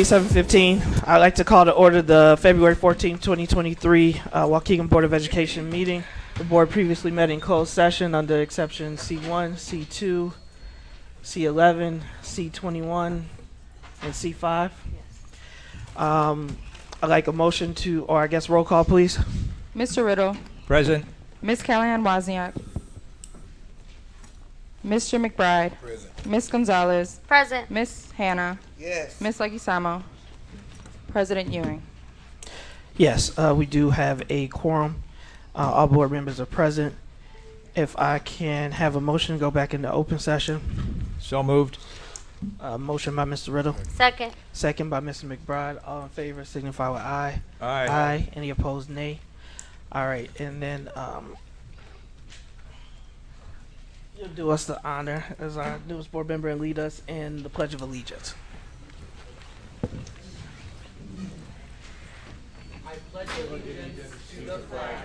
7:15. I'd like to call to order the February 14th, 2023 Waukegan Board of Education meeting. The board previously met in closed session under exception C1, C2, C11, C21, and C5. I'd like a motion to, or I guess roll call, please. Mr. Riddle. Present. Ms. Callahan Wozniak. Mr. McBride. Present. Ms. Gonzalez. Present. Ms. Hannah. Yes. Ms. Leguizamo. President Ewing. Yes, we do have a quorum. All board members are present. If I can have a motion to go back into open session. So moved. Motion by Mr. Riddle. Second. Second by Mr. McBride. All in favor signify with aye. Aye. Aye. Any opposed, nay. All right, and then you'll do us the honor as our newest board member and lead us in the Pledge of Allegiance. I pledge allegiance to the flag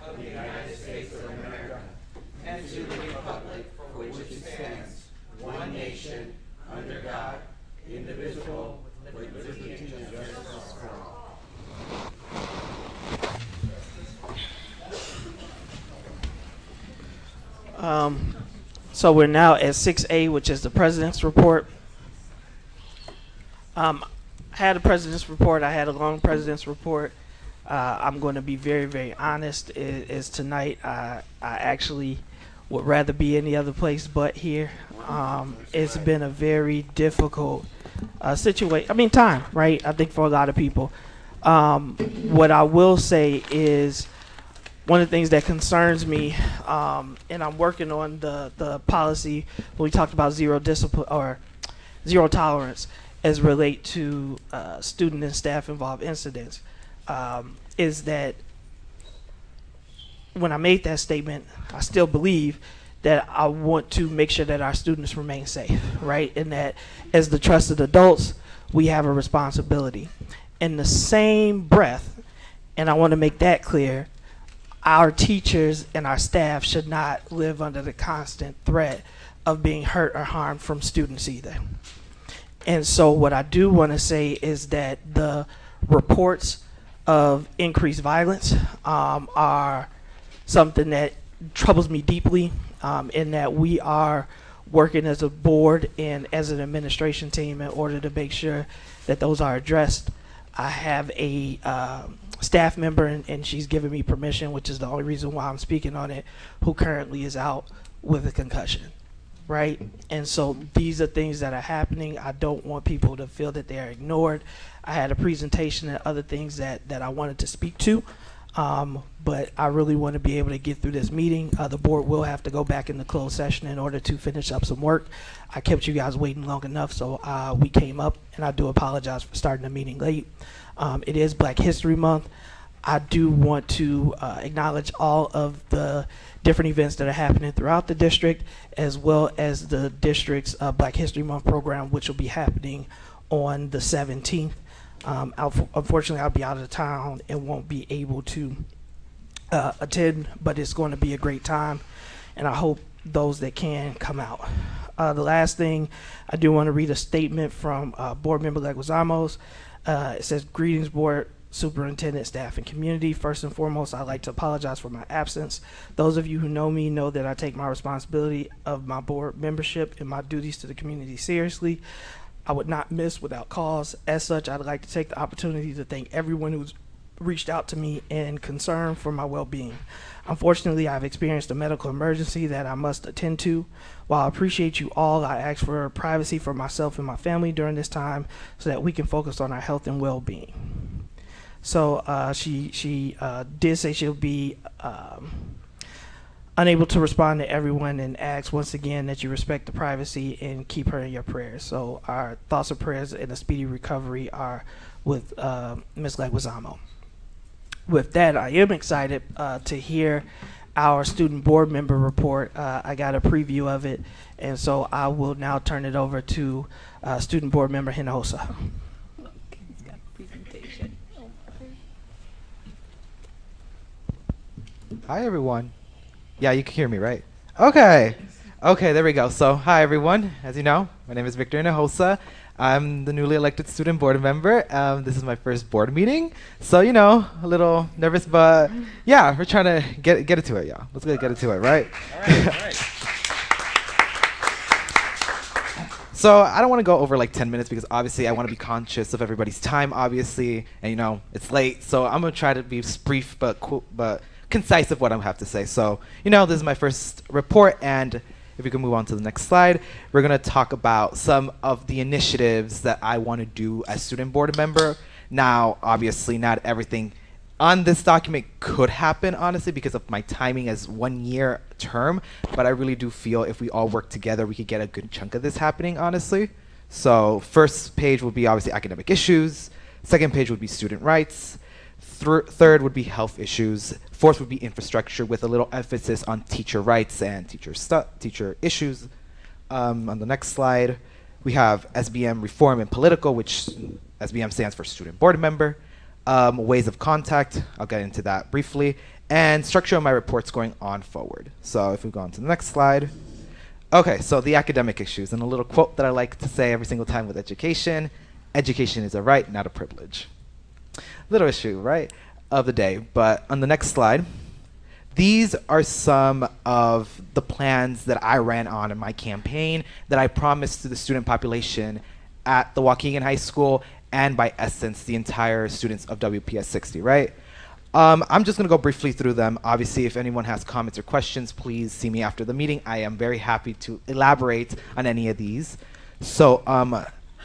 of the United States of America and to the republic for which it stands, one nation, under God, indivisible, with liberty and justice for all. So we're now at 6A, which is the president's report. I had a president's report. I had a long president's report. I'm going to be very, very honest. Is tonight I actually would rather be any other place but here. It's been a very difficult situation. I mean, time, right? I think for a lot of people. What I will say is one of the things that concerns me, and I'm working on the policy when we talked about zero discipline or zero tolerance as relate to student and staff involved incidents, is that when I made that statement, I still believe that I want to make sure that our students remain safe, right? And that as the trusted adults, we have a responsibility. In the same breath, and I want to make that clear, our teachers and our staff should not live under the constant threat of being hurt or harmed from students either. And so what I do want to say is that the reports of increased violence are something that troubles me deeply, in that we are working as a board and as an administration team in order to make sure that those are addressed. I have a staff member, and she's given me permission, which is the only reason why I'm speaking on it, who currently is out with a concussion, right? And so these are things that are happening. I don't want people to feel that they're ignored. I had a presentation and other things that I wanted to speak to, but I really want to be able to get through this meeting. The board will have to go back into closed session in order to finish up some work. I kept you guys waiting long enough, so we came up, and I do apologize for starting the meeting late. It is Black History Month. I do want to acknowledge all of the different events that are happening throughout the district, as well as the district's Black History Month program, which will be happening on the 17th. Unfortunately, I'll be out of town and won't be able to attend, but it's going to be a great time, and I hope those that can come out. The last thing, I do want to read a statement from Board Member Leguizamo. It says, "Greetings, Board, Superintendent, staff, and community. First and foremost, I'd like to apologize for my absence. Those of you who know me know that I take my responsibility of my board membership and my duties to the community seriously. I would not miss without cause. As such, I'd like to take the opportunity to thank everyone who's reached out to me in concern for my well-being. Unfortunately, I've experienced a medical emergency that I must attend to. While I appreciate you all, I ask for privacy for myself and my family during this time so that we can focus on our health and well-being." So she did say she'll be unable to respond to everyone, and asks once again that you respect the privacy and keep her in your prayers. So our thoughts and prayers and a speedy recovery are with Ms. Leguizamo. With that, I am excited to hear our student board member report. I got a preview of it, and so I will now turn it over to student board member Hinojosa. Hi, everyone. Yeah, you can hear me, right? Okay. Okay, there we go. So, hi, everyone. As you know, my name is Victor Hinojosa. I'm the newly elected student board member. This is my first board meeting, so a little nervous, but yeah, we're trying to get into it, y'all. Let's get into it, right? All right. So I don't want to go over like 10 minutes because obviously I want to be conscious of everybody's time, obviously, and it's late, so I'm gonna try to be brief but concise of what I have to say. So this is my first report, and if we can move on to the next slide, we're gonna talk about some of the initiatives that I want to do as student board member. Now, obviously, not everything on this document could happen, honestly, because of my timing as 1 year term, but I really do feel if we all work together, we could get a good chunk of this happening, honestly. So first page would be obviously academic issues. Second page would be student rights. Third would be health issues. Fourth would be infrastructure with a little emphasis on teacher rights and teacher issues. On the next slide, we have SBM reform and political, which SBM stands for student board member. Ways of contact, I'll get into that briefly, and structure of my reports going on forward. So if we go on to the next slide. Okay, so the academic issues, and a little quote that I like to say every single time with education: education is a right, not a privilege. Little issue, right, of the day. But on the next slide, these are some of the plans that I ran on in my campaign that I promised to the student population at the Waukegan High School, and by essence, the entire students of WPS 60, right? I'm just gonna go briefly through them. Obviously, if anyone has comments or questions, please see me after the meeting. I am very happy to elaborate on any of these. So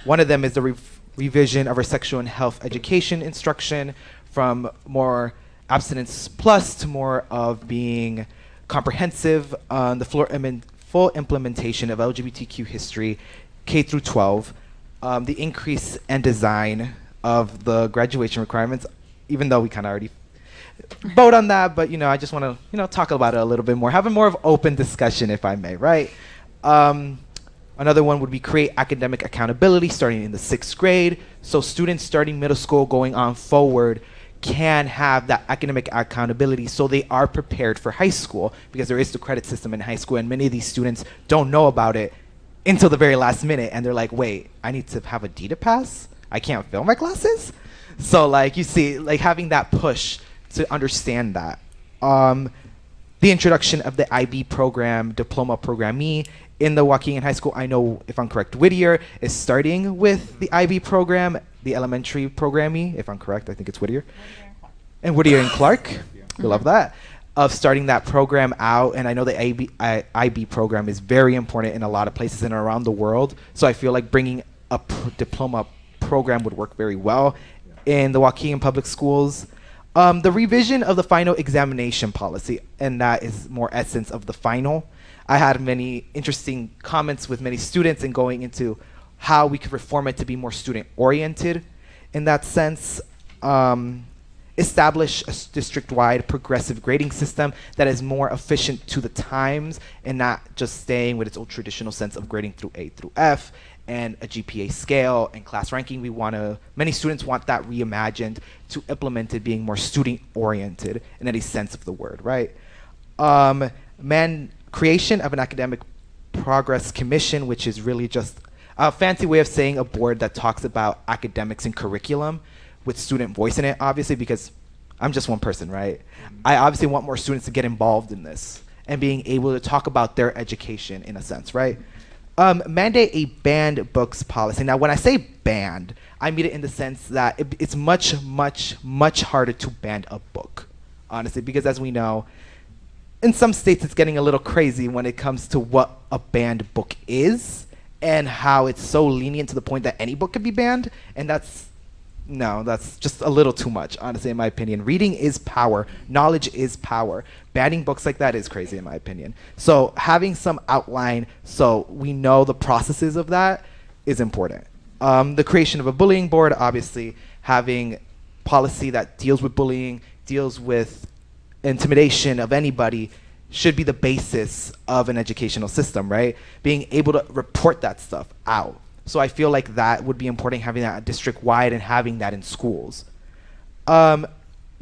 one of them is the revision of our sexual and health education instruction from more abstinence plus to more of being comprehensive on the full implementation of LGBTQ history K through 12. The increase and design of the graduation requirements, even though we kind of already vote on that, but I just want to talk about it a little bit more, have a more of open discussion, if I may, right? Another one would be create academic accountability starting in the 6th grade, so students starting middle school going on forward can have that academic accountability so they are prepared for high school, because there is the credit system in high school, and many of these students don't know about it until the very last minute, and they're like, wait, I need to have a D to pass? I can't fail my classes? So you see, having that push to understand that. The introduction of the IB program, diploma programmee in the Waukegan High School. I know, if I'm correct, Whittier is starting with the IB program, the elementary programmee, if I'm correct, I think it's Whittier. And Whittier and Clark, we love that. Of starting that program out, and I know the IB program is very important in a lot of places and around the world, so I feel like bringing a diploma program would work very well in the Waukegan Public Schools. The revision of the final examination policy, and that is more essence of the final. I had many interesting comments with many students and going into how we could reform it to be more student-oriented in that sense. Establish a district-wide progressive grading system that is more efficient to the times and not just staying with its old traditional sense of grading through A through F and a GPA scale and class ranking. Many students want that reimagined to implement it being more student-oriented in any sense of the word, right? Creation of an academic progress commission, which is really just a fancy way of saying a board that talks about academics and curriculum with student voice in it, obviously, because I'm just one person, right? I obviously want more students to get involved in this and being able to talk about their education in a sense, right? Mandate a banned books policy. Now, when I say banned, I mean it in the sense that it's much, much, much harder to ban a book, honestly, because as we know, in some states it's getting a little crazy when it comes to what a banned book is and how it's so lenient to the point that any book could be banned, and that's just a little too much, honestly, in my opinion. Reading is power. Knowledge is power. Banning books like that is crazy, in my opinion. So having some outline so we know the processes of that is important. The creation of a bullying board, obviously, having policy that deals with bullying, deals with intimidation of anybody, should be the basis of an educational system, right? Being able to report that stuff out. So I feel like that would be important, having that district-wide and having that in schools.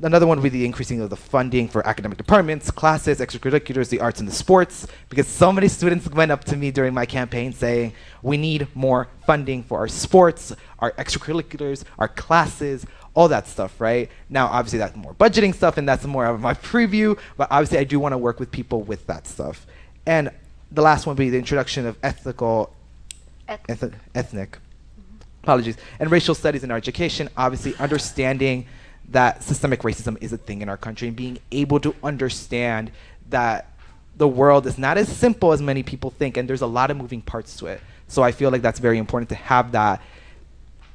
Another one would be the increasing of the funding for academic departments, classes, extracurriculars, the arts, and the sports, because so many students went up to me during my campaign saying, we need more funding for our sports, our extracurriculars, our classes, all that stuff, right? Now, obviously, that's more budgeting stuff, and that's more of my preview, but obviously, I do want to work with people with that stuff. And the last one would be the introduction of ethnic, apologies, and racial studies in our education, obviously understanding that systemic racism is a thing in our country and being able to understand that the world is not as simple as many people think and there's a lot of moving parts to it. So I feel like that's very important to have that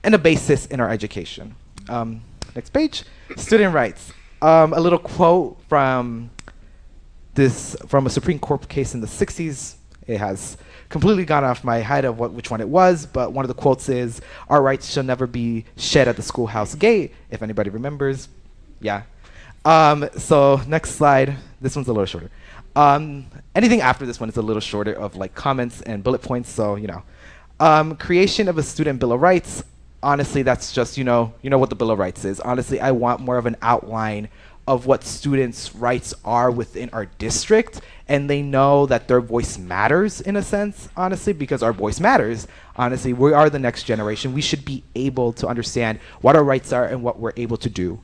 and a basis in our education. Next page, student rights. A little quote from a Supreme Court case in the 60s. It has completely gone off my head of which one it was, but one of the quotes is, "Our rights shall never be shed at the schoolhouse gate," if anybody remembers. Yeah. So next slide. This one's a little shorter. Anything after this one is a little shorter of like comments and bullet points, so you know. Creation of a student bill of rights. Honestly, that's just, you know what the Bill of Rights is. Honestly, I want more of an outline of what students' rights are within our district, and they know that their voice matters in a sense, honestly, because our voice matters. Honestly, we are the next generation. We should be able to understand what our rights are and what we're able to do.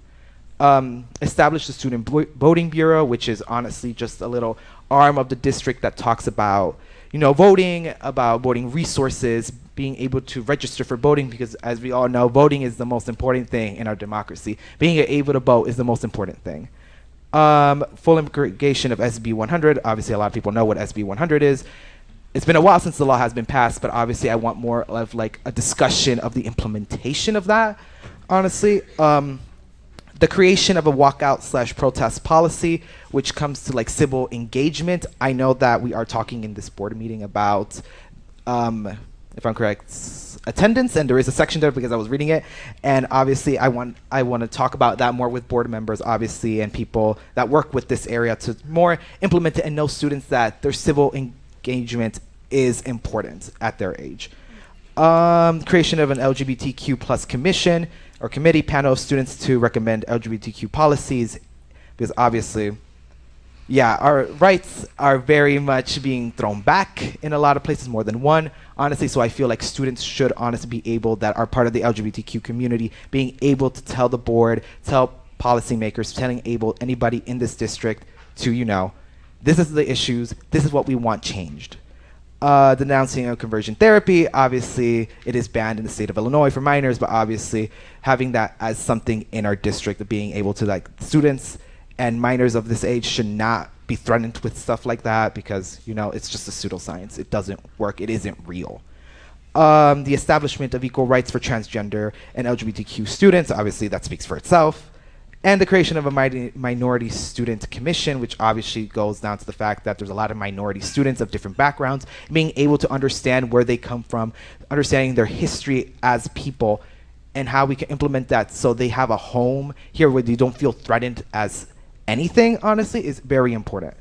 Establish the Student Voting Bureau, which is honestly just a little arm of the district that talks about, voting, about voting resources, being able to register for voting, because as we all know, voting is the most important thing in our democracy. Being able to vote is the most important thing. Full implementation of SB 100. Obviously, a lot of people know what SB 100 is. It's been a while since the law has been passed, but obviously I want more of like a discussion of the implementation of that, honestly. The creation of a walkout/protest policy, which comes to like civil engagement. I know that we are talking in this board meeting about, if I'm correct, attendance, and there is a section there because I was reading it, and obviously I want to talk about that more with board members, obviously, and people that work with this area to more implement it and know students that their civil engagement is important at their age. Creation of an LGBTQ plus commission or committee panel of students to recommend LGBTQ policies, because obviously, yeah, our rights are very much being thrown back in a lot of places, more than one, honestly. So I feel like students should honestly be able, that are part of the LGBTQ community, being able to tell the board, tell policymakers, telling anybody in this district to, this is the issues, this is what we want changed. Denouncing of conversion therapy. Obviously, it is banned in the state of Illinois for minors, but obviously having that as something in our district, of being able to, like, students and minors of this age should not be threatened with stuff like that, because, it's just a pseudoscience. It doesn't work. It isn't real. The establishment of equal rights for transgender and LGBTQ students. Obviously, that speaks for itself. And the creation of a minority student commission, which obviously goes down to the fact that there's a lot of minority students of different backgrounds, being able to understand where they come from, understanding their history as people, and how we can implement that so they have a home here where they don't feel threatened as anything, honestly, is very important.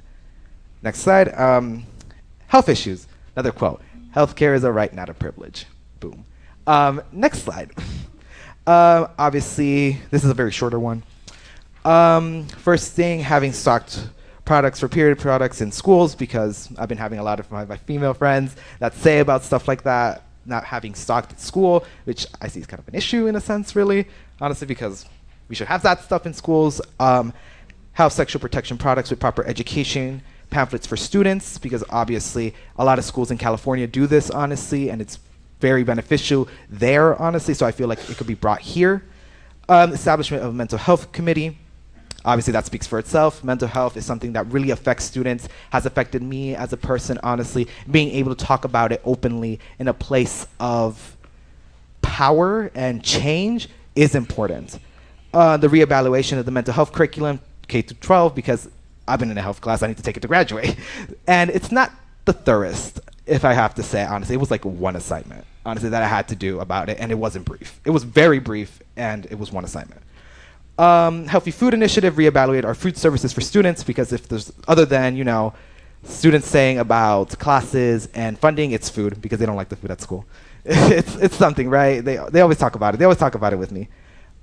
Next slide. Health issues. Another quote. Healthcare is a right, not a privilege. Boom. Next slide. Obviously, this is a very shorter one. First thing, having stocked products for period products in schools, because I've been having a lot of my female friends that say about stuff like that, not having stocked at school, which I see is kind of an issue in a sense, really, honestly, because we should have that stuff in schools. Have sexual protection products with proper education, pamphlets for students, because obviously a lot of schools in California do this, honestly, and it's very beneficial there, honestly, so I feel like it could be brought here. Establishment of a mental health committee. Obviously, that speaks for itself. Mental health is something that really affects students, has affected me as a person, honestly. Being able to talk about it openly in a place of power and change is important. The reevaluation of the mental health curriculum, K-12, because I've been in a health class, I need to take it to graduate. And it's not the thoroughest, if I have to say, honestly. It was like one assignment, honestly, that I had to do about it, and it wasn't brief. It was very brief, and it was one assignment. Healthy Food Initiative, reevaluate our food services for students, because if there's, other than, students saying about classes and funding, it's food, because they don't like the food at school. It's something, right? They always talk about it. They always talk about it with me.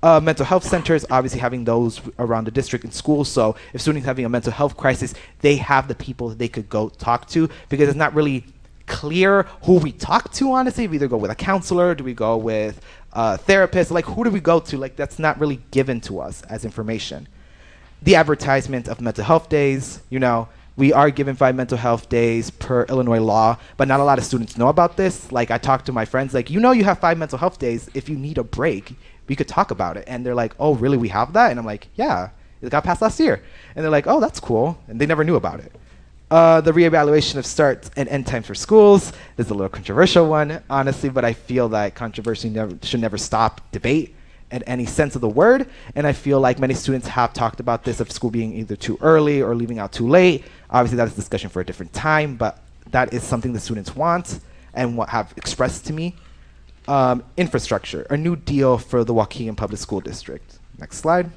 Mental health centers, obviously having those around the district and schools. So if students having a mental health crisis, they have the people that they could go talk to, because it's not really clear who we talk to, honestly. We either go with a counselor, do we go with a therapist, like who do we go to? Like that's not really given to us as information. The advertisement of mental health days, we are given 5 mental health days per Illinois law, but not a lot of students know about this. Like I talk to my friends, like, you have 5 mental health days. If you need a break, we could talk about it. And they're like, oh, really, we have that? And I'm like, yeah, it got passed last year. And they're like, oh, that's cool. And they never knew about it. The reevaluation of start and end times for schools is a little controversial one, honestly, but I feel that controversy should never stop debate in any sense of the word. And I feel like many students have talked about this, of school being either too early or leaving out too late. Obviously, that is a discussion for a different time, but that is something the students want and what have expressed to me. Infrastructure, a new deal for the Waukegan Public School District. Next slide.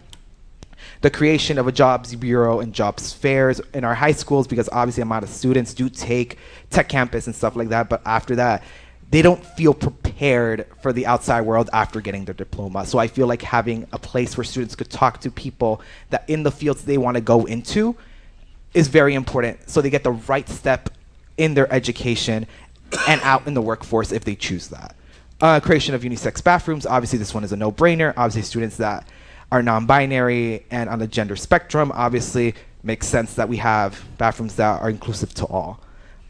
The creation of a jobs bureau and jobs fairs in our high schools, because obviously a lot of students do take tech campus and stuff like that, but after that, they don't feel prepared for the outside world after getting their diploma. So I feel like having a place where students could talk to people that in the fields they want to go into is very important, so they get the right step in their education and out in the workforce if they choose that. Creation of unisex bathrooms, obviously this one is a no-brainer. Obviously students that are non-binary and on the gender spectrum, obviously makes sense that we have bathrooms that are inclusive to all.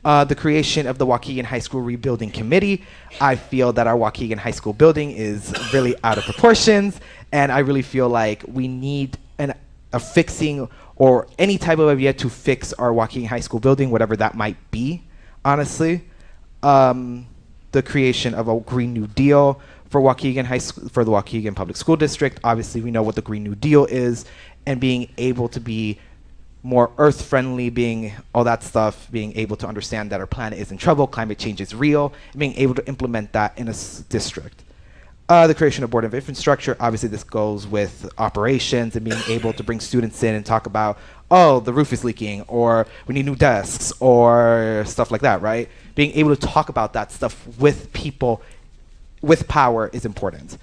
The creation of the Waukegan High School Rebuilding Committee. I feel that our Waukegan High School building is really out of proportions, and I really feel like we need a fixing or any type of idea to fix our Waukegan High School building, whatever that might be, honestly. The creation of a Green New Deal for Waukegan High School, for the Waukegan Public School District. Obviously, we know what the Green New Deal is, and being able to be more earth-friendly, being all that stuff, being able to understand that our planet is in trouble, climate change is real, and being able to implement that in a district. The creation of Board of Infrastructure, obviously this goes with operations and being able to bring students in and talk about, oh, the roof is leaking, or we need new desks, or stuff like that, right? Being able to talk about that stuff with people with power is important.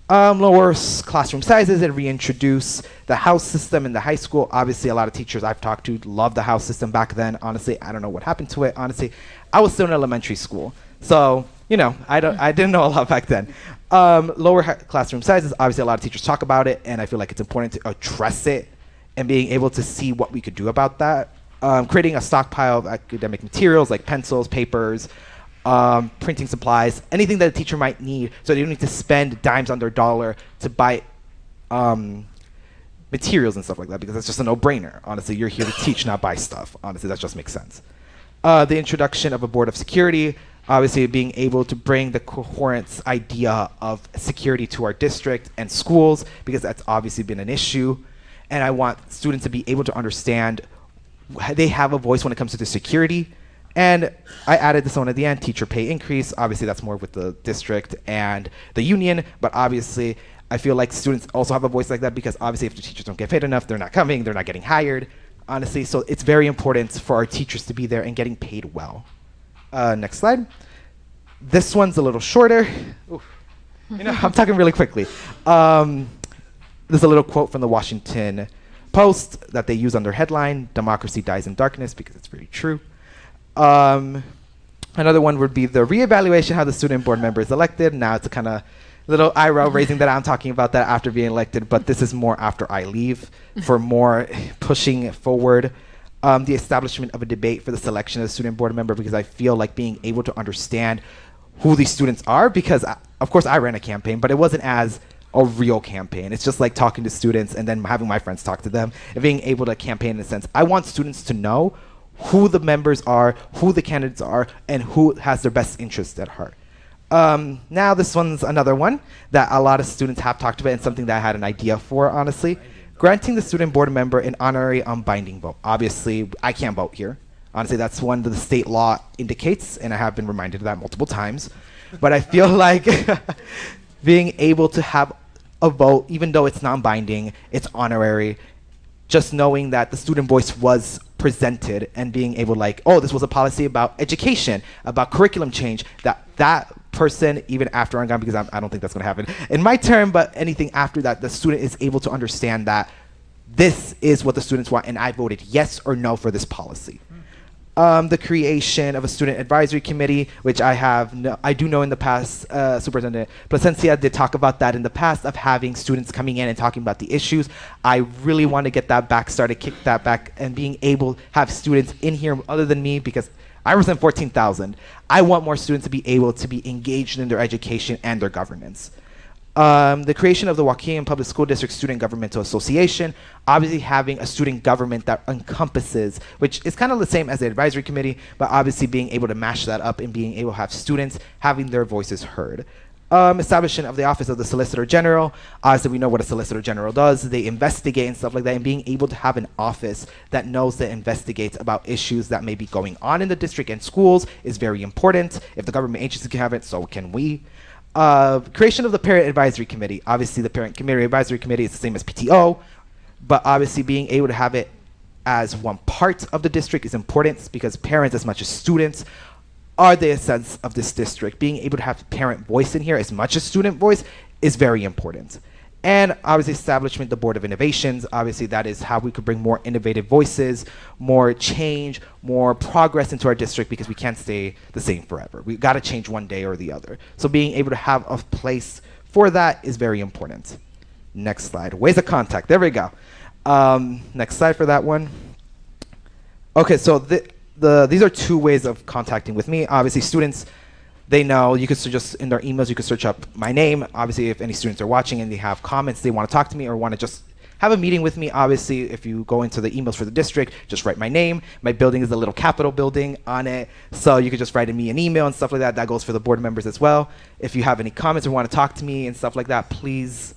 Lower classroom sizes and reintroduce the house system in the high school. Obviously, a lot of teachers I've talked to love the house system back then. Honestly, I don't know what happened to it. Honestly, I was still in elementary school, so I didn't know a lot back then. Lower classroom sizes. Obviously, a lot of teachers talk about it, and I feel like it's important to address it and being able to see what we could do about that. Creating a stockpile of academic materials like pencils, papers, printing supplies, anything that a teacher might need, so they don't need to spend dimes on their dollar to buy materials and stuff like that, because that's just a no-brainer. Honestly, you're here to teach, not buy stuff. Honestly, that just makes sense. The introduction of a board of security, obviously being able to bring the coherence idea of security to our district and schools, because that's obviously been an issue. And I want students to be able to understand they have a voice when it comes to the security. And I added this one at the end, teacher pay increase. Obviously, that's more with the district and the union, but obviously, I feel like students also have a voice like that, because obviously if the teachers don't get paid enough, they're not coming, they're not getting hired, honestly. So it's very important for our teachers to be there and getting paid well. Next slide. This one's a little shorter. Oof. I'm talking really quickly. There's a little quote from the Washington Post that they use on their headline, "Democracy dies in darkness," because it's very true. Another one would be the reevaluation how the student board member is elected. Now it's a kind of little eyebrow raising that I'm talking about that after being elected, but this is more after I leave for more pushing forward. The establishment of a debate for the selection of the student board member, because I feel like being able to understand who these students are, because of course I ran a campaign, but it wasn't as a real campaign. It's just like talking to students and then having my friends talk to them and being able to campaign in a sense. I want students to know who the members are, who the candidates are, and who has their best interests at heart. Now this one's another one that a lot of students have talked about and something that I had an idea for, honestly. Granting the student board member an honorary unbinding vote. Obviously, I can't vote here. Honestly, that's one that the state law indicates, and I have been reminded of that multiple times. But I feel like being able to have a vote, even though it's non-binding, it's honorary, just knowing that the student voice was presented and being able like, oh, this was a policy about education, about curriculum change, that person even after I'm gone, because I don't think that's going to happen in my term, but anything after that, the student is able to understand that this is what the students want, and I voted yes or no for this policy. The creation of a student advisory committee, which I do know in the past, Superintendent Placencia did talk about that in the past, of having students coming in and talking about the issues. I really want to get that back started, kick that back, and being able to have students in here other than me, because I represent 14,000. I want more students to be able to be engaged in their education and their governance. The creation of the Waukegan Public School District Student Governmental Association, obviously having a student government that encompasses, which is kind of the same as the advisory committee, but obviously being able to mash that up and being able to have students having their voices heard. Establishment of the Office of the Solicitor General. Obviously, we know what a Solicitor General does. They investigate and stuff like that, and being able to have an office that knows that investigates about issues that may be going on in the district and schools is very important. If the government agency can have it, so can we. Creation of the Parent Advisory Committee. Obviously, the Parent Committee Advisory Committee is the same as PTO, but obviously being able to have it as one part of the district is important, because parents, as much as students, are the essence of this district. Being able to have parent voice in here as much as student voice is very important. And obviously establishment, the Board of Innovations. Obviously that is how we could bring more innovative voices, more change, more progress into our district, because we can't stay the same forever. We've got to change one day or the other. So being able to have a place for that is very important. Next slide. Ways of contact. There we go. Next slide for that one. Okay, so these are two ways of contacting with me. Obviously, students, they know you could just in their emails, you could search up my name. Obviously, if any students are watching and they have comments, they want to talk to me or want to just have a meeting with me. Obviously, if you go into the emails for the district, just write my name. My building is the little Capitol building on it. So you could just write me an email and stuff like that. That goes for the board members as well. If you have any comments or want to talk to me and stuff like that, please,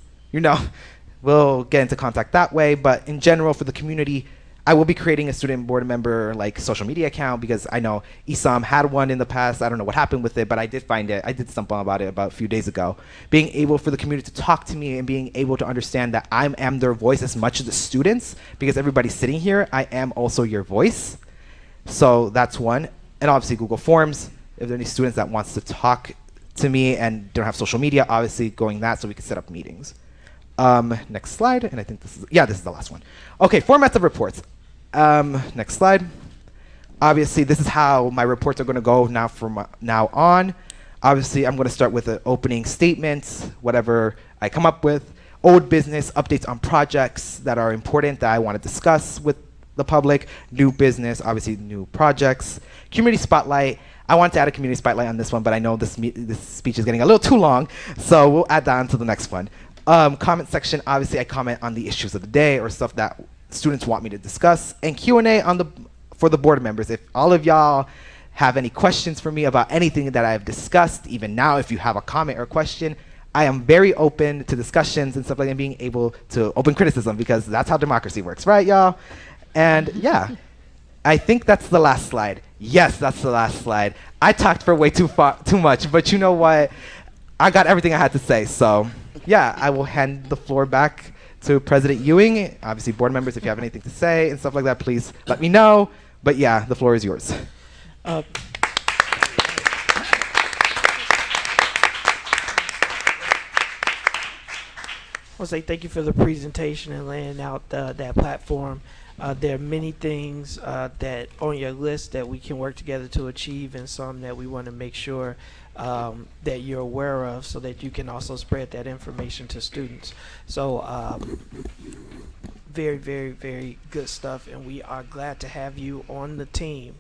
we'll get into contact that way. But in general, for the community, I will be creating a student board member social media account, because I know ESOM had one in the past. I don't know what happened with it, but I did find it. I did stumble about it about a few days ago. Being able for the community to talk to me and being able to understand that I am their voice as much as the students, because everybody's sitting here, I am also your voice. So that's one. And obviously Google Forms. If there are any students that wants to talk to me and don't have social media, obviously going that so we can set up meetings. Next slide, and I think this is the last one. Okay, formats of reports. Next slide. Obviously, this is how my reports are going to go now from now on. Obviously, I'm going to start with an opening statement, whatever I come up with. Old business, updates on projects that are important that I want to discuss with the public. New business, obviously new projects. Community spotlight. I want to add a community spotlight on this one, but I know this speech is getting a little too long, so we'll add that on to the next one. Comment section, obviously I comment on the issues of the day or stuff that students want me to discuss, and Q&A for the board members. If all of y'all have any questions for me about anything that I've discussed, even now, if you have a comment or question, I am very open to discussions and stuff like that, and being able to open criticism, because that's how democracy works, right, y'all? And yeah, I think that's the last slide. Yes, that's the last slide. I talked for way too much, but you know what? I got everything I had to say, so yeah, I will hand the floor back to President Ewing. Obviously, board members, if you have anything to say and stuff like that, please let me know. But yeah, the floor is yours. I'll say thank you for the presentation and laying out that platform. There are many things that on your list that we can work together to achieve, and some that we want to make sure that you're aware of, so that you can also spread that information to students. So very, very, very good stuff, and we are glad to have you on the team.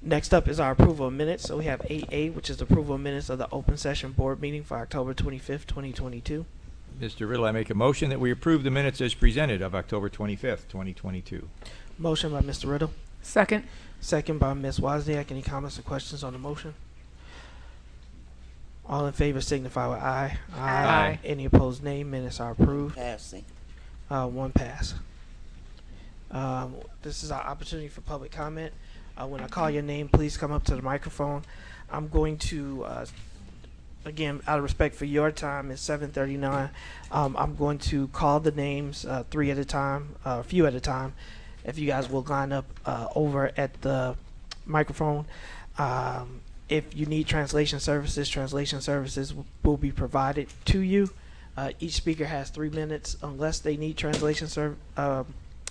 Next up is our approval of minutes. So we have 8A, which is approval of minutes of the open session board meeting for October 25th, 2022. Mr. Riddle, I make a motion that we approve the minutes as presented of October 25th, 2022. Motion by Mr. Riddle, Second. second by Ms. Wozniak. Any comments or questions on the motion? All in favor signify with aye. Aye. Any opposed, nay. Minutes are approved. Passing. One pass. This is our opportunity for public comment. When I call your name, please come up to the microphone. I'm going to, again, out of respect for your time, it's 7:39. I'm going to call the names three at a time, a few at a time. If you guys will line up over at the microphone. If you need translation services will be provided to you. Each speaker has 3 minutes. Unless they need translation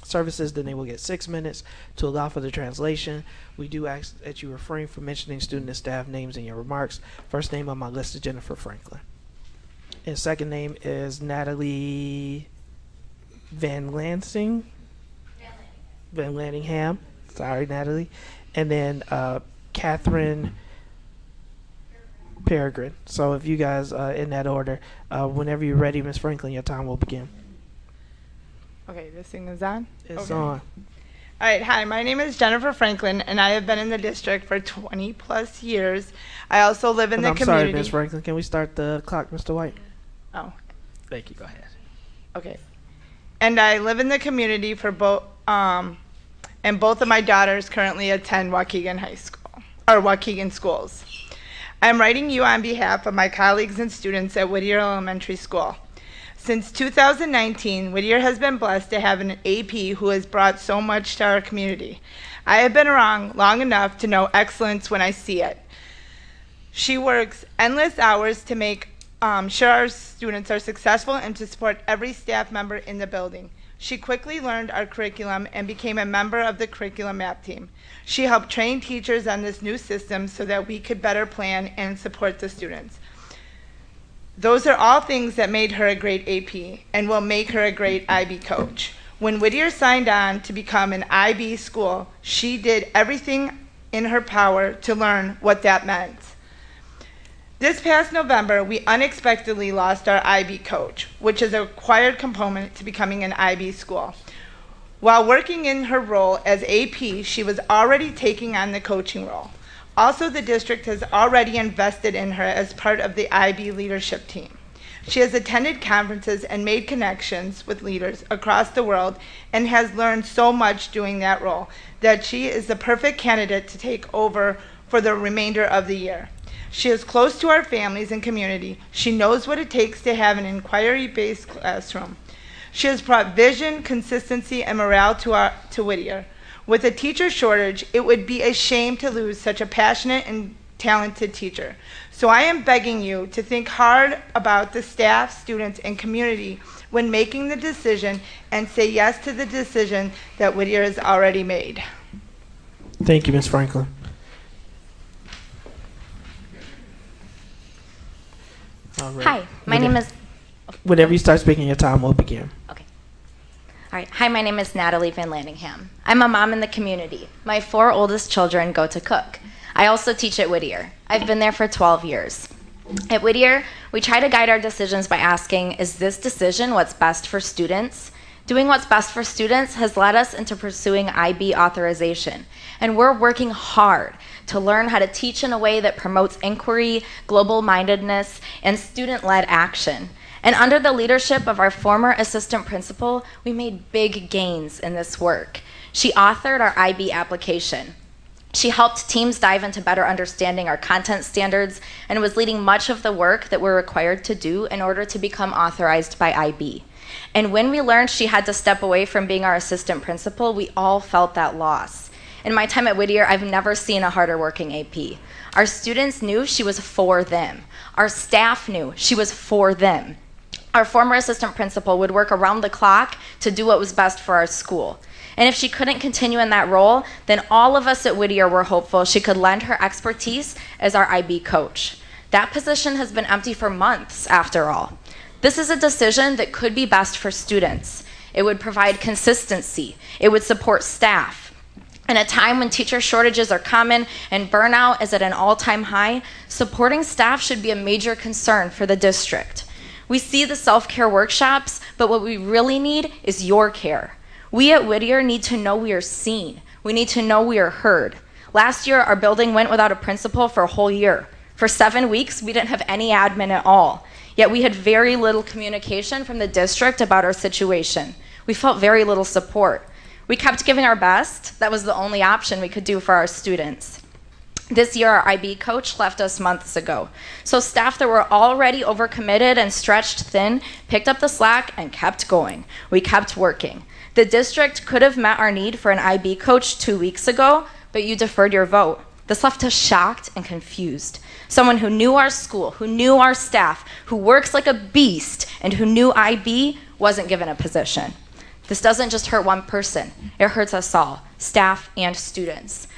services, then they will get 6 minutes to allow for the translation. We do ask that you refrain from mentioning student and staff names in your remarks. First name on my list is Jennifer Franklin. And second name is Natalie Van Lansing. Van Lanningham. Sorry, Natalie. And then Catherine Peregrine. So if you guys in that order, whenever you're ready, Ms. Franklin, your time will begin. Okay, this thing is on? It's Okay. on. All right, hi, my name is Jennifer Franklin, and I have been in the district for 20 plus years. I also live in And the I'm community. sorry, Ms. Franklin. Can we start the clock, Mr. White? Oh, Thank you. Go ahead. okay. And I live in the community for and both of my daughters currently attend Waukegan High School, or Waukegan schools. I'm writing you on behalf of my colleagues and students at Whittier Elementary School. Since 2019, Whittier has been blessed to have an AP who has brought so much to our community. I have been around long enough to know excellence when I see it. She works endless hours to make sure our students are successful and to support every staff member in the building. She quickly learned our curriculum and became a member of the curriculum map team. She helped train teachers on this new system so that we could better plan and support the students. Those are all things that made her a great AP and will make her a great IB coach. When Whittier signed on to become an IB school, she did everything in her power to learn what that meant. This past November, we unexpectedly lost our IB coach, which is a required component to becoming an IB school. While working in her role as AP, she was already taking on the coaching role. Also, the district has already invested in her as part of the IB leadership team. She has attended conferences and made connections with leaders across the world and has learned so much doing that role that she is the perfect candidate to take over for the remainder of the year. She is close to our families and community. She knows what it takes to have an inquiry-based classroom. She has brought vision, consistency, and morale to Whittier. With a teacher shortage, it would be a shame to lose such a passionate and talented teacher. So I am begging you to think hard about the staff, students, and community when making the decision and say yes to the decision that Whittier has already made. Thank you, Ms. Franklin. All right. Hi, my name is. Whenever you start speaking, your time will begin. Okay. All right. Hi, my name is Natalie Van Lanningham. I'm a mom in the community. My 4 oldest children go to Cook. I also teach at Whittier. I've been there for 12 years. At Whittier, we try to guide our decisions by asking, is this decision what's best for students? Doing what's best for students has led us into pursuing IB authorization, and we're working hard to learn how to teach in a way that promotes inquiry, global-mindedness, and student-led action. And under the leadership of our former assistant principal, we made big gains in this work. She authored our IB application. She helped teams dive into better understanding our content standards and was leading much of the work that we're required to do in order to become authorized by IB. And when we learned she had to step away from being our assistant principal, we all felt that loss. In my time at Whittier, I've never seen a harder working AP. Our students knew she was for them. Our staff knew she was for them. Our former assistant principal would work around the clock to do what was best for our school. And if she couldn't continue in that role, then all of us at Whittier were hopeful she could lend her expertise as our IB coach. That position has been empty for months, after all. This is a decision that could be best for students. It would provide consistency. It would support staff. In a time when teacher shortages are common and burnout is at an all-time high, supporting staff should be a major concern for the district. We see the self-care workshops, but what we really need is your care. We at Whittier need to know we are seen. We need to know we are heard. Last year, our building went without a principal for a whole year. For 7 weeks, we didn't have any admin at all. Yet we had very little communication from the district about our situation. We felt very little support. We kept giving our best. That was the only option we could do for our students. This year, our IB coach left us months ago. So staff that were already overcommitted and stretched thin picked up the slack and kept going. We kept working. The district could have met our need for an IB coach 2 weeks ago, but you deferred your vote. This left us shocked and confused. Someone who knew our school, who knew our staff, who works like a beast, and who knew IB wasn't given a position. This doesn't just hurt one person, it hurts us all, staff and students.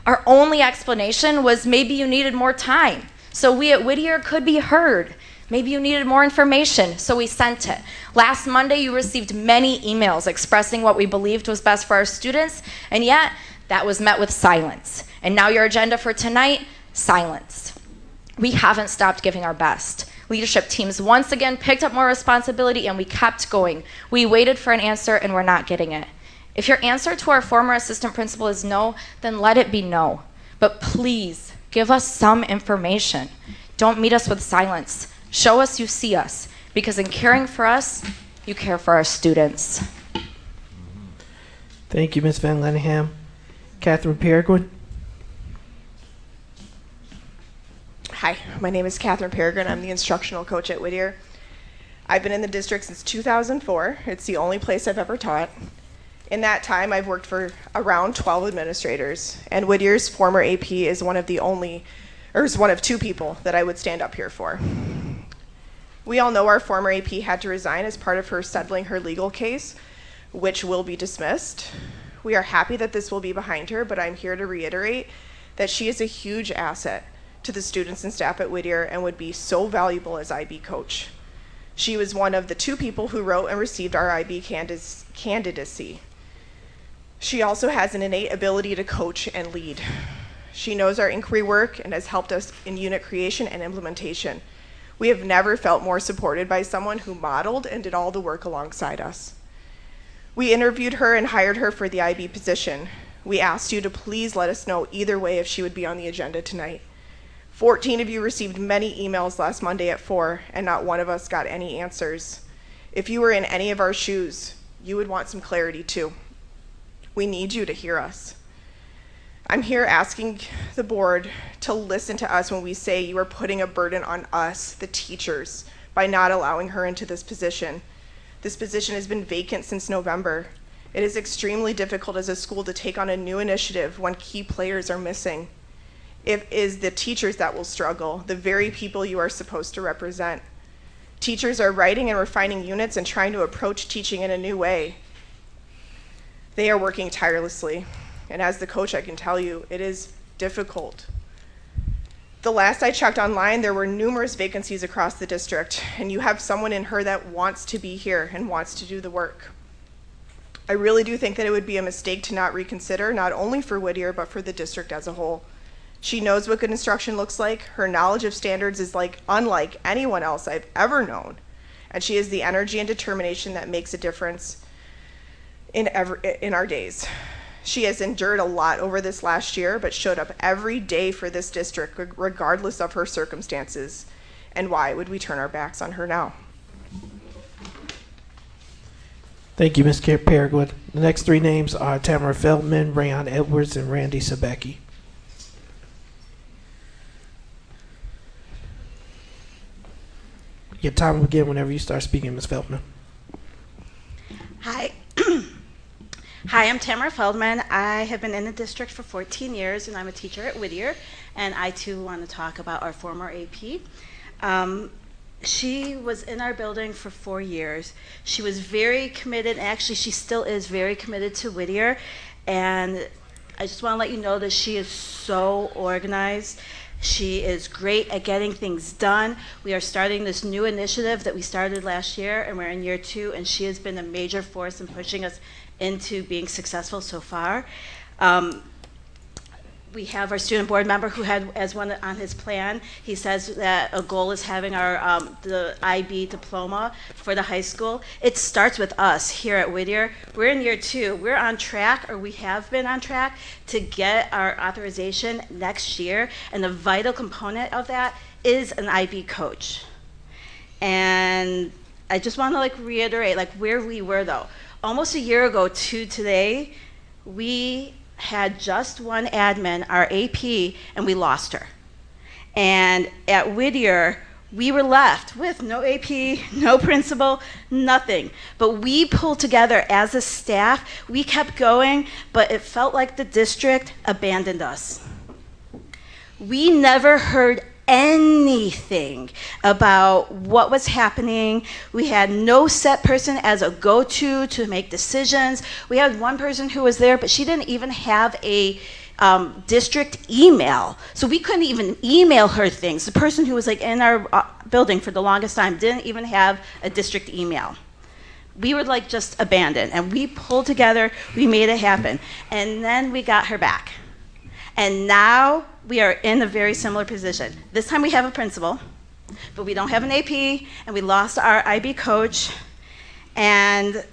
Our only explanation was maybe you needed more time, so we at Whittier could be heard. Maybe you needed more information, so we sent it. Last Monday, you received many emails expressing what we believed was best for our students, and yet that was met with silence. And now your agenda for tonight, silence. We haven't stopped giving our best. Leadership teams once again picked up more responsibility, and we kept going. We waited for an answer, and we're not getting it. If your answer to our former assistant principal is no, then let it be no. But please, give us some information. Don't meet us with silence. Show us you see us, because in caring for us, you care for our students. Thank you, Ms. Van Lanningham. Catherine Peregrine. Hi, my name is Catherine Peregrine. I'm the instructional coach at Whittier. I've been in the district since 2004. It's the only place I've ever taught. In that time, I've worked for around 12 administrators, and Whittier's former AP is one of two people that I would stand up here for. We all know our former AP had to resign as part of her settling her legal case, which will be dismissed. We are happy that this will be behind her, but I'm here to reiterate that she is a huge asset to the students and staff at Whittier and would be so valuable as IB coach. She was one of the 2 people who wrote and received our IB candidacy. She also has an innate ability to coach and lead. She knows our inquiry work and has helped us in unit creation and implementation. We have never felt more supported by someone who modeled and did all the work alongside us. We interviewed her and hired her for the IB position. We asked you to please let us know either way if she would be on the agenda tonight. 14 of you received many emails last Monday at 4, and not one of us got any answers. If you were in any of our shoes, you would want some clarity too. We need you to hear us. I'm here asking the board to listen to us when we say you are putting a burden on us, the teachers, by not allowing her into this position. This position has been vacant since November. It is extremely difficult as a school to take on a new initiative when key players are missing. It is the teachers that will struggle, the very people you are supposed to represent. Teachers are writing and refining units and trying to approach teaching in a new way. They are working tirelessly, and as the coach, I can tell you, it is difficult. The last I checked online, there were numerous vacancies across the district, and you have someone in her that wants to be here and wants to do the work. I really do think that it would be a mistake to not reconsider, not only for Whittier, but for the district as a whole. She knows what good instruction looks like. Her knowledge of standards is unlike anyone else I've ever known, and she has the energy and determination that makes a difference in our days. She has endured a lot over this last year, but showed up every day for this district, regardless of her circumstances. And why would we turn our backs on her now? Thank you, Ms. Peregrine. The next 3 names are Tamara Feldman, Rayon Edwards, and Randy Sabecki. Your time will begin whenever you start speaking, Ms. Feldman. Hi. Hi, I'm Tamara Feldman. I have been in the district for 14 years, and I'm a teacher at Whittier, and I too want to talk about our former AP. She was in our building for 4 years. She was very committed, actually she still is very committed to Whittier, and I just want to let you know that she is so organized. She is great at getting things done. We are starting this new initiative that we started last year, and we're in year 2, and she has been a major force in pushing us into being successful so far. We have our student board member who had as one on his plan. He says that a goal is having our the IB diploma for the high school. It starts with us here at Whittier. We're in year 2. We're on track, or we have been on track, to get our authorization next year. And the vital component of that is an IB coach. And I just want to reiterate where we were though. Almost a year ago to today, we had just one admin, our AP, and we lost her. And at Whittier, we were left with no AP, no principal, nothing. But we pulled together as a staff. We kept going, but it felt like the district abandoned us. We never heard anything about what was happening. We had no set person as a go-to to make decisions. We had one person who was there, but she didn't even have a district email. So we couldn't even email her things. The person who was like in our building for the longest time didn't even have a district email. We were like just abandoned, and we pulled together, we made it happen. And then we got her back. And now we are in a very similar position. This time we have a principal, but we don't have an AP, and we lost our IB coach, and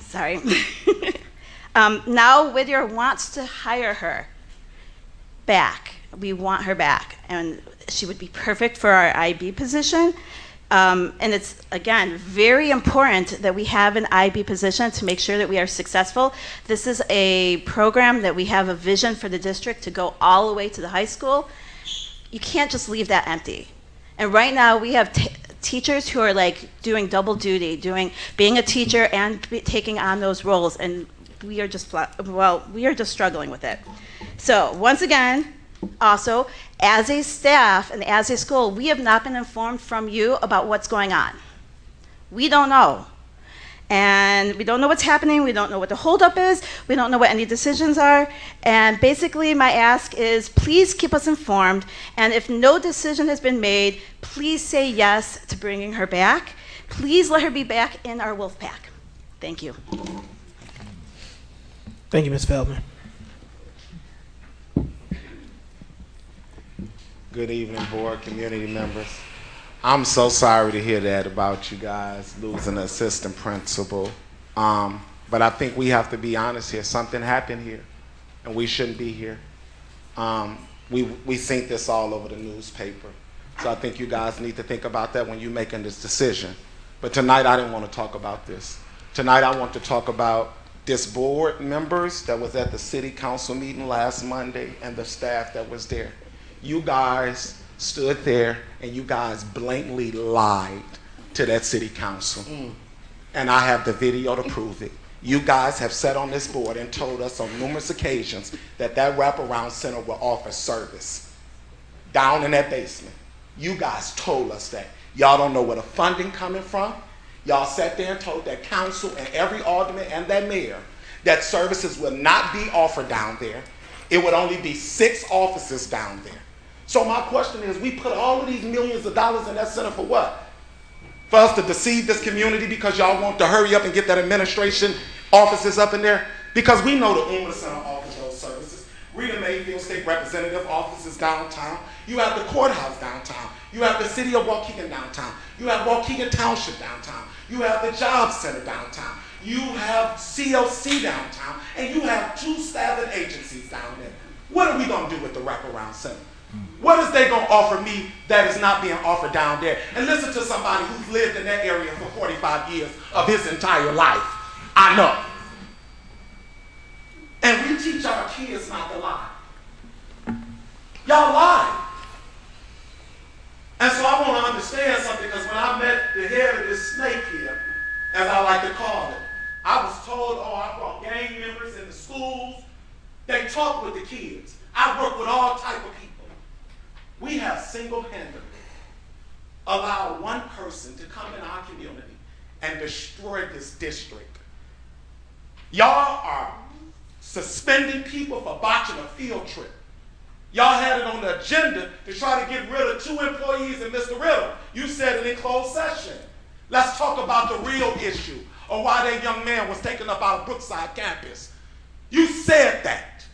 sorry. Now Whittier wants to hire her back. We want her back, and she would be perfect for our IB position. And it's, again, very important that we have an IB position to make sure that we are successful. This is a program that we have a vision for the district to go all the way to the high school. You can't just leave that empty. And right now we have teachers who are like doing double duty, being a teacher and taking on those roles, and we are just struggling with it. So once again, also, as a staff and as a school, we have not been informed from you about what's going on. We don't know. And we don't know what's happening. We don't know what the holdup is. We don't know what any decisions are. And basically, my ask is please keep us informed. And if no decision has been made, please say yes to bringing her back. Please let her be back in our wolf pack. Thank you. Thank you, Ms. Feldman. Good evening, board, community members. I'm so sorry to hear that about you guys losing an assistant principal. But I think we have to be honest here. Something happened here, and we shouldn't be here. We seen this all over the newspaper. So I think you guys need to think about that when you're making this decision. But tonight, I didn't want to talk about this. Tonight, I want to talk about this board members that was at the city council meeting last Monday and the staff that was there. You guys stood there and you guys blatantly lied to that city council. And I have the video to prove it. You guys have sat on this board and told us on numerous occasions that that wraparound center will offer service down in that basement. You guys told us that. Y'all don't know where the funding coming from. Y'all sat there and told that council and every alderman and that mayor that services will not be offered down there. It would only be 6 offices down there. So my question is, we put all of these millions of dollars in that center for what? For us to deceive this community because y'all want to hurry up and get that administration offices up in there? Because we know the UMA Center offers those services. Rita Mayfield State Representative offices downtown. You have the courthouse downtown. You have the city of Waukegan downtown. You have Waukegan Township downtown. You have the Job Center downtown. You have CLC downtown. And you have 2 staffing agencies down there. What are we going to do with the wraparound center? What is they going to offer me that is not being offered down there? And listen to somebody who's lived in that area for 45 years of his entire life. I know. And we teach our kids not to lie. Y'all lie. And so I want to understand something, because when I met the head of this snake here, as I like to call it, I was told, I brought gang members in the schools. They talk with the kids. I work with all type of people. We have single-handedly allowed one person to come in our community and destroy this district. Y'all are suspending people for botching a field trip. Y'all had it on the agenda to try to get rid of 2 employees and Mr. Riddle. You said it in closed session. Let's talk about the real issue of why that young man was taken up out of Brookside campus. You said that.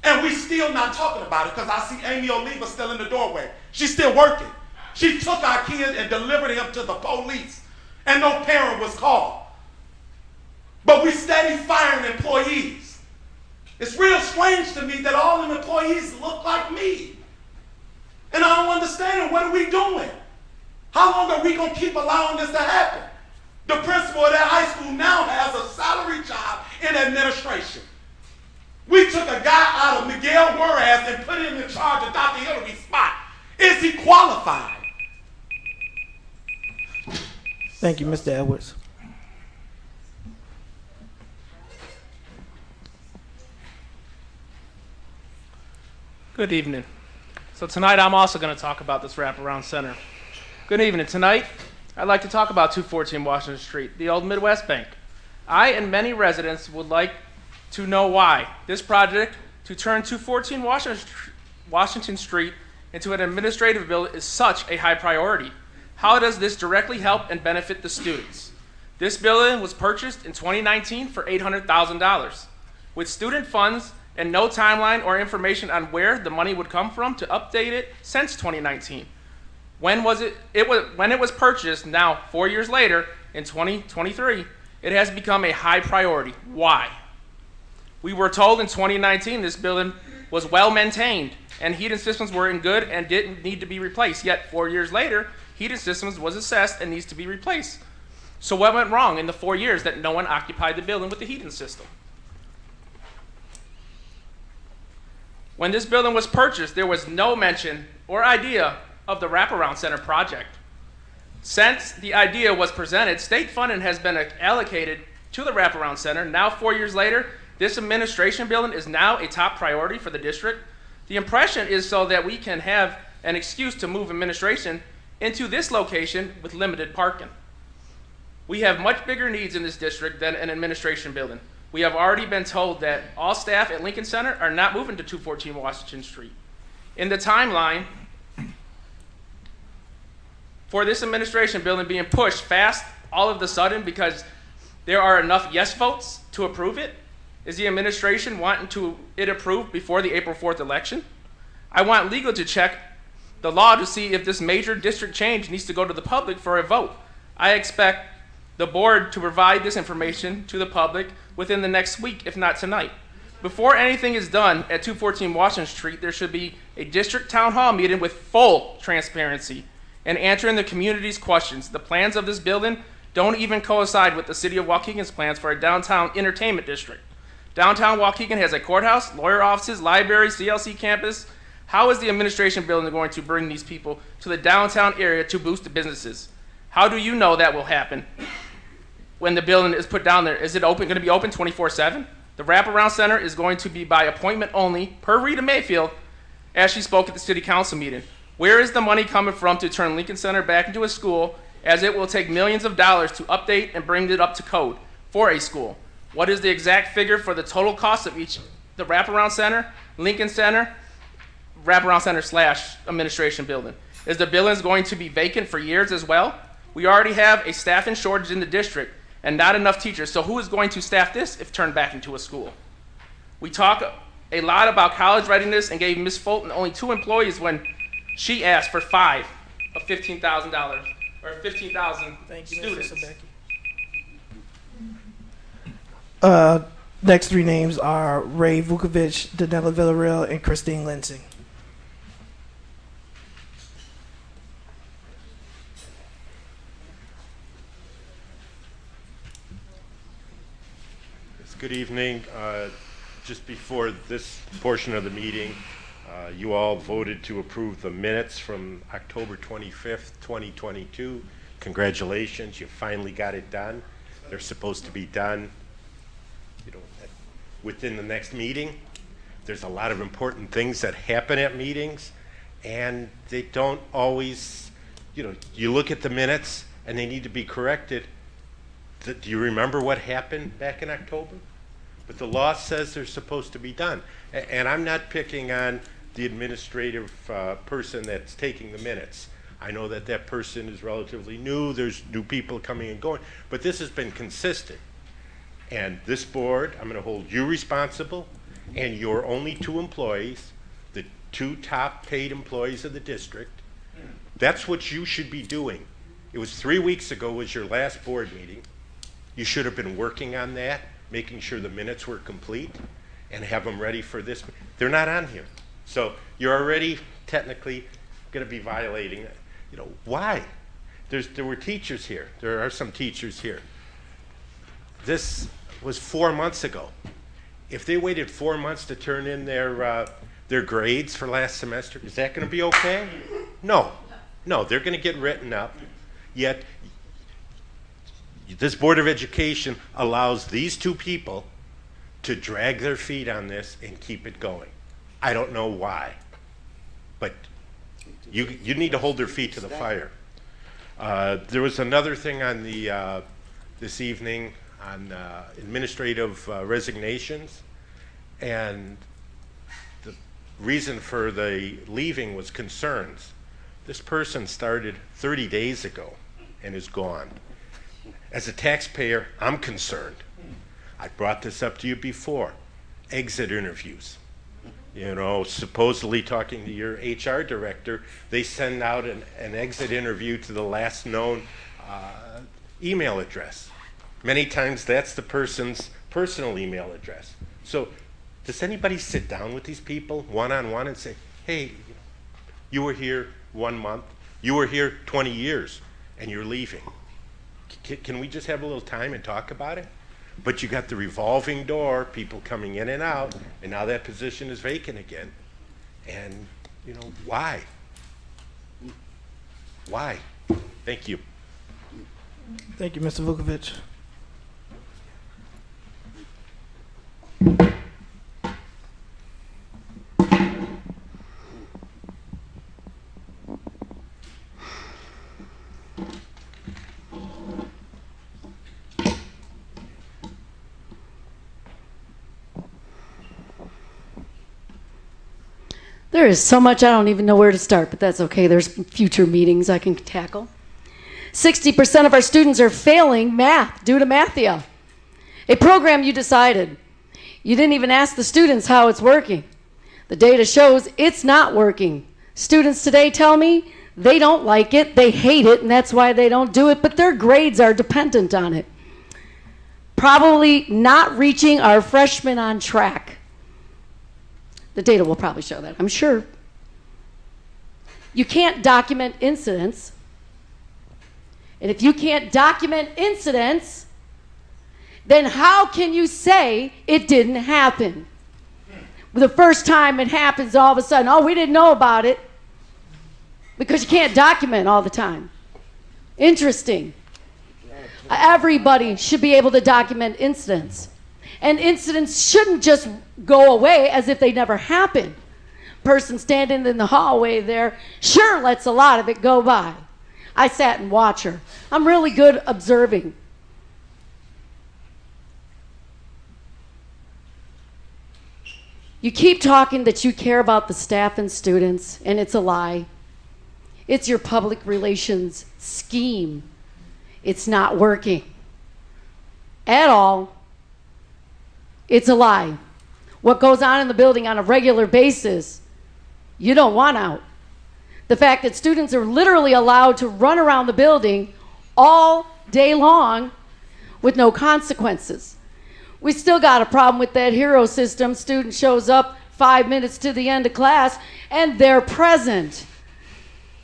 And we still not talking about it, because I see Amy Oliva still in the doorway. She's still working. She took our kid and delivered him to the police, and no parent was called. But we steady firing employees. It's real strange to me that all them employees look like me. And I don't understand, what are we doing? How long are we going to keep allowing this to happen? The principal of that high school now has a salary job in administration. We took a guy out of Miguel Juarez and put him in charge of Dr. Hillary's spot. Is he qualified? Thank you, Mr. Edwards. Good evening. So tonight I'm also going to talk about this wraparound center. Good evening. Tonight I'd like to talk about 214 Washington Street, the old Midwest Bank. I and many residents would like to know why this project to turn 214 Washington Street into an administrative building is such a high priority. How does this directly help and benefit the students? This building was purchased in 2019 for $800,000. With student funds and no timeline or information on where the money would come from to update it since 2019. When it was purchased, now 4 years later, in 2023, it has become a high priority. Why? We were told in 2019 this building was well maintained and heating systems were in good and didn't need to be replaced. Yet 4 years later, heating systems was assessed and needs to be replaced. So what went wrong in the 4 years that no one occupied the building with the heating system? When this building was purchased, there was no mention or idea of the wraparound center project. Since the idea was presented, state funding has been allocated to the wraparound center. Now 4 years later, this administration building is now a top priority for the district. The impression is so that we can have an excuse to move administration into this location with limited parking. We have much bigger needs in this district than an administration building. We have already been told that all staff at Lincoln Center are not moving to 214 Washington Street. In the timeline for this administration building being pushed fast all of a sudden because there are enough yes votes to approve it, is the administration wanting it approved before the April 4th election? I want legal to check the law to see if this major district change needs to go to the public for a vote. I expect the board to provide this information to the public within the next week, if not tonight. Before anything is done at 214 Washington Street, there should be a district town hall meeting with full transparency and answering the community's questions. The plans of this building don't even coincide with the city of Waukegan's plans for a downtown entertainment district. Downtown Waukegan has a courthouse, lawyer offices, library, CLC campus. How is the administration building going to bring these people to the downtown area to boost the businesses? How do you know that will happen when the building is put down there? Is it going to be open 24/7? The wraparound center is going to be by appointment only, per Rita Mayfield, as she spoke at the city council meeting. Where is the money coming from to turn Lincoln Center back into a school, as it will take millions of dollars to update and bring it up to code for a school? What is the exact figure for the total cost of each, the wraparound center, Lincoln Center, wraparound center / administration building? Is the building going to be vacant for years as well? We already have a staffing shortage in the district and not enough teachers, so who is going to staff this if turned back into a school? We talk a lot about college readiness and gave Ms. Fulton only 2 employees when she asked for 5 of $15,000 or 15,000 students. Next 3 names are Ray Vukovic, Danella Villarreal, and Christine Lansing. Good evening. Just before this portion of the meeting, you all voted to approve the minutes from October 25th, 2022. Congratulations, you finally got it done. They're supposed to be done, within the next meeting. There's a lot of important things that happen at meetings, and they don't always, you look at the minutes and they need to be corrected. Do you remember what happened back in October? But the law says they're supposed to be done. And I'm not picking on the administrative person that's taking the minutes. I know that that person is relatively new. There's new people coming and going. But this has been consistent. And this board, I'm going to hold you responsible and your only 2 employees, the 2 top paid employees of the district. That's what you should be doing. It was 3 weeks ago was your last board meeting. You should have been working on that, making sure the minutes were complete and have them ready for this. They're not on here. So you're already technically going to be violating it. Why? There were teachers here. There are some teachers here. This was 4 months ago. If they waited 4 months to turn in their grades for last semester, is that going to be okay? No, they're going to get written up. Yet this Board of Education allows these 2 people to drag their feet on this and keep it going. I don't know why. but you need to hold their feet to the fire. There was another thing on the this evening on administrative resignations, and the reason for the leaving was concerns. This person started 30 days ago and is gone. As a taxpayer, I'm concerned. I brought this up to you before. Exit interviews. You know, supposedly talking to your HR director, they send out an exit interview to the last known email address. Many times that's the person's personal email address. So does anybody sit down with these people one-on-one and say, hey, you were here 1 month, you were here 20 years, and you're leaving. Can we just have a little time and talk about it? But you got the revolving door, people coming in and out, and now that position is vacant again. And, you know, why? Why? Thank you. Thank you, Mr. Vukovic. There is so much I don't even know where to start, but that's okay. There's future meetings I can tackle. 60% of our students are failing math due to Mathia, a program you decided. You didn't even ask the students how it's working. The data shows it's not working. Students today tell me they don't like it, they hate it, and that's why they don't do it, but their grades are dependent on it. Probably not reaching our freshmen on track. The data will probably show that, I'm sure. You can't document incidents. And if you can't document incidents, then how can you say it didn't happen? The first time it happens, all of a sudden, oh, we didn't know about it. Because you can't document all the time. Interesting. Everybody should be able to document incidents. And incidents shouldn't just go away as if they never happened. Person standing in the hallway there sure lets a lot of it go by. I sat and watched her. I'm really good observing. You keep talking that you care about the staff and students, and it's a lie. It's your public relations scheme. It's not working at all. It's a lie. What goes on in the building on a regular basis, you don't want out. The fact that students are literally allowed to run around the building all day long with no consequences. We still got a problem with that hero system. Student shows up 5 minutes to the end of class and they're present.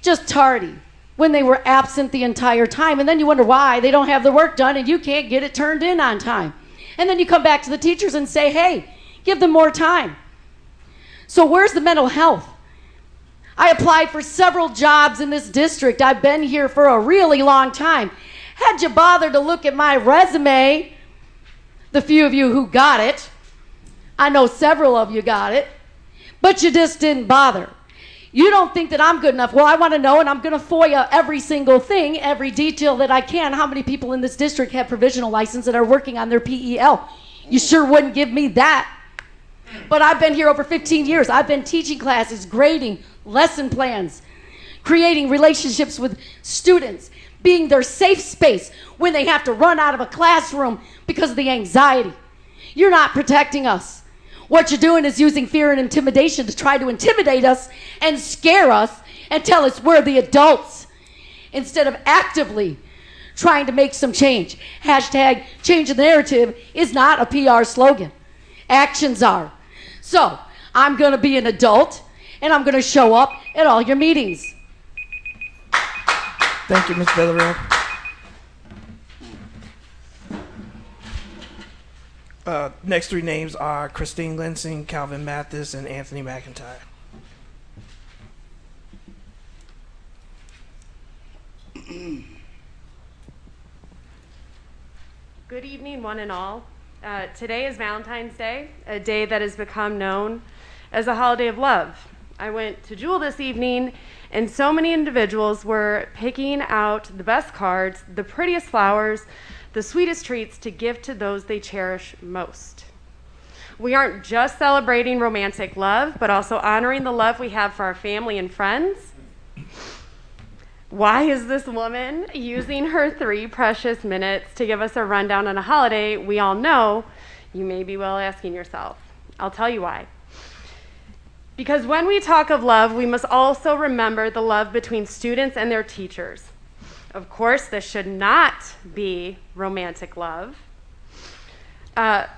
Just tardy when they were absent the entire time. And then you wonder why they don't have the work done and you can't get it turned in on time. And then you come back to the teachers and say, hey, give them more time. So where's the mental health? I applied for several jobs in this district. I've been here for a really long time. Had you bothered to look at my resume, the few of you who got it, I know several of you got it, but you just didn't bother. You don't think that I'm good enough. Well, I want to know, and I'm going to FOIA every single thing, every detail that I can. How many people in this district have provisional license that are working on their PEL? You sure wouldn't give me that. But I've been here over 15 years. I've been teaching classes, grading, lesson plans, creating relationships with students, being their safe space when they have to run out of a classroom because of the anxiety. You're not protecting us. What you're doing is using fear and intimidation to try to intimidate us and scare us and tell us we're the adults instead of actively trying to make some change. Hashtag change the narrative is not a PR slogan. Actions are. So I'm going to be an adult and I'm going to show up at all your meetings. Thank you, Ms. Villarreal. Next three names are Christine Lansing, Calvin Mathis, and Anthony McIntyre. Good evening, one and all. Today is Valentine's Day, a day that has become known as a holiday of love. I went to Jewel this evening, and so many individuals were picking out the best cards, the prettiest flowers, the sweetest treats to give to those they cherish most. We aren't just celebrating romantic love, but also honoring the love we have for our family and friends. Why is this woman using her 3 precious minutes to give us a rundown on a holiday we all know? You may be well asking yourself. I'll tell you why. Because when we talk of love, we must also remember the love between students and their teachers. Of course, this should not be romantic love. But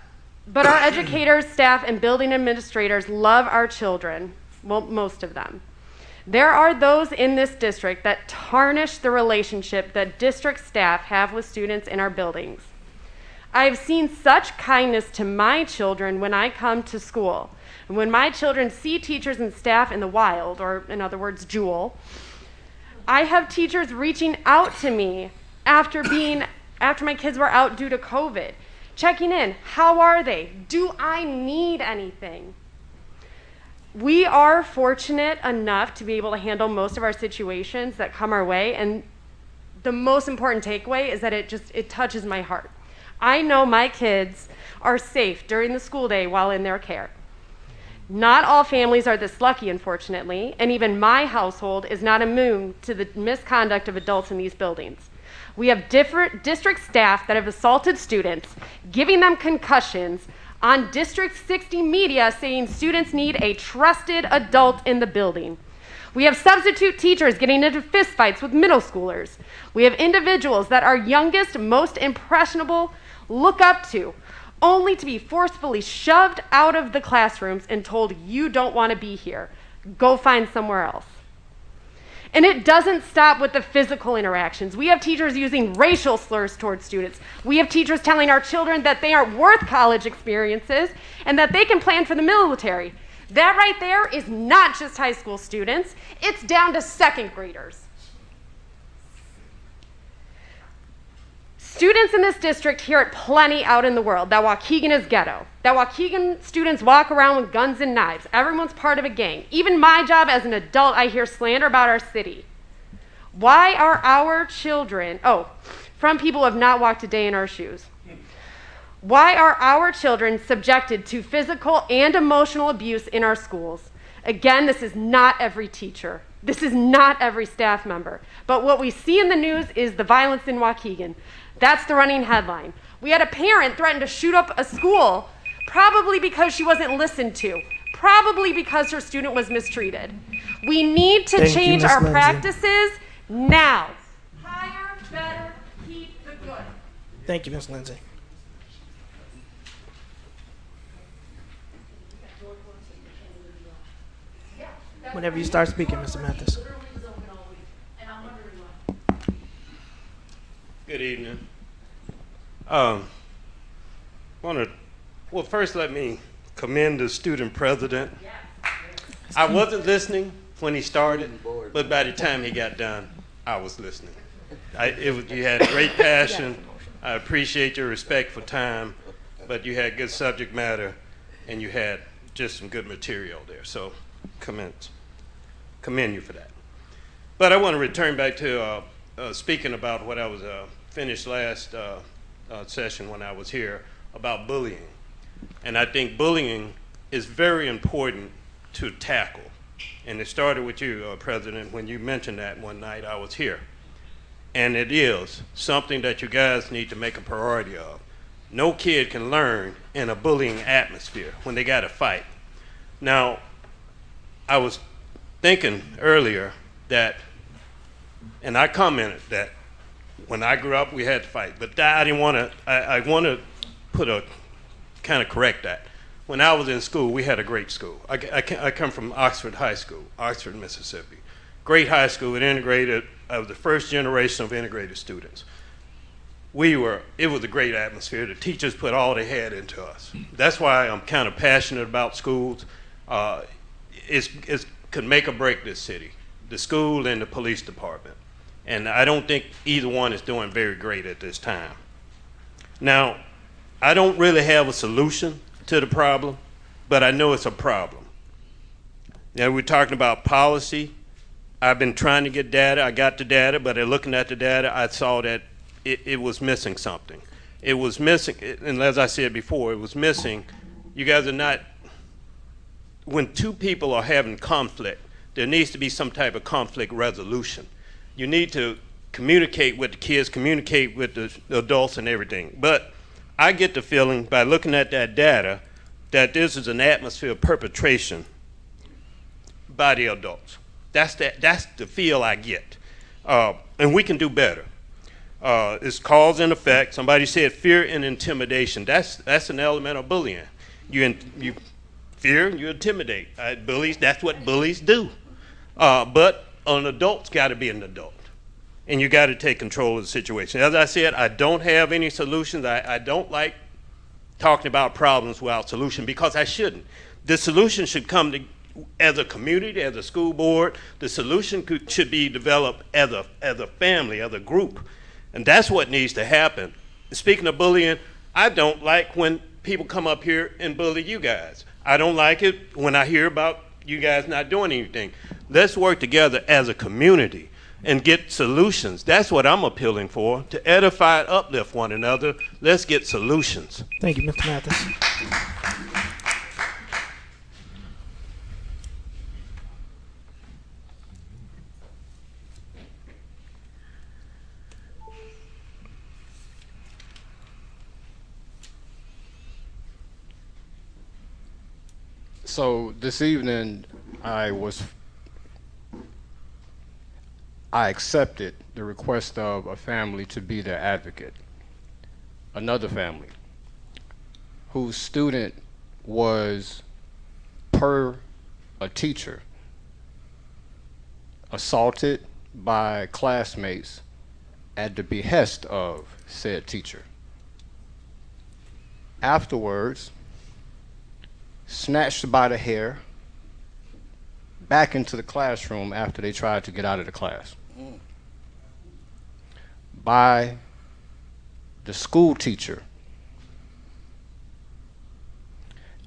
our educators, staff, and building administrators love our children, well, most of them. There are those in this district that tarnish the relationship that district staff have with students in our buildings. I have seen such kindness to my children when I come to school. And when my children see teachers and staff in the wild, or in other words, Jewel, I have teachers reaching out to me after my kids were out due to COVID, checking in. How are they? Do I need anything? We are fortunate enough to be able to handle most of our situations that come our way, and the most important takeaway is that it touches my heart. I know my kids are safe during the school day while in their care. Not all families are this lucky, unfortunately, and even my household is not immune to the misconduct of adults in these buildings. We have different district staff that have assaulted students, giving them concussions, on District 60 media saying students need a trusted adult in the building. We have substitute teachers getting into fistfights with middle schoolers. We have individuals that our youngest, most impressionable look up to, only to be forcefully shoved out of the classrooms and told, you don't want to be here. Go find somewhere else. And it doesn't stop with the physical interactions. We have teachers using racial slurs towards students. We have teachers telling our children that they aren't worth college experiences and that they can plan for the military. That right there is not just high school students. It's down to second graders. Students in this district hear it plenty out in the world that Waukegan is ghetto, that Waukegan students walk around with guns and knives. Everyone's part of a gang. Even my job as an adult, I hear slander about our city. Why are our children, from people who have not walked a day in our shoes. Why are our children subjected to physical and emotional abuse in our schools? Again, this is not every teacher. This is not every staff member. But what we see in the news is the violence in Waukegan. That's the running headline. We had a parent threaten to shoot up a school, probably because she wasn't listened to, probably because her student was mistreated. We need to change our practices now. Higher, better, keep the good. Thank you, Ms. Lindsay. Whenever you start speaking, Mr. Mathis. Good evening. First let me commend the student president. I wasn't listening when he started, but by the time he got done, I was listening. You had great passion. I appreciate your respect for time, but you had good subject matter, and you had just some good material there. So, commend you for that. But I want to return back to speaking about what I was finished last session when I was here about bullying. And I think bullying is very important to tackle. And it started with you, President, when you mentioned that one night I was here. And it is something that you guys need to make a priority of. No kid can learn in a bullying atmosphere when they got to fight. Now, I was thinking earlier that, and I commented that when I grew up, we had to fight, but I didn't want to, I want to kind of correct that. When I was in school, we had a great school. I come from Oxford High School, Oxford, Mississippi. Great high school, it integrated, I was the first generation of integrated students. It was a great atmosphere. The teachers put all they had into us. That's why I'm kind of passionate about schools. It could make or break this city, the school and the police department. And I don't think either one is doing very great at this time. Now, I don't really have a solution to the problem, but I know it's a problem. Now, we're talking about policy. I've been trying to get data. I got the data, but looking at the data, I saw that it was missing something. It was missing, and as I said before, it was missing. You guys are not, when two people are having conflict, there needs to be some type of conflict resolution. You need to communicate with the kids, communicate with the adults and everything. But I get the feeling by looking at that data that this is an atmosphere of perpetration by the adults. That's the feel I get. And we can do better. It's cause and effect. Somebody said fear and intimidation. That's an element of bullying. You fear, you intimidate. Bullies, that's what bullies do. But an adult's got to be an adult. And you got to take control of the situation. As I said, I don't have any solutions. I don't like talking about problems without solution because I shouldn't. The solution should come to, as a community, as a school board. The solution should be developed as a family, as a group. And that's what needs to happen. Speaking of bullying, I don't like when people come up here and bully you guys. I don't like it when I hear about you guys not doing anything. Let's work together as a community and get solutions. That's what I'm appealing for, to edify and uplift one another. Let's get solutions. Thank you, Mr. Mathis. So this evening, I accepted the request of a family to be their advocate. Another family whose student was, per a teacher, assaulted by classmates at the behest of said teacher. Afterwards, snatched by the hair back into the classroom after they tried to get out of the class by the school teacher.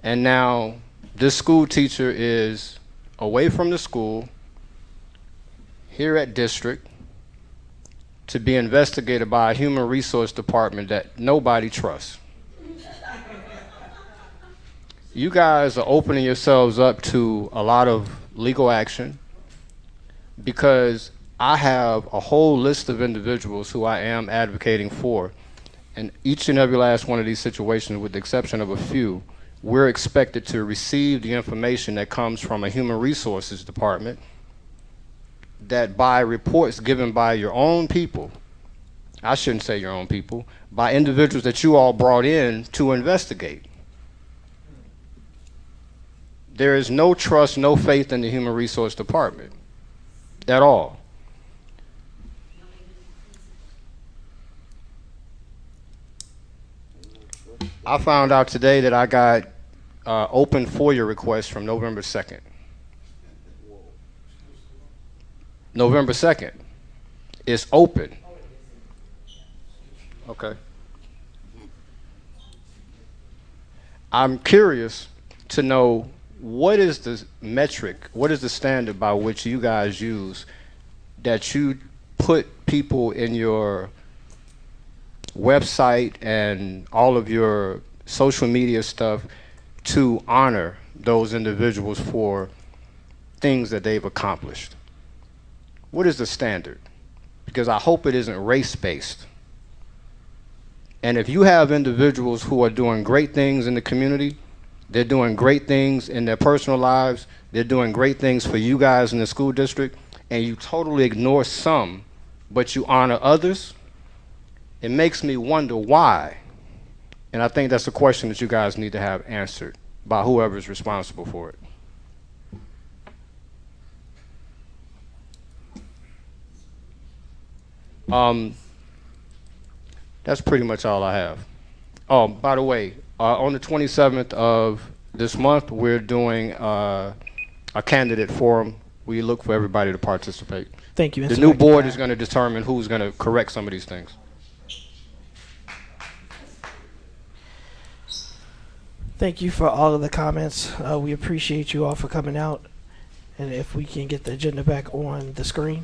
And now this school teacher is away from the school here at district to be investigated by a human resource department that nobody trusts. You guys are opening yourselves up to a lot of legal action because I have a whole list of individuals who I am advocating for. And each and every last one of these situations, with the exception of a few, we're expected to receive the information that comes from a human resources department that, by reports given by your own people, I shouldn't say your own people, by individuals that you all brought in to investigate. There is no trust, no faith in the Human Resource Department at all. I found out today that I got open FOIA requests from November 2nd. November 2nd. It's open. Okay. I'm curious to know, what is the metric, what is the standard by which you guys use that you put people in your website and all of your social media stuff to honor those individuals for things that they've accomplished? What is the standard? Because I hope it isn't race-based. And if you have individuals who are doing great things in the community, they're doing great things in their personal lives, they're doing great things for you guys in the school district, and you totally ignore some, but you honor others, it makes me wonder why. And I think that's a question that you guys need to have answered by whoever is responsible for it. That's pretty much all I have. Oh, by the way, on the 27th of this month, we're doing a candidate forum. We look for everybody to participate. Thank you. The new board is going to determine who's going to correct some of these things. Thank you for all of the comments. We appreciate you all for coming out. And if we can get the agenda back on the screen.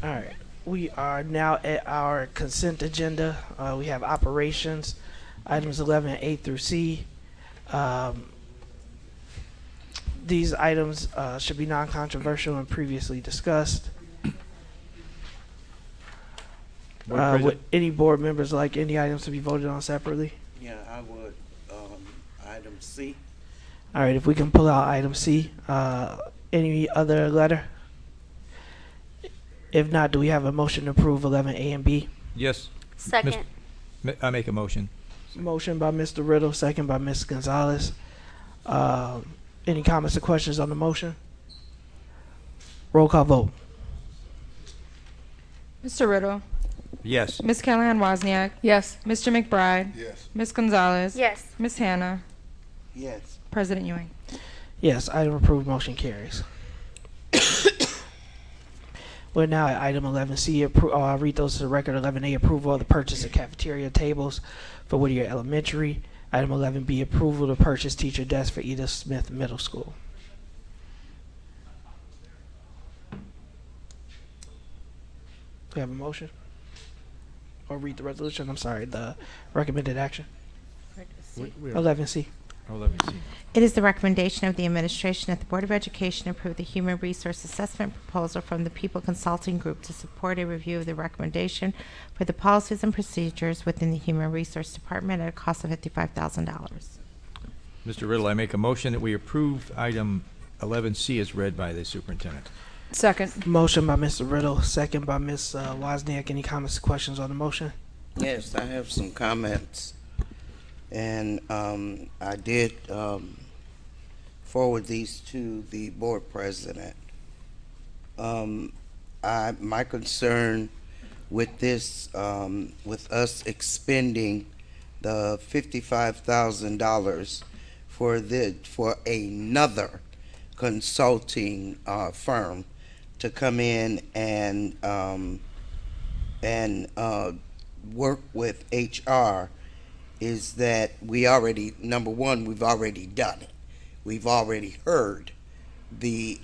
All right, we are now at our consent agenda. We have operations, items 11A through C. These items should be non-controversial and previously discussed. Would any board members like any items to be voted on separately? Yeah, I would. Item C. All right, if we can pull out item C. Any other letter? If not, do we have a motion to approve 11A and B? Yes. Second. I make a motion. Motion by Mr. Riddle, second by Ms. Gonzalez. Any comments or questions on the motion? Roll call vote. Mr. Riddle. Yes. Ms. Callahan Wozniak. Yes. Mr. McBride. Yes. Ms. Gonzalez. Yes. Ms. Hannah. Yes. President Ewing. Yes, item approved, motion carries. We're now at item 11C. I'll read those to the record. 11A, approval of the purchase of cafeteria tables for Whittier Elementary. Item 11B, approval to purchase teacher desks for Edith Smith Middle School. We have a motion? Or read the resolution? I'm sorry, the recommended action. 11C. 11C. It is the recommendation of the administration that the Board of Education approve the Human Resource Assessment proposal from the People Consulting Group to support a review of the recommendation for the policies and procedures within the Human Resource Department at a cost of $55,000. Mr. Riddle, I make a motion that we approve item 11C as read by the superintendent. Second. Motion by Mr. Riddle, second by Ms. Wozniak. Any comments or questions on the motion? Yes, I have some comments. And I did forward these to the board president. My concern with this, with us expending the $55,000 for another consulting firm to come in and work with HR is that we already, number one, we've already done it. We've already heard the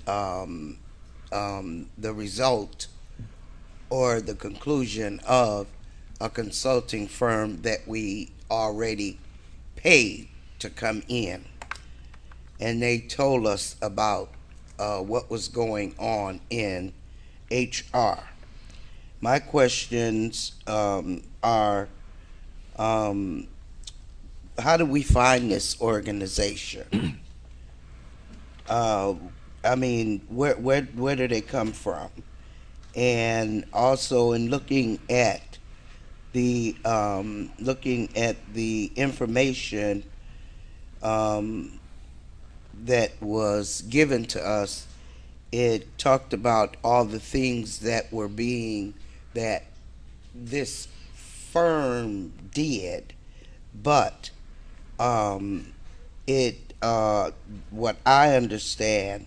result or the conclusion of a consulting firm that we already paid to come in. And they told us about what was going on in HR. My questions are, how do we find this organization? I mean, where do they come from? And also, in looking at the information that was given to us, it talked about all the things that were being that this firm did, but what I understand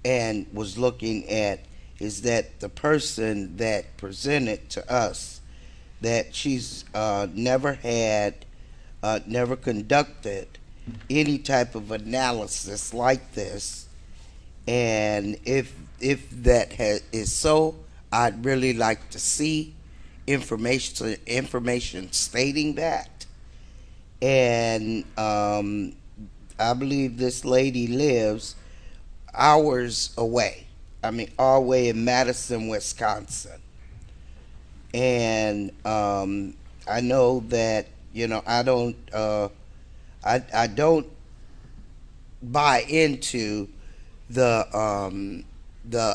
and was looking at is that the person that presented to us that she's never conducted any type of analysis like this, and if that is so, I'd really like to see information stating that. And I believe this lady lives hours away. I mean, all the way in Madison, Wisconsin. And I know that, you know, I don't buy into the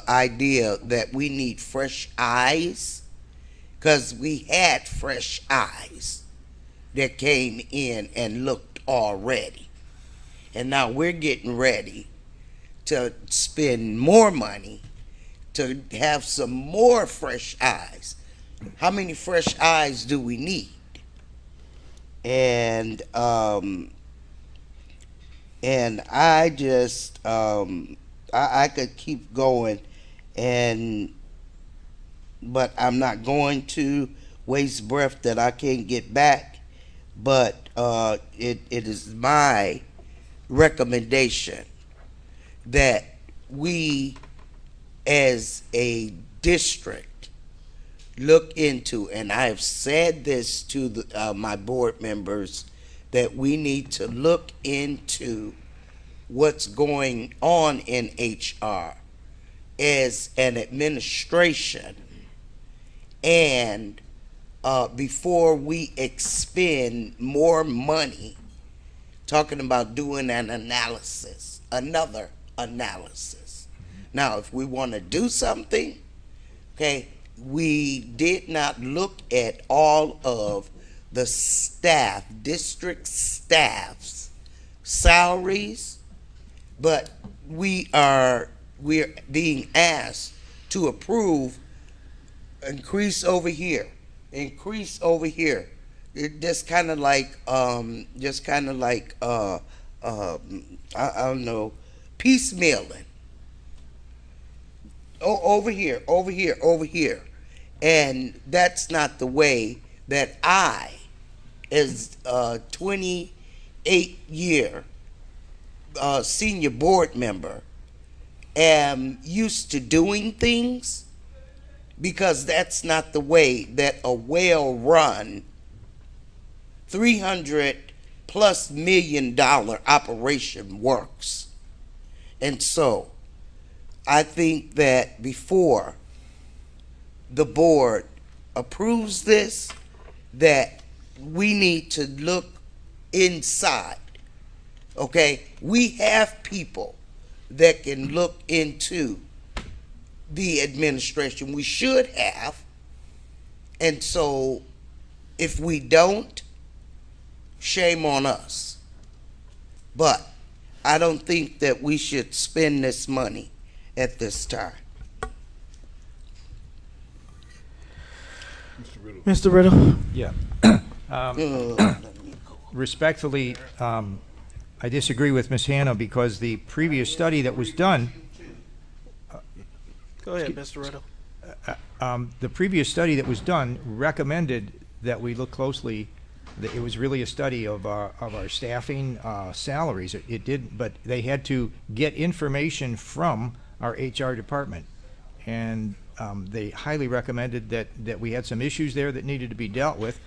idea that we need fresh eyes, because we had fresh eyes that came in and looked already. And now we're getting ready to spend more money to have some more fresh eyes. How many fresh eyes do we need? And I just I could keep going, but I'm not going to. waste breath that I can't get back, but it is my recommendation that we as a district look into, and I have said this to my board members, that we need to look into what's going on in HR as an administration, and before we expend more money talking about doing an analysis, another analysis. Now, if we want to do something, okay, we did not look at all of the staff, district staff's salaries, but we're being asked to approve increase over here. It just kind of like I don't know, piecemealing. Over here, and that's not the way that I, as a 28-year senior board member, am used to doing things, because that's not the way that a well-run $300+ million operation works. And so I think that before the board approves this, that we need to look inside. Okay, we have people that can look into the administration. We should have. And so if we don't, shame on us. But I don't think that we should spend this money at this time. Mr. Riddle. Yeah. Respectfully, I disagree with Ms. Hanna, because the previous study that was done. Go ahead, Mr. Riddle. The previous study that was done recommended that we look closely. That it was really a study of our staffing salaries. It did, but they had to get information from our HR department, and they highly recommended that we had some issues there that needed to be dealt with.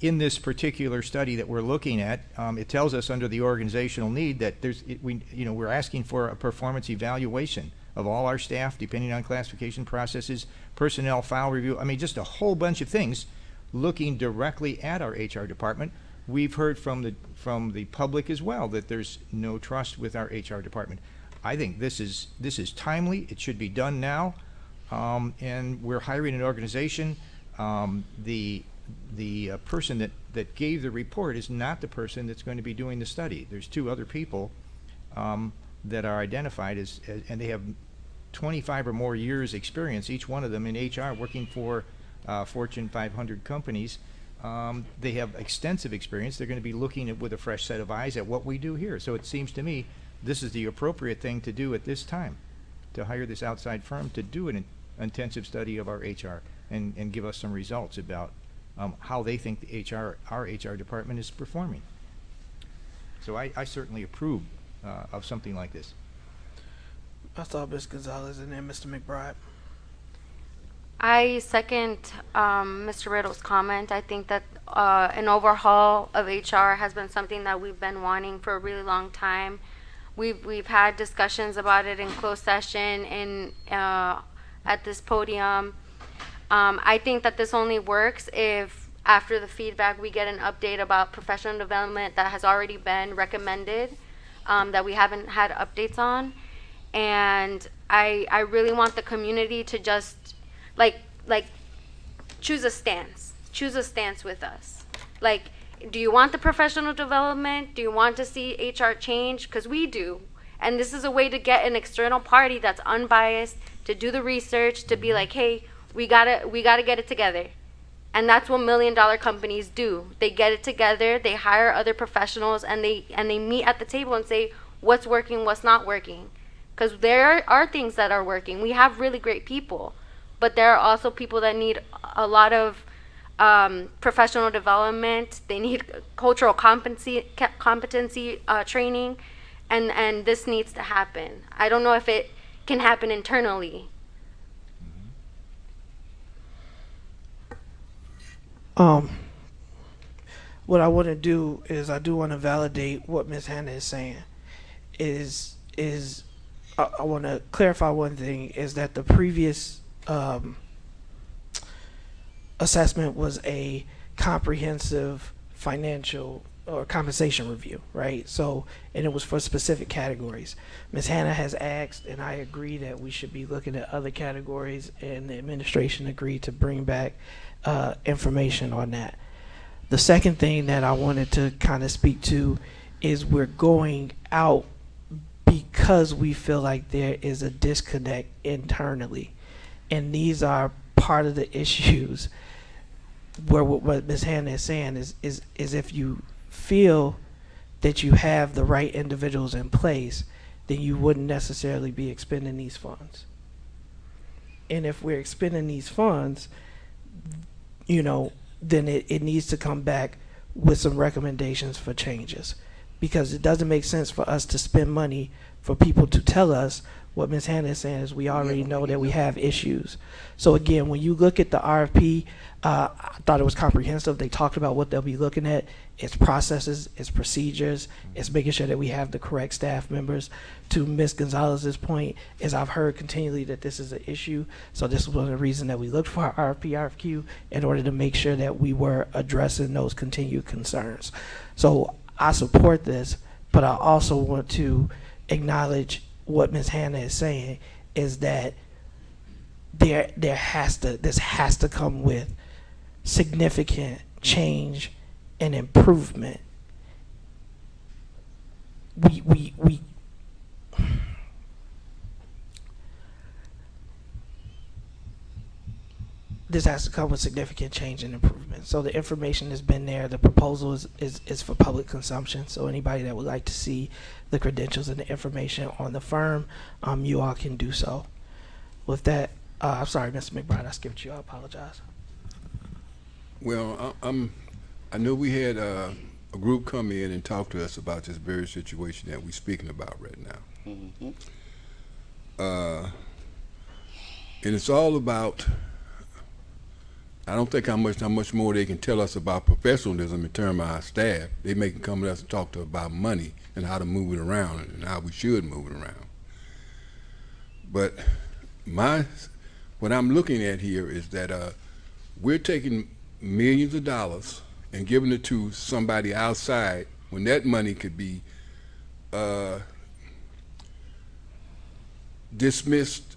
In this particular study that we're looking at, it tells us under the organizational need that we're asking for a performance evaluation of all our staff, depending on classification processes, personnel file review. I mean, just a whole bunch of things looking directly at our HR department. We've heard from the public as well that there's no trust with our HR department. I think this is timely. It should be done now, and we're hiring an organization. The person that gave the report is not the person that's going to be doing the study. There's two other people that are identified and they have 25 or more years experience, each one of them in HR, working for Fortune 500 companies. They have extensive experience. They're going to be looking with a fresh set of eyes at what we do here. So it seems to me this is the appropriate thing to do at this time, to hire this outside firm to do an intensive study of our HR and give us some results about how they think our HR department is performing. So I certainly approve of something like this. I saw Ms. Gonzalez and then Mr. McBride. I second Mr. Riddle's comment. I think that an overhaul of HR has been something that we've been wanting for a really long time. We've had discussions about it in closed session and at this podium. I think that this only works if after the feedback we get an update about professional development that has already been recommended, that we haven't had updates on. And I really want the community to just like choose a stance with us. Like, do you want the professional development? Do you want to see HR change? Because we do. And this is a way to get an external party that's unbiased to do the research, to be like, hey, we gotta get it together. And that's what $1 million companies do. They get it together, they hire other professionals, and they meet at the table and say what's working, what's not working. Because there are things that are working. We have really great people, but there are also people that need a lot of professional development. They need cultural competency training, and this needs to happen. I don't know if it can happen internally. What I want to do is I do want to validate what Ms. Hannah is saying. I want to clarify one thing, is that the previous assessment was a comprehensive financial or compensation review, right? So, and it was for specific categories. Ms. Hannah has asked, and I agree, that we should be looking at other categories, and the administration agreed to bring back information on that. The second thing that I wanted to kind of speak to is we're going out because we feel like there is a disconnect internally. And these are part of the issues where what Ms. Hannah is saying is if you feel that you have the right individuals in place, then you wouldn't necessarily be expending these funds. And if we're expending these funds, then it needs to come back with some recommendations for changes, because it doesn't make sense for us to spend money for people to tell us what Ms. Hannah is saying is we already know that we have issues. So again, when you look at the RFP, I thought it was comprehensive. They talked about what they'll be looking at. It's processes, it's procedures, it's making sure that we have the correct staff members. To Ms. Gonzalez's point, is I've heard continually that this is an issue. So this was one of the reasons that we looked for our RFP, RFQ, in order to make sure that we were addressing those continued concerns. So I support this, but I also want to acknowledge what Ms. Hannah is saying, is that this has to come with significant change and improvement. This has to come with significant change and improvement. So the information has been there. The proposal is for public consumption. So anybody that would like to see the credentials and the information on the firm, you all can do so. With that, I'm sorry, Mr. McBride, I skipped you. I apologize. Well, I know we had a group come in and talk to us about this very situation that we're speaking about right now. And it's all about, I don't think how much more they can tell us about professionalism in terms of our staff. They may come to us and talk to us about money and how to move it around and how we should move it around. But what I'm looking at here is that we're taking millions of dollars and giving it to somebody outside when that money could be dismissed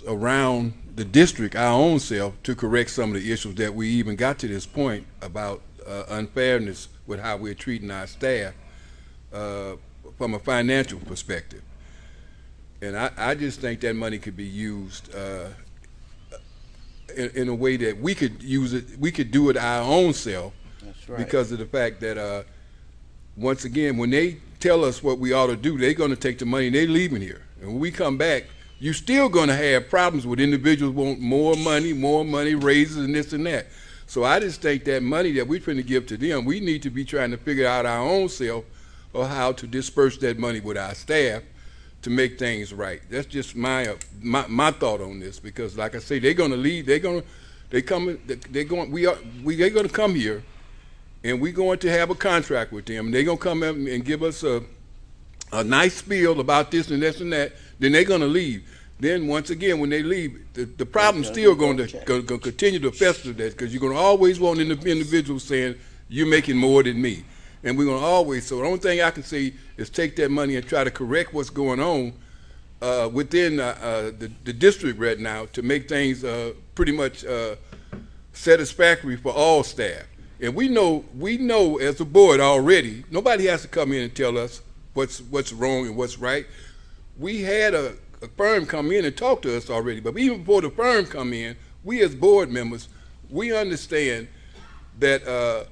around the district, our own self, to correct some of the issues that we even got to this point about unfairness with how we're treating our staff from a financial perspective. And I just think that money could be used in a way that we could use it, we could do it our own self. That's right. Because of the fact that once again, when they tell us what we ought to do, they're going to take the money and they're leaving here. And when we come back, you're still going to have problems with individuals want more money, raises, and this and that. So I just think that money that we're trying to give to them, we need to be trying to figure out our own self or how to disperse that money with our staff to make things right. That's just my thought on this, because like I say, they're going to leave. They're going to come here, and we're going to have a contract with them. And they're going to come up and give us a nice spiel about this and this and that. Then they're going to leave. Then once again, when they leave, the problem's still going to continue to fester, that because you're going to always want individuals saying you're making more than me. And we're going to always, so the only thing I can say is take that money and try to correct what's going on within the district right now to make things pretty much satisfactory for all staff. And we know as a board already, nobody has to come in and tell us what's wrong and what's right. We had a firm come in and talk to us already, but even before the firm come in, we as board members, we understand that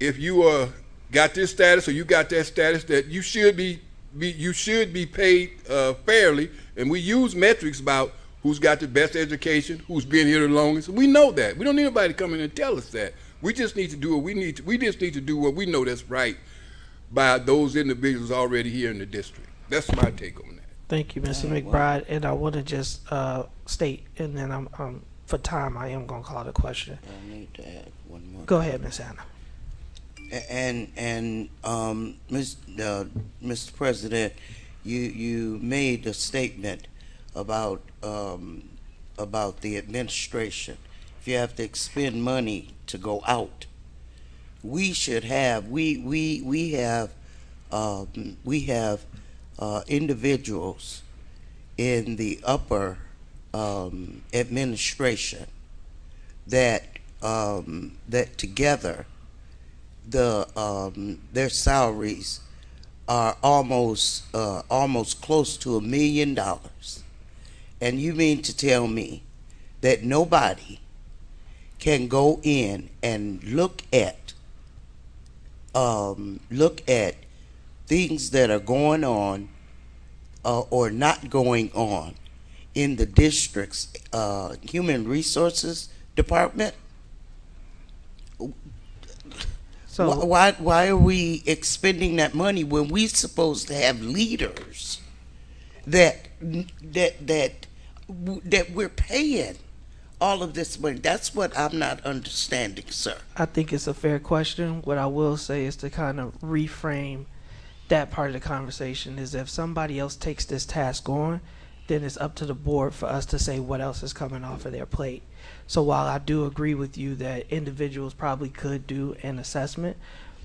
if you got this status or you got that status, that you should be paid fairly, and we use metrics about who's got the best education, who's been here the longest. We know that. We don't need anybody to come in and tell us that. We just need to do what we need to. We just need to do what we know that's right by those individuals already here in the district. That's my take on that. Thank you, Mr. McBride. And I want to just state, and then I'm for time, I am going to call the question. I need to add one more. Go ahead, Ms. Hannah. Mr. President, you made a statement about the administration. If you have to expend money to go out, we should have we have individuals in the upper administration that together their salaries are almost close to $1 million. And you mean to tell me that nobody can go in and look at things that are going on or not going on in the district's human resources department? So why are we expending that money when we're supposed to have leaders that we're paying all of this money? That's what I'm not understanding, sir. I think it's a fair question. What I will say is to kind of reframe that part of the conversation is if somebody else takes this task on, then it's up to the board for us to say what else is coming off of their plate. So while I do agree with you that individuals probably could do an assessment,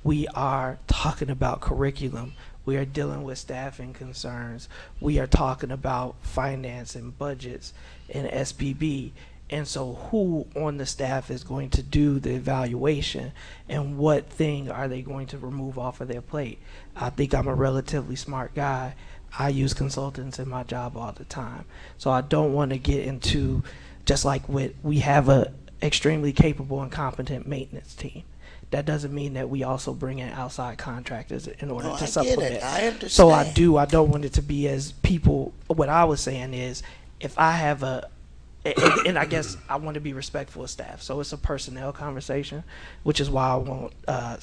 we are talking about curriculum. We are dealing with staffing concerns. We are talking about finance and budgets and SPB. And so who on the staff is going to do the evaluation and what thing are they going to remove off of their plate? I think I'm a relatively smart guy. I use consultants in my job all the time. So I don't want to get into, just like we have a extremely capable and competent maintenance team. That doesn't mean that we also bring in outside contractors in order to supplement. Get it. I understand. So I don't want it to be as people, what I was saying is, if I have and I guess I want to be respectful of staff. So it's a personnel conversation, which is why I won't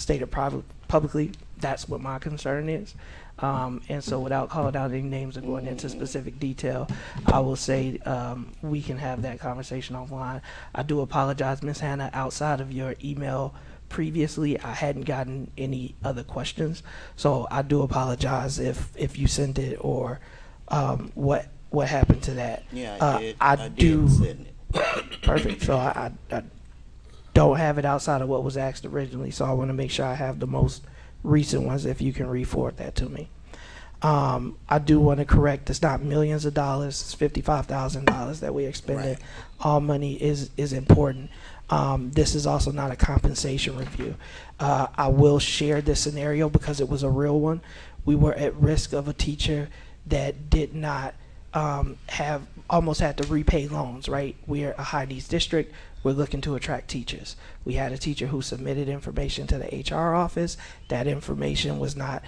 state it publicly. That's what my concern is. And so without calling out any names or going into specific detail, I will say we can have that conversation offline. I do apologize, Ms. Hannah, outside of your email previously, I hadn't gotten any other questions. So I do apologize if you sent it or what happened to that. Yeah, I did send it. Perfect. So I don't have it outside of what was asked originally, so I want to make sure I have the most recent ones if you can re-forward that to me. I do want to correct, it's not millions of dollars, it's $55,000 that we expended. Right. All money is important. This is also not a compensation review. I will share this scenario because it was a real one. We were at risk of a teacher that did not almost had to repay loans, right? We're a high needs district. We're looking to attract teachers. We had a teacher who submitted information to the HR office. That information was not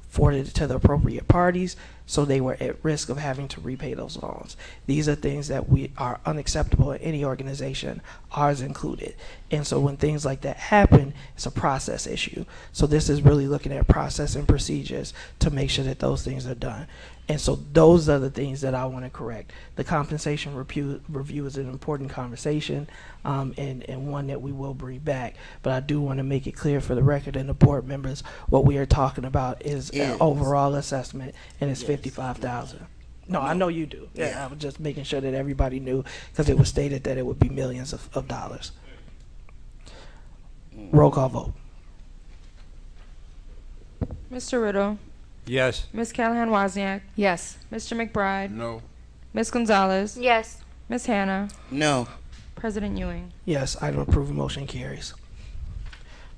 forwarded to the appropriate parties, so they were at risk of having to repay those loans. These are things that we are unacceptable in any organization, ours included. And so when things like that happen, it's a process issue. So this is really looking at process and procedures to make sure that those things are done. And so those are the things that I want to correct. The compensation review is an important conversation and one that we will bring back. But I do want to make it clear for the record and the board members, what we are talking about is an overall assessment, and it's $55,000. No, I know you do. Yeah, I was just making sure that everybody knew because it was stated that it would be millions of dollars. Roll call vote. Mr. Riddle. Yes. Ms. Callahan Wozniak. Yes. Mr. McBride. No. Ms. Gonzalez. Yes. Ms. Hannah. No. President Ewing. Yes, item approved, motion carries.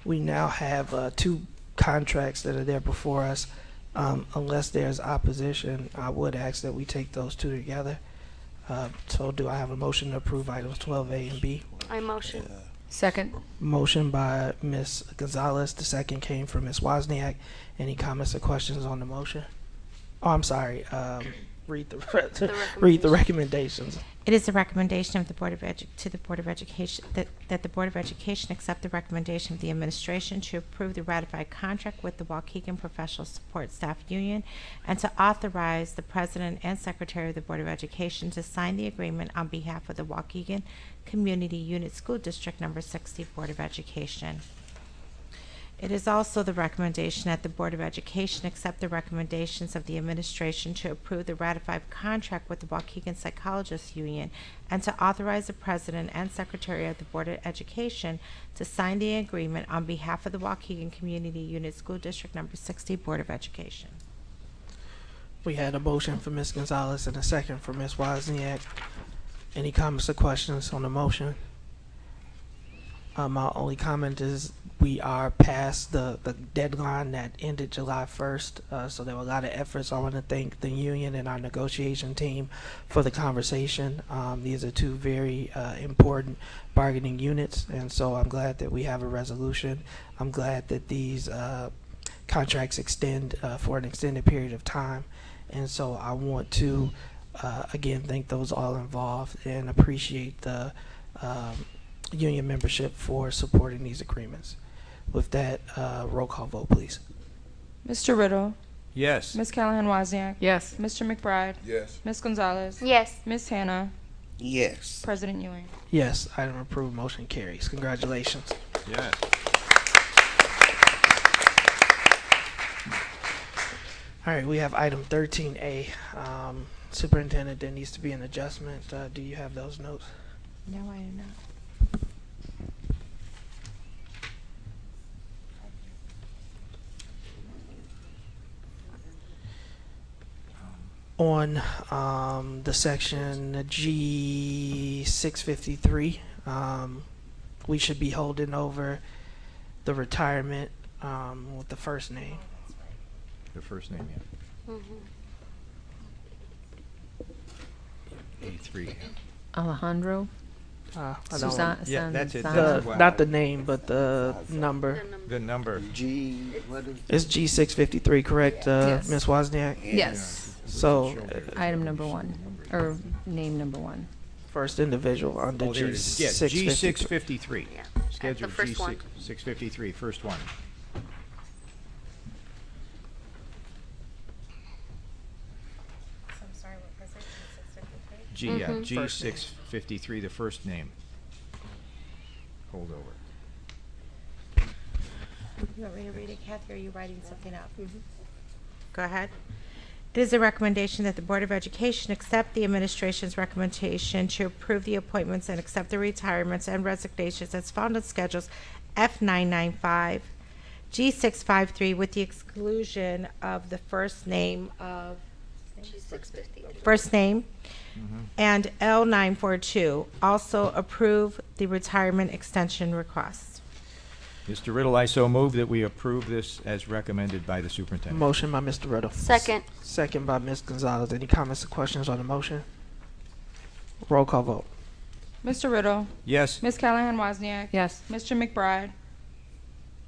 We now have two contracts that are there before us. Unless there's opposition, I would ask that we take those two together. So do I have a motion to approve items 12A and B? I motion. Second. Motion by Ms. Gonzalez. The second came from Ms. Wozniak. Any comments or questions on the motion? Oh, I'm sorry. read the recommendations. It is the recommendation of the Board of to the Board of Education that the Board of Education accept the recommendation of the administration to approve the ratified contract with the Waukegan Professional Support Staff Union and to authorize the President and Secretary of the Board of Education to sign the agreement on behalf of the Waukegan Community Unit School District Number 60 Board of Education. It is also the recommendation that the Board of Education accept the recommendations of the administration to approve the ratified contract with the Waukegan Psychologists Union and to authorize the President and Secretary of the Board of Education to sign the agreement on behalf of the Waukegan Community Unit School District Number 60 Board of Education. We had a motion for Ms. Gonzalez and a second for Ms. Wozniak. Any comments or questions on the motion? My only comment is we are past the deadline that ended July 1st, so there were a lot of efforts. I want to thank the union and our negotiation team for the conversation. These are two very important bargaining units, and so I'm glad that we have a resolution. I'm glad that these contracts extend for an extended period of time, and so I want to again thank those all involved and appreciate the union membership for supporting these agreements. With that, roll call vote, please. Mr. Riddle. Yes. Ms. Callahan Wozniak. Yes. Mr. McBride. Yes. Ms. Gonzalez. Yes. Ms. Hannah. Yes. President Ewing. Yes, item approved, motion carries. Congratulations. Yes. All right, we have item 13A. Superintendent, there needs to be an adjustment. Do you have those notes? No, I do not. On the section G653, we should be holding over the retirement with the first name. The first name, yeah. A3. Alejandro. I don't Susan- Yeah, that's it. the, not the name, but the number. The number. G, what is? It's G653, correct, Yes. Ms. Wozniak? Yes. So, Item number 1, or name number 1. first individual under Oh, there it is. Yeah, G653. G653. Schedule G653, first one. I'm sorry, what was it? 653? G, yeah, G653, the first name. Hold over. You want me to read it, Kathy, or are you writing something up? Go ahead. It is a recommendation that the Board of Education accept the administration's recommendation to approve the appointments and accept the retirements and resignations as found on schedules F995, G653, with the exclusion of the first name of first name and L942. Also approve the retirement extension request. Mr. Riddle, I so move that we approve this as recommended by the superintendent. Motion by Mr. Riddle. Second. Second by Ms. Gonzalez. Any comments or questions on the motion? Roll call vote. Mr. Riddle. Yes. Ms. Callahan Wozniak. Yes. Mr. McBride.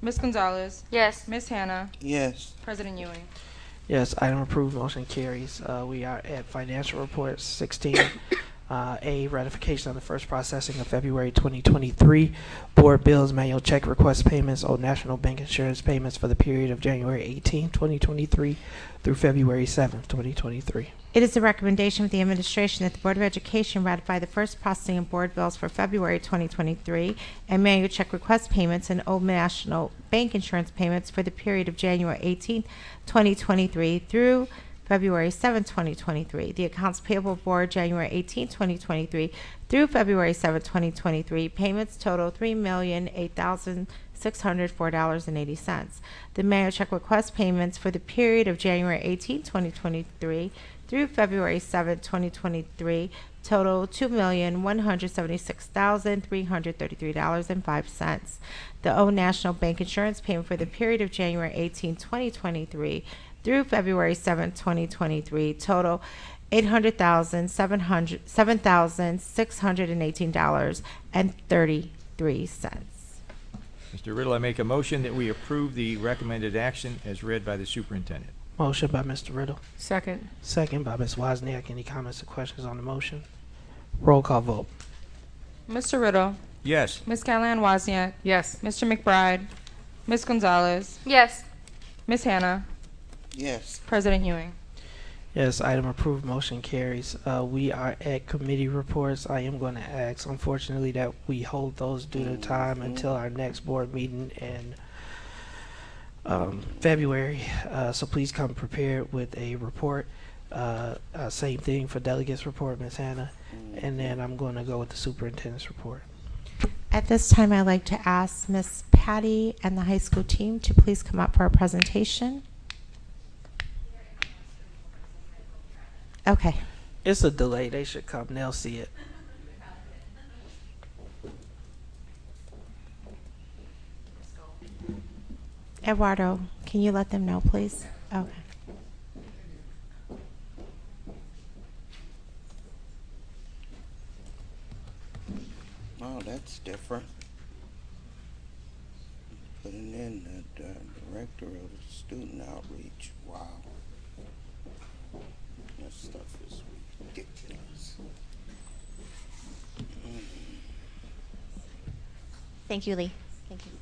Ms. Gonzalez. Yes. Ms. Hannah. Yes. President Ewing. Yes, item approved, motion carries. We are at financial reports 16. A, ratification of the first processing of February 2023 board bills, manual check request payments, Old National Bank insurance payments for the period of January 18, 2023 through February 7, 2023. It is the recommendation of the administration that the Board of Education ratify the first processing of board bills for February 2023 and manual check request payments and Old National Bank insurance payments for the period of January 18, 2023 through February 7, 2023. The Accounts Payable Board, January 18, 2023 through February 7, 2023. Payments total $3,008,604.80. The manual check request payments for the period of January 18, 2023 through February 7, 2023 total $2,176,333.05. The Old National Bank insurance payment for the period of January 18, 2023 through February 7, 2023 total $800,718.33. Mr. Riddle, I make a motion that we approve the recommended action as read by the superintendent. Motion by Mr. Riddle. Second. Second by Ms. Wozniak. Any comments or questions on the motion? Roll call vote. Mr. Riddle. Yes. Ms. Callahan Wozniak. Yes. Mr. McBride. Ms. Gonzalez. Yes. Ms. Hannah. Yes. President Ewing. Yes, item approved, motion carries. We are at committee reports. I am going to ask, unfortunately, that we hold those due to time until our next board meeting in February. So please come prepared with a report. Same thing for delegates report, Ms. Hannah. And then I'm going to go with the superintendent's report. At this time, I'd like to ask Miss Patty and the high school team to please come up for a presentation. Okay. It's a delay. They should come. They'll see it. Eduardo, can you let them know, please? Okay. Oh, that's different. Putting in the director of student outreach. Wow. That stuff is ridiculous. Thank you, Lee. Thank you.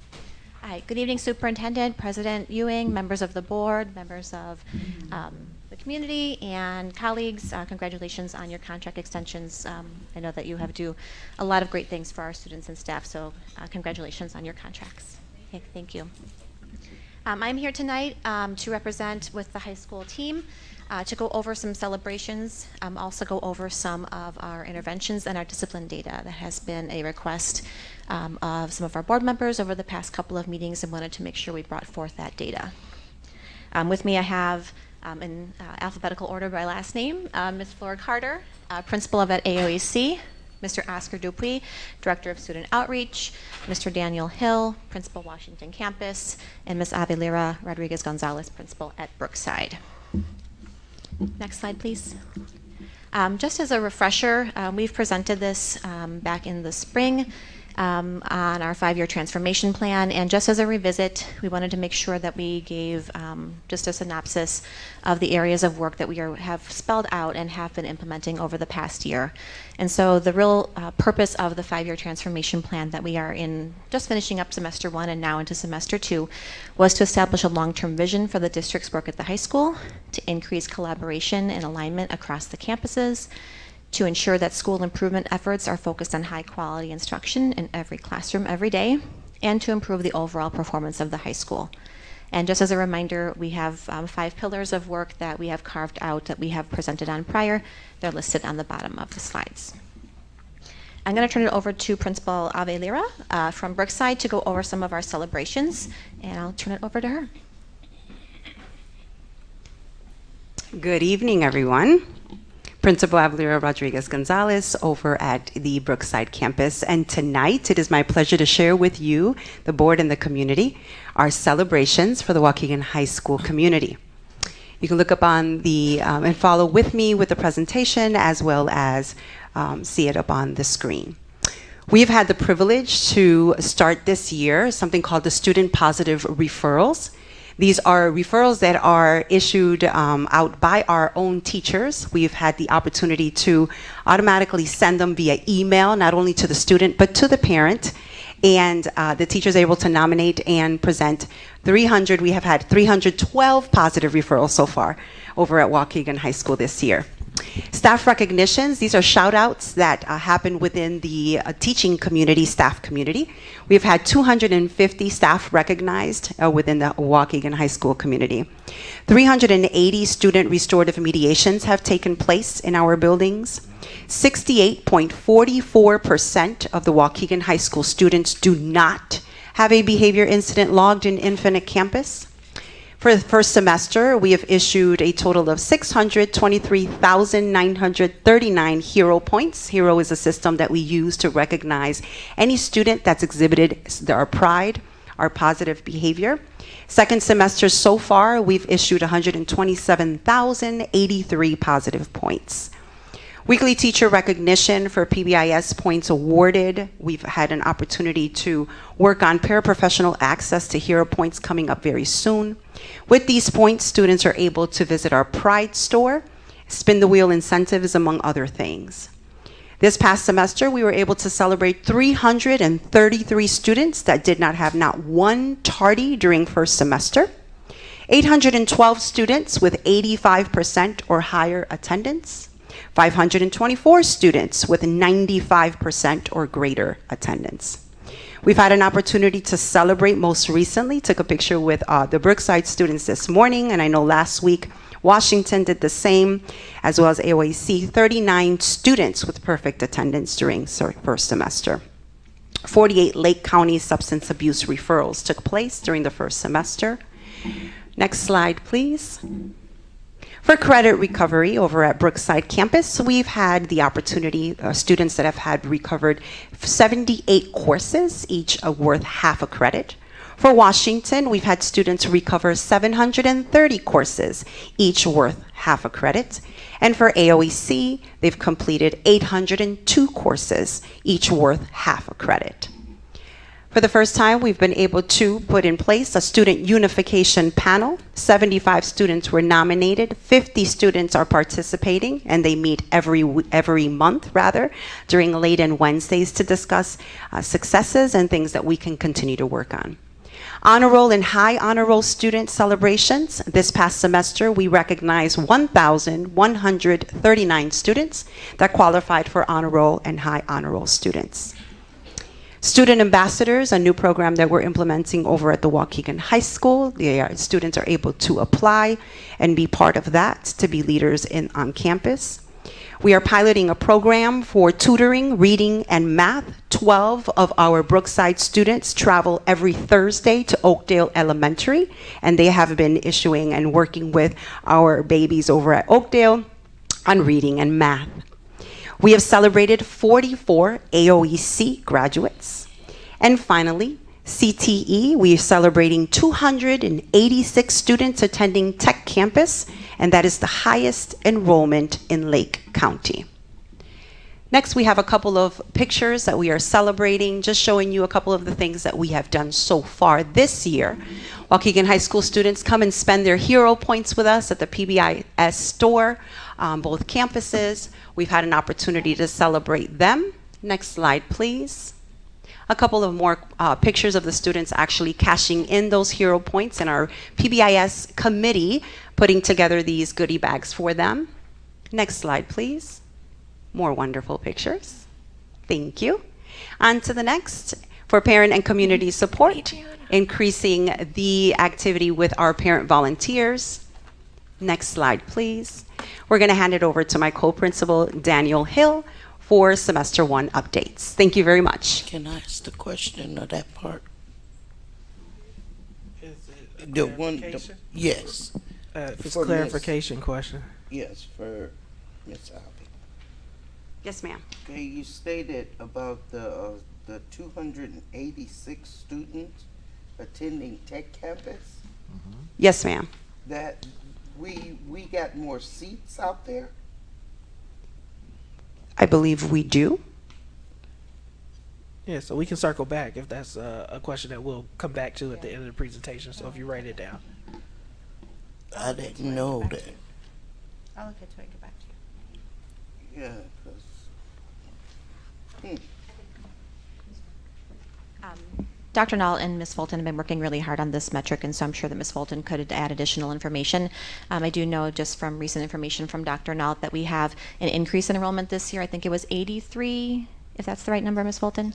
Hi, good evening, Superintendent, President Ewing, members of the board, members of the community, and colleagues. Congratulations on your contract extensions. I know that you have do a lot of great things for our students and staff, so congratulations on your contracts. Thank you. I'm here tonight to represent with the high school team to go over some celebrations, also go over some of our interventions and our discipline data. That has been a request of some of our board members over the past couple of meetings, and wanted to make sure we brought forth that data. With me I have, in alphabetical order by last name, Ms. Flora Carter, principal of at AOEC, Mr. Oscar Dupuy, Director of Student Outreach, Mr. Daniel Hill, Principal Washington Campus, and Ms. Avelira Rodriguez-Gonzalez, Principal at Brookside. Next slide, please. Just as a refresher, we've presented this back in the spring on our 5-year transformation plan, and just as a revisit, we wanted to make sure that we gave just a synopsis of the areas of work that we have spelled out and have been implementing over the past year. And so the real purpose of the 5-year transformation plan that we are in, just finishing up semester 1 and now into semester 2, was to establish a long-term vision for the district's work at the high school, to increase collaboration and alignment across the campuses, to ensure that school improvement efforts are focused on high quality instruction in every classroom every day, and to improve the overall performance of the high school. And just as a reminder, we have 5 pillars of work that we have carved out that we have presented on prior. They're listed on the bottom of the slides. I'm going to turn it over to Principal Avelira from Brookside to go over some of our celebrations, and I'll turn it over to her. Good evening, everyone. Principal Avelira Rodriguez-Gonzalez over at the Brookside campus. And tonight, it is my pleasure to share with you, the board and the community, our celebrations for the Waukegan High School community. You can look up on the, and follow with me with the presentation, as well as see it up on the screen. We've had the privilege to start this year something called the Student Positive Referrals. These are referrals that are issued out by our own teachers. We've had the opportunity to automatically send them via email, not only to the student, but to the parent. And the teacher is able to nominate and present 300. We have had 312 positive referrals so far over at Waukegan High School this year. Staff recognitions, these are shout outs that happen within the teaching community, staff community. We've had 250 staff recognized within the Waukegan High School community. 380 student restorative mediations have taken place in our buildings. 68.44% of the Waukegan High School students do not have a behavior incident logged in Infinite Campus. For the first semester, we have issued a total of 623,939 HERO points. HERO is a system that we use to recognize any student that's exhibited our pride, our positive behavior. Second semester so far, we've issued 127,083 positive points. Weekly teacher recognition for PBIS points awarded. We've had an opportunity to work on paraprofessional access to Hero Points coming up very soon. With these points, students are able to visit our Pride store, spin the wheel incentives, among other things. This past semester, we were able to celebrate 333 students that did not have not one tardy during first semester, 812 students with 85% or higher attendance, 524 students with 95% or greater attendance. We've had an opportunity to celebrate most recently, took a picture with the Brookside students this morning, and I know last week Washington did the same, as well as AOAC, 39 students with perfect attendance during first semester. 48 Lake County substance abuse referrals took place during the first semester. Next slide, please. For credit recovery over at Brookside campus, we've had the opportunity, students that have had recovered 78 courses, each worth half a credit. For Washington, we've had students recover 730 courses, each worth half a credit. And for AOEC, they've completed 802 courses, each worth half a credit. For the first time, we've been able to put in place a student unification panel. 75 students were nominated, 50 students are participating, and they meet every month, during late-in Wednesdays to discuss successes and things that we can continue to work on. Honor Roll and High Honor Roll student celebrations. This past semester, we recognized 1,139 students that qualified for Honor Roll and High Honor Roll students. Student Ambassadors, a new program that we're implementing over at the Waukegan High School. The students are able to apply and be part of that to be leaders on campus. We are piloting a program for tutoring, reading, and math. 12 of our Brookside students travel every Thursday to Oakdale Elementary, and they have been issuing and working with our babies over at Oakdale on reading and math. We have celebrated 44 AOEC graduates. And finally, CTE, we are celebrating 286 students attending Tech Campus, and that is the highest enrollment in Lake County. Next, we have a couple of pictures that we are celebrating, just showing you a couple of the things that we have done so far this year. Waukegan High School students come and spend their Hero Points with us at the PBIS store, both campuses. We've had an opportunity to celebrate them. Next slide, please. A couple of more pictures of the students actually cashing in those Hero Points and our PBIS committee putting together these goodie bags for them. Next slide, please. More wonderful pictures. Thank you. On to the next. For parent and community support, increasing the activity with our parent volunteers. Next slide, please. We're going to hand it over to my co-principal, Daniel Hill, for semester 1 updates. Thank you very much. Can I ask the question of that part? Is it a The one, clarification? yes. It's For a clarification question. Yes, for Ms. Alvey. Yes, ma'am. Okay, you stated about the 286 students attending Tech Campus. Yes, ma'am. That we got more seats out there. I believe we do. Yeah, so we can circle back if that's a question that we'll come back to at the end of the presentation. So if you write it down. I didn't know that. I'll look into it and get back to you. Yeah, 'cause, Dr. Null and Ms. Fulton have been working really hard on this metric, and so I'm sure that Ms. Fulton could add additional information. I do know just from recent information from Dr. Null that we have an increase in enrollment this year. I think it was 83, if that's the right number, Ms. Fulton.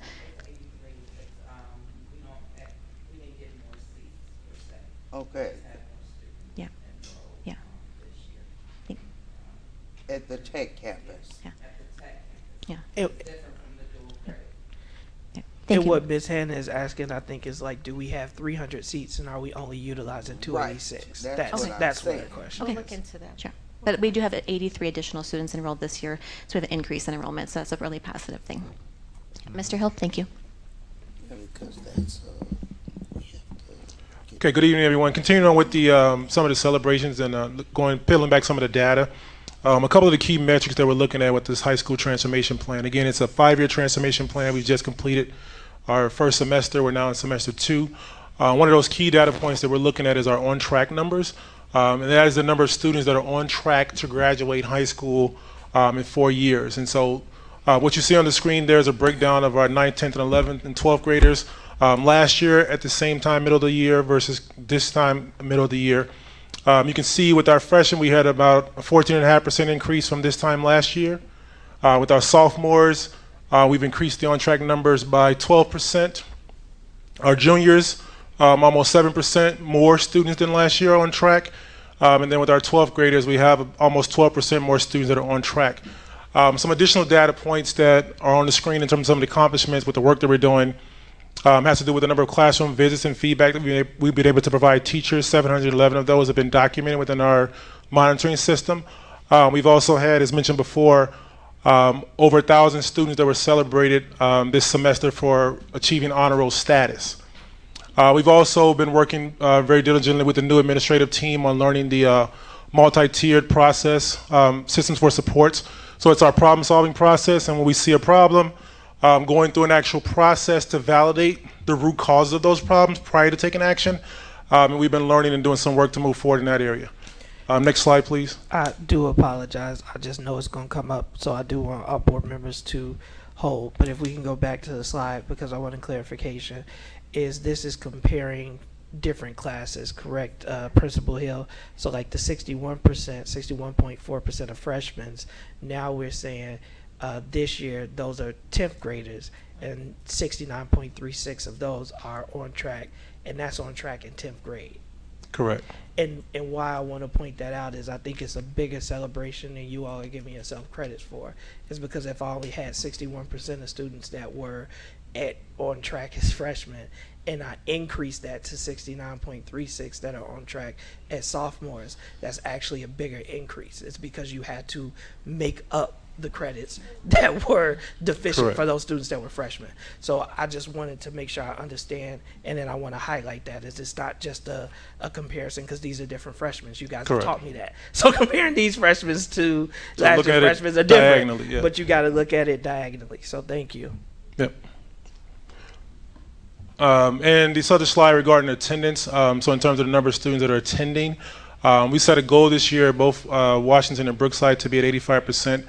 okay. Yeah. Yeah. At the Tech Campus. Yeah. Yeah. And what Ms. Hannah is asking, I think, is like, do we have 300 seats and are we only utilizing 286? Right. That's That's what what her I'm question Okay. is. Look into that. Sure. But we do have 83 additional students enrolled this year, so we have an increase in enrollment, so that's a really positive thing. Mr. Hill, thank you. Yeah, because that's Okay, good evening, everyone. Continuing on with the some of the celebrations and peeling back some of the data. A couple of the key metrics that we're looking at with this high school transformation plan. Again, it's a 5-year transformation plan. We've just completed our first semester. We're now in semester 2. One of those key data points that we're looking at is our on-track numbers. And that is the number of students that are on track to graduate high school in 4 years. And so what you see on the screen there is a breakdown of our 9th, 10th, and 11th and 12th graders. Last year at the same time, middle of the year, versus this time, middle of the year. You can see with our freshmen, we had about a 14.5% increase from this time last year. With our sophomores, we've increased the on-track numbers by 12%. Our juniors, almost 7% more students than last year on track. And then with our 12th graders, we have almost 12% more students that are on track. Some additional data points that are on the screen in terms of some of the accomplishments with the work that we're doing has to do with the number of classroom visits and feedback that we've been able to provide teachers. 711 of those have been documented within our monitoring system. We've also had, as mentioned before, over 1,000 students that were celebrated this semester for achieving honor roll status. We've also been working very diligently with the new administrative team on learning the multi-tiered process, systems for supports. So it's our problem-solving process, and when we see a problem, going through an actual process to validate the root causes of those problems prior to taking action. And we've been learning and doing some work to move forward in that area. Next slide, please. I do apologize. I just know it's going to come up, so I do want our board members to hold. But if we can go back to the slide, because I want a clarification, this is comparing different classes, correct, Principal Hill? So like the 61%, 61.4% of freshmen, now we're saying this year those are 10th graders, and 69.36 of those are on track, and that's on track in 10th grade. Correct. And why I want to point that out is I think it's a bigger celebration than you all are giving yourself credit for. Is because if I only had 61% of students that were on track as freshmen, and I increased that to 69.36 that are on track as sophomores, that's actually a bigger increase. It's because you had to make up the credits that were deficient Correct. for those students that were freshmen. So I just wanted to make sure I understand, and then I want to highlight that as it's not just a comparison, because these are different freshmen. You guys Correct. have taught me that. So comparing these freshmen to So last look year's at it freshmen are different, diagonally, yeah. but you got to look at it diagonally. So thank you. Yep. And this other slide regarding attendance. So in terms of the number of students that are attending, we set a goal this year, both Washington and Brookside, to be at 85%.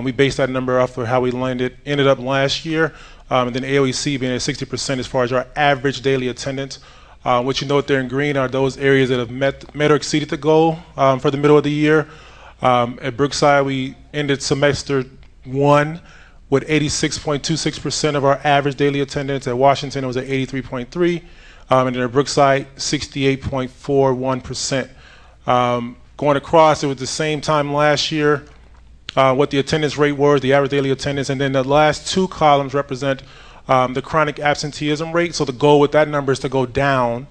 We based that number off of how we ended up last year, and then AOEC being at 60% as far as our average daily attendance. What you note there in green are those areas that have met or exceeded the goal for the middle of the year. At Brookside, we ended semester 1 with 86.26% of our average daily attendance. At Washington, it was at 83.3%, and then at Brookside, 68.41%. Going across, it was the same time last year. What the attendance rate was, the average daily attendance, and then the last two columns represent the chronic absenteeism rate. So the goal with that number is to go down,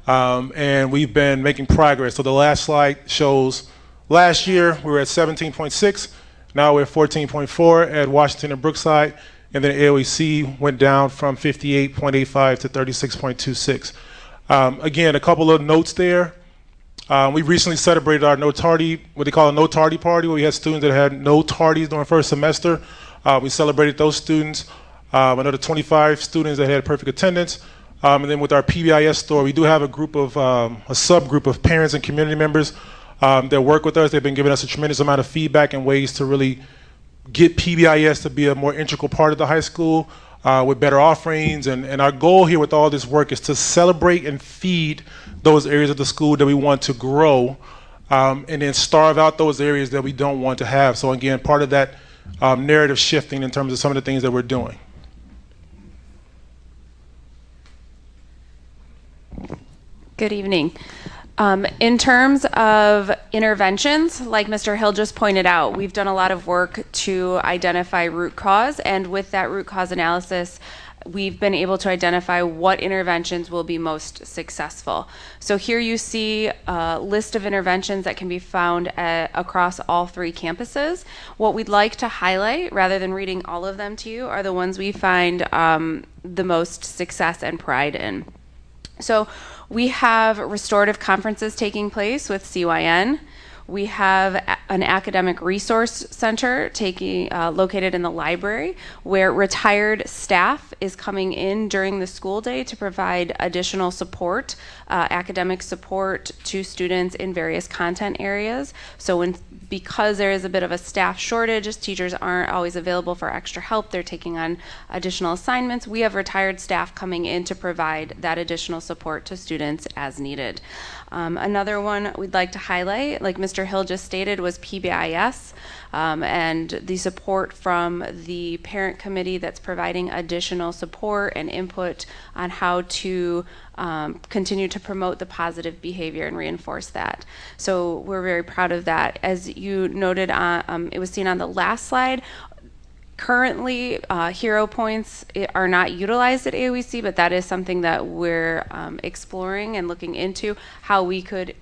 and we've been making progress. So the last slide shows last year we were at 17.6, now we're at 14.4 at Washington and Brookside, and then AOEC went down from 58.85 to 36.26. Again, a couple of notes there. We recently celebrated our no tardy, what they call a no tardy party, where we had students that had no tardies during first semester. We celebrated those students. Another 25 students that had perfect attendance. And then with our PBIS store, we do have a group of, a subgroup of parents and community members that work with us. They've been giving us a tremendous amount of feedback and ways to really get PBIS to be a more integral part of the high school with better offerings. And our goal here with all this work is to celebrate and feed those areas of the school that we want to grow, and then starve out those areas that we don't want to have. So again, part of that narrative shifting in terms of some of the things that we're doing. Good evening. In terms of interventions, like Mr. Hill just pointed out, we've done a lot of work to identify root cause, and with that root cause analysis, we've been able to identify what interventions will be most successful. So here you see a list of interventions that can be found across all 3 campuses. What we'd like to highlight, rather than reading all of them to you, are the ones we find the most success and pride in. So we have restorative conferences taking place with CYN. We have an academic resource center located in the library where retired staff is coming in during the school day to provide additional support, academic support to students in various content areas. So because there is a bit of a staff shortage, teachers aren't always available for extra help, they're taking on additional assignments. We have retired staff coming in to provide that additional support to students as needed. Another one we'd like to highlight, like Mr. Hill just stated, was PBIS and the support from the parent committee that's providing additional support and input on how to continue to promote the positive behavior and reinforce that. So we're very proud of that. As you noted, it was seen on the last slide. Currently, Hero Points are not utilized at AOEC, but that is something that we're exploring and looking into how we could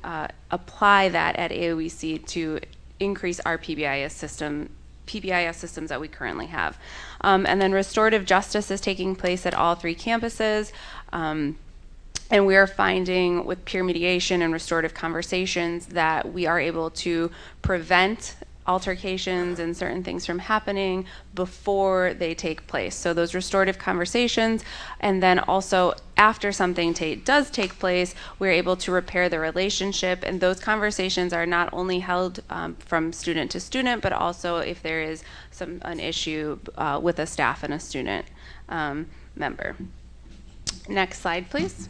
apply that at AOEC to increase our PBIS systems that we currently have. And then restorative justice is taking place at all 3 campuses. And we are finding with peer mediation and restorative conversations that we are able to prevent altercations and certain things from happening before they take place. So those restorative conversations, and then also after something does take place, we're able to repair the relationship. And those conversations are not only held from student to student, but also if there is an issue with a staff and a student member. Next slide, please.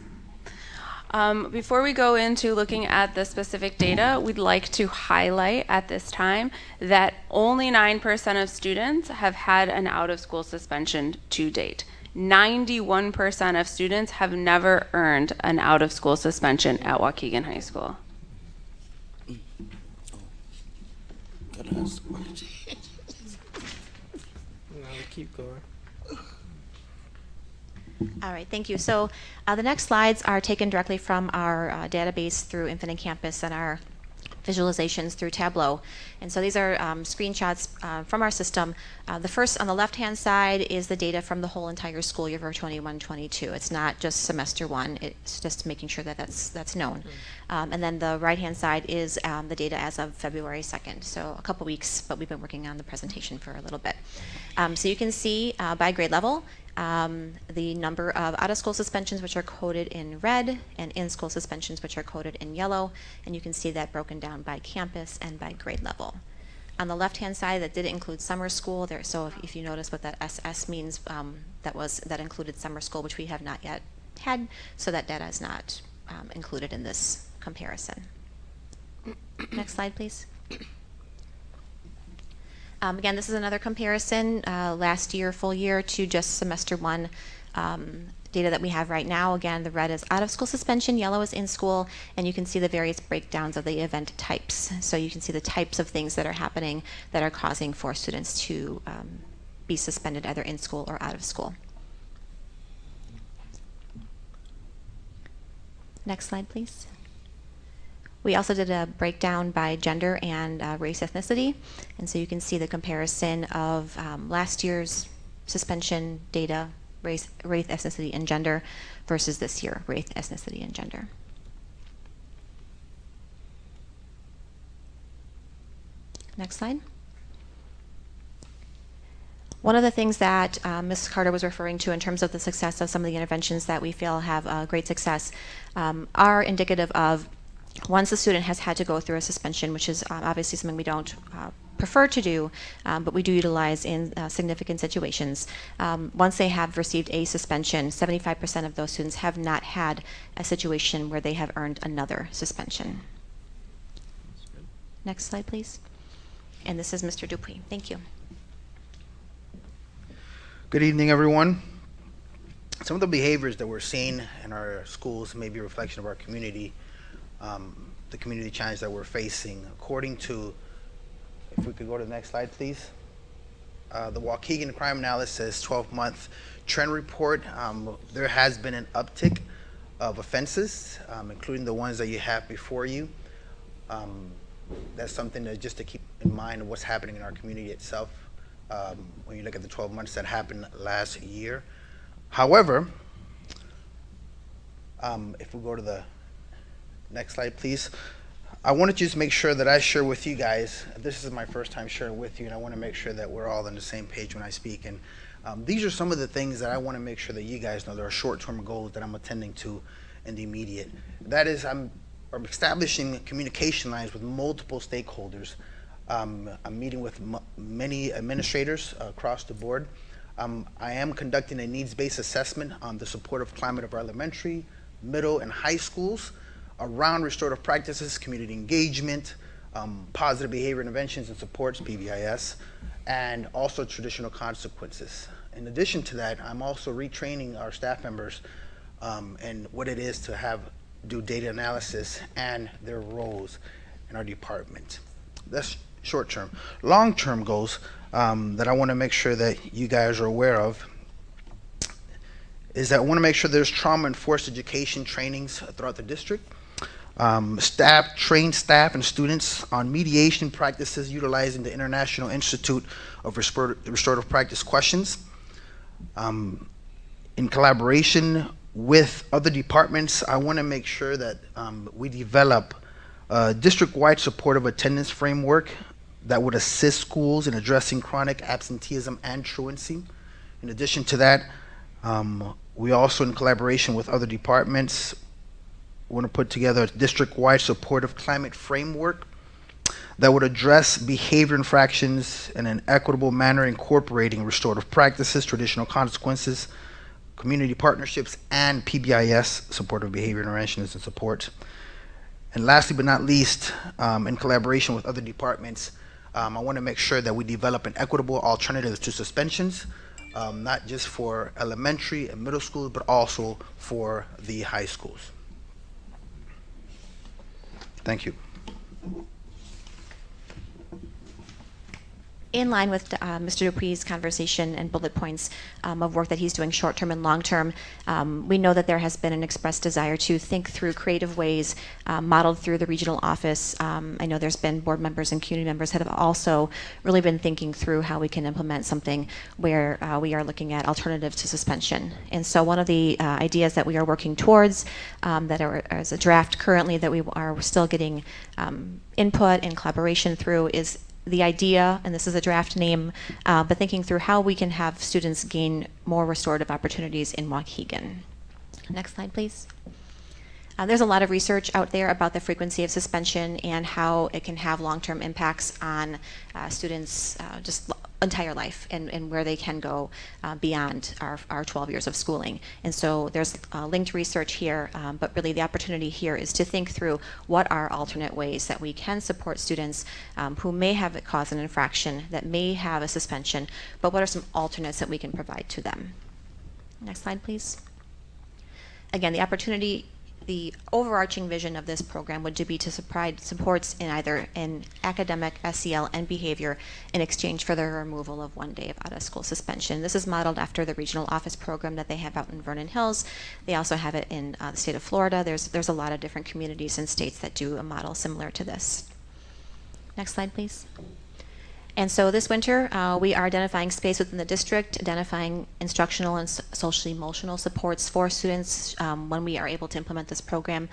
Before we go into looking at the specific data, we'd like to highlight at this time that only 9% of students have had an out-of-school suspension to date. 91% of students have never earned an out-of-school suspension at Waukegan High School. Keep going. All right, thank you. So the next slides are taken directly from our database through Infinite Campus and our visualizations through Tableau. And so these are screenshots from our system. The first on the left-hand side is the data from the whole entire school year for 21-22. It's not just semester 1. It's just making sure that that's known. And then the right-hand side is the data as of February 2nd. So a couple weeks, but we've been working on the presentation for a little bit. So you can see by grade level, the number of out-of-school suspensions, which are coded in red, and in-school suspensions, which are coded in yellow, and you can see that broken down by campus and by grade level. On the left-hand side, that did include summer school there. So if you notice what that SS means, that included summer school, which we have not yet had. So that data is not included in this comparison. Next slide, please. Again, this is another comparison, last year, full year, to just semester 1 data that we have right now. Again, the red is out of school suspension, yellow is in school, and you can see the various breakdowns of the event types. So you can see the types of things that are happening that are causing for students to be suspended either in school or out of school. Next slide, please. We also did a breakdown by gender and race ethnicity. And so you can see the comparison of last year's suspension data, race, ethnicity, and gender versus this year, race, ethnicity, and gender. Next slide. One of the things that Ms. Carter was referring to in terms of the success of some of the interventions that we feel have great success are indicative of once the student has had to go through a suspension, which is obviously something we don't prefer to do, but we do utilize in significant situations. Once they have received a suspension, 75% of those students have not had a situation where they have earned another suspension. Next slide, please. And this is Mr. Dupuy. Thank you. Good evening, everyone. Some of the behaviors that we're seeing in our schools may be a reflection of our community. The community challenge that we're facing. According to, if we could go to the next slide, please. The Waukegan Crime Analysis 12-month trend report, there has been an uptick of offenses, including the ones that you have before you. That's something that just to keep in mind of what's happening in our community itself when you look at the 12 months that happened last year. However, if we go to the next slide, please. I want to just make sure that I share with you guys, this is my first time sharing with you, and I want to make sure that we're all on the same page when I speak. And these are some of the things that I want to make sure that you guys know there are short-term goals that I'm attending to in the immediate. That is, I'm establishing communication lines with multiple stakeholders. I'm meeting with many administrators across the board. I am conducting a needs-based assessment on the supportive climate of our elementary, middle, and high schools around restorative practices, community engagement, positive behavior interventions and supports, PBIS, and also traditional consequences. In addition to that, I'm also retraining our staff members and what it is to do data analysis and their roles in our department. That's short term. Long term goals that I want to make sure that you guys are aware of is that I want to make sure there's trauma informed education trainings throughout the district. Train staff and students on mediation practices utilizing the International Institute of Restorative Practice questions. In collaboration with other departments, I want to make sure that we develop a district-wide supportive attendance framework that would assist schools in addressing chronic absenteeism and truancy. In addition to that, we also, in collaboration with other departments, want to put together a district-wide supportive climate framework that would address behavior infractions in an equitable manner, incorporating restorative practices, traditional consequences, community partnerships, and PBIS, supportive behavior interventions and support. And lastly but not least, in collaboration with other departments, I want to make sure that we develop an equitable alternative to suspensions, not just for elementary and middle schools, but also for the high schools. Thank you. In line with Mr. Dupuis' conversation and bullet points of work that he's doing short-term and long-term, we know that there has been an expressed desire to think through creative ways modeled through the regional office. I know there's been board members and community members that have also really been thinking through how we can implement something where we are looking at alternatives to suspension. And so one of the ideas that we are working towards that is a draft currently that we are still getting input and collaboration through is the idea, and this is a draft name, but thinking through how we can have students gain more restorative opportunities in Waukegan. Next slide, please. There's a lot of research out there about the frequency of suspension and how it can have long-term impacts on students' just entire life and where they can go beyond our 12 years of schooling. And so there's linked research here, but really the opportunity here is to think through what are alternate ways that we can support students who may have caused an infraction, that may have a suspension, but what are some alternates that we can provide to them. Next slide, please. Again, the opportunity, the overarching vision of this program would be to provide supports in either in academic, SEL, and behavior in exchange for the removal of 1 day of out-of-school suspension. This is modeled after the regional office program that they have out in Vernon Hills. They also have it in the state of Florida. There's a lot of different communities and states that do a model similar to this. Next slide, please. And so this winter, we are identifying space within the district, identifying instructional and social-emotional supports for students when we are able to implement this program,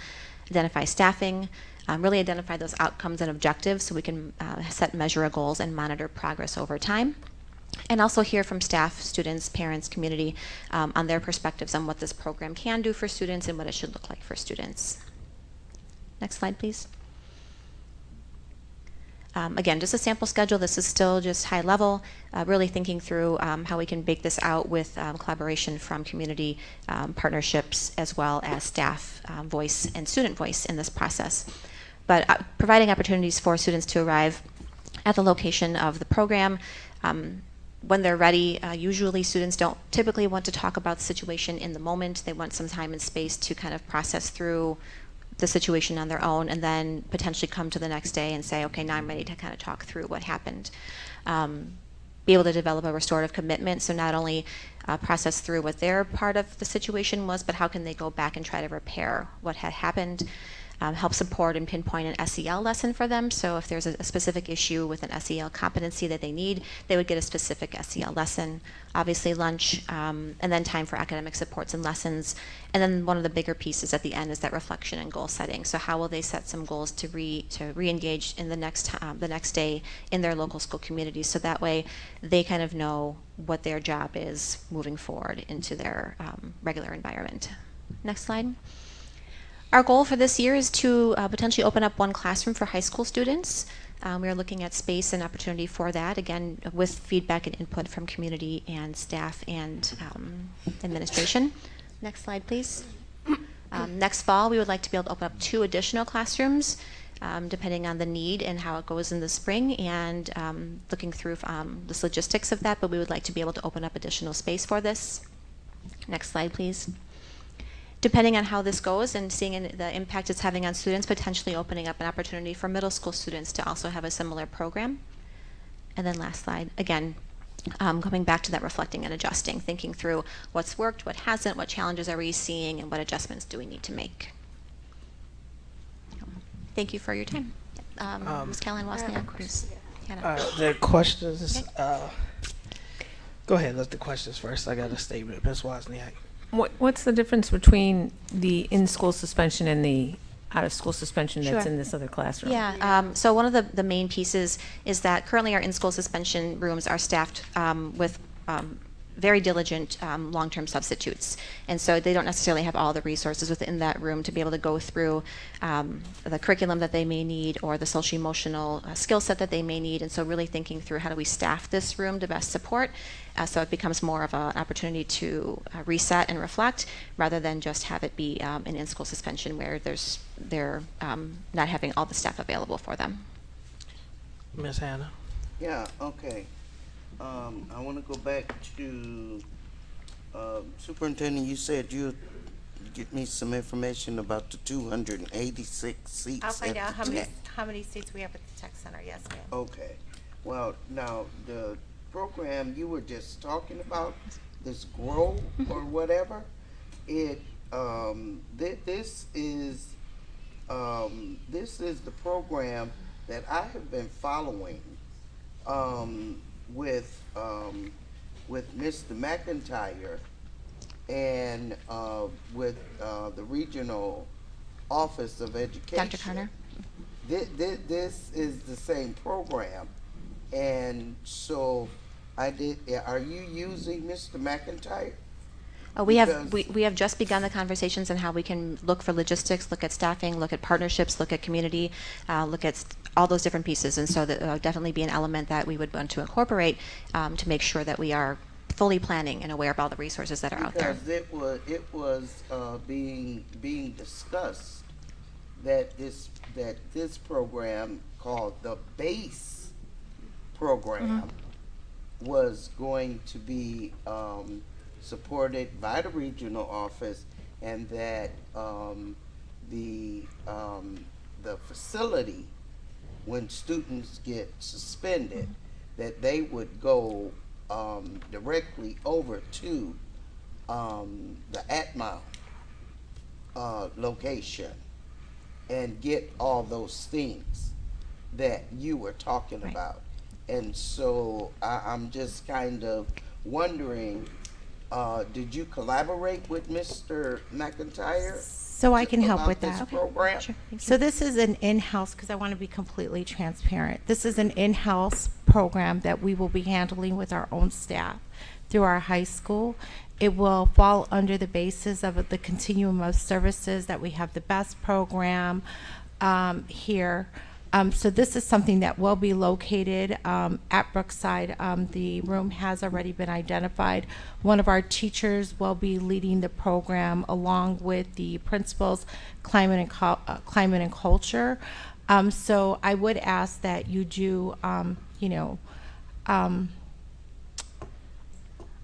identify staffing, really identify those outcomes and objectives so we can set measurable goals and monitor progress over time. And also hear from staff, students, parents, community on their perspectives on what this program can do for students and what it should look like for students. Next slide, please. Again, just a sample schedule. This is still just high level, really thinking through how we can bake this out with collaboration from community partnerships as well as staff voice and student voice in this process. But providing opportunities for students to arrive at the location of the program when they're ready. Usually students don't typically want to talk about the situation in the moment. They want some time and space to kind of process through the situation on their own and then potentially come to the next day and say, okay, now I'm ready to kind of talk through what happened. Be able to develop a restorative commitment, so not only process through what their part of the situation was, but how can they go back and try to repair what had happened. help support and pinpoint an SEL lesson for them. So if there's a specific issue with an SEL competency that they need, they would get a specific SEL lesson. Obviously lunch, and then time for academic supports and lessons. And then one of the bigger pieces at the end is that reflection and goal setting. So how will they set some goals to re-engage in the next day in their local school communities, so that way they kind of know what their job is moving forward into their regular environment. Next slide. Our goal for this year is to potentially open up one classroom for high school students. We are looking at space and opportunity for that, again, with feedback and input from community and staff and administration. Next slide, please. Next fall, we would like to be able to open up 2 additional classrooms, depending on the need and how it goes in the spring, and looking through the logistics of that, but we would like to be able to open up additional space for this. Next slide, please. Depending on how this goes and seeing the impact it's having on students, potentially opening up an opportunity for middle school students to also have a similar program. And then last slide, again, coming back to that reflecting and adjusting, thinking through what's worked, what hasn't, what challenges are we seeing, and what adjustments do we need to make. Thank you for your time. Ms. Caroline Wozniak, Ms. Hannah. The questions, go ahead, let's the questions first. I got a statement, Ms. Wozniak. What's the difference between the in-school suspension and the out-of-school suspension that's Sure. in this other classroom? Yeah, so one of the main pieces is that currently our in-school suspension rooms are staffed with very diligent long-term substitutes. And so they don't necessarily have all the resources within that room to be able to go through the curriculum that they may need or the social emotional skill set that they may need. And so really thinking through how do we staff this room to best support, so it becomes more of an opportunity to reset and reflect rather than just have it be an in-school suspension where they're not having all the staff available for them. Ms. Hannah. Yeah, okay. I want to go back to Superintendent. You said you'd get me some information about the 286 seats. I'll find at out the how many seats we have at the tech center. Yes, ma'am. Okay. Well, now the program you were just talking about, this GROW or whatever, this is the program that I have been following with Mr. McIntyre and with the Regional Office of Education. Dr. Carter? This is the same program, and so are you using Mr. McIntyre? We have just begun the conversations on how we can look for logistics, look at staffing, look at partnerships, look at community, look at all those different pieces. And so that would definitely be an element that we would want to incorporate to make sure that we are fully planning and aware of all the resources that are out there. Because it was being discussed that this program called the BASE program was going to be supported by the regional office, and that the facility, when students get suspended, that they would go directly over to the Atmount location and get all those things that you were talking about. And so I'm just kind of wondering, did you collaborate with Mr. McIntyre? So I can help about with this that. program? So this is an in-house, because I want to be completely transparent. This is an in-house program that we will be handling with our own staff through our high school. It will fall under the basis of the continuum of services that we have the BEST program here. So this is something that will be located at Brookside. The room has already been identified. One of our teachers will be leading the program along with the principals, climate and culture. So I would ask that you do,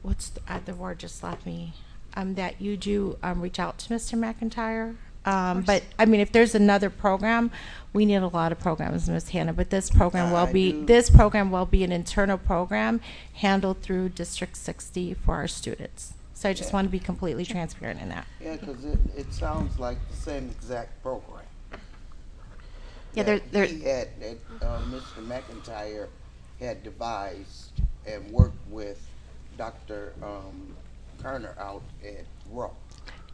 what's the word just left me? That you do reach out to Mr. McIntyre. But I mean, if there's another program, we need a lot of programs, Ms. Hannah. But this program will be an internal program handled through District 60 for our students. So I just want to be completely transparent in that. Yeah, because it sounds like the same exact program. Yeah, that there- he had, that Mr. McIntyre had devised and worked with Dr. Kerner out at Rupp.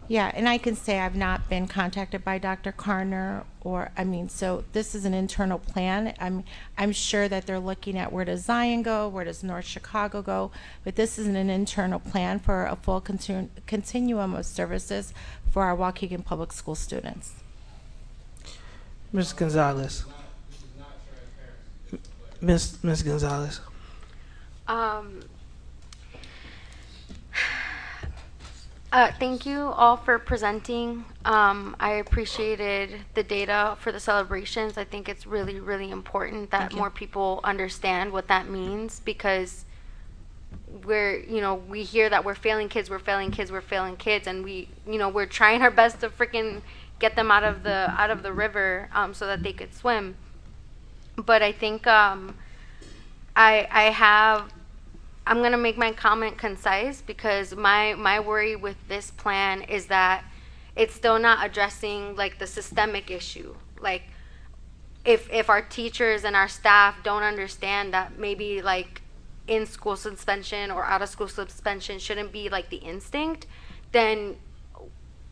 Yeah, and I can say I've not been contacted by Dr. Karner, so this is an internal plan. I'm sure that they're looking at where does Zion go, where does North Chicago go, but this is an internal plan for a full continuum of services for our Waukegan Public School students. Ms. Gonzalez. Ms. Gonzalez. Thank you all for presenting. I appreciated the data for the celebrations. I think it's really, really important that more people understand what that means, because we hear that we're failing kids, and we're trying our best to freaking get them out of the river so that they could swim. But I think I'm going to make my comment concise, because my worry with this plan is that it's still not addressing like the systemic issue. Like if our teachers and our staff don't understand that maybe like in-school suspension or out-of-school suspension shouldn't be like the instinct, then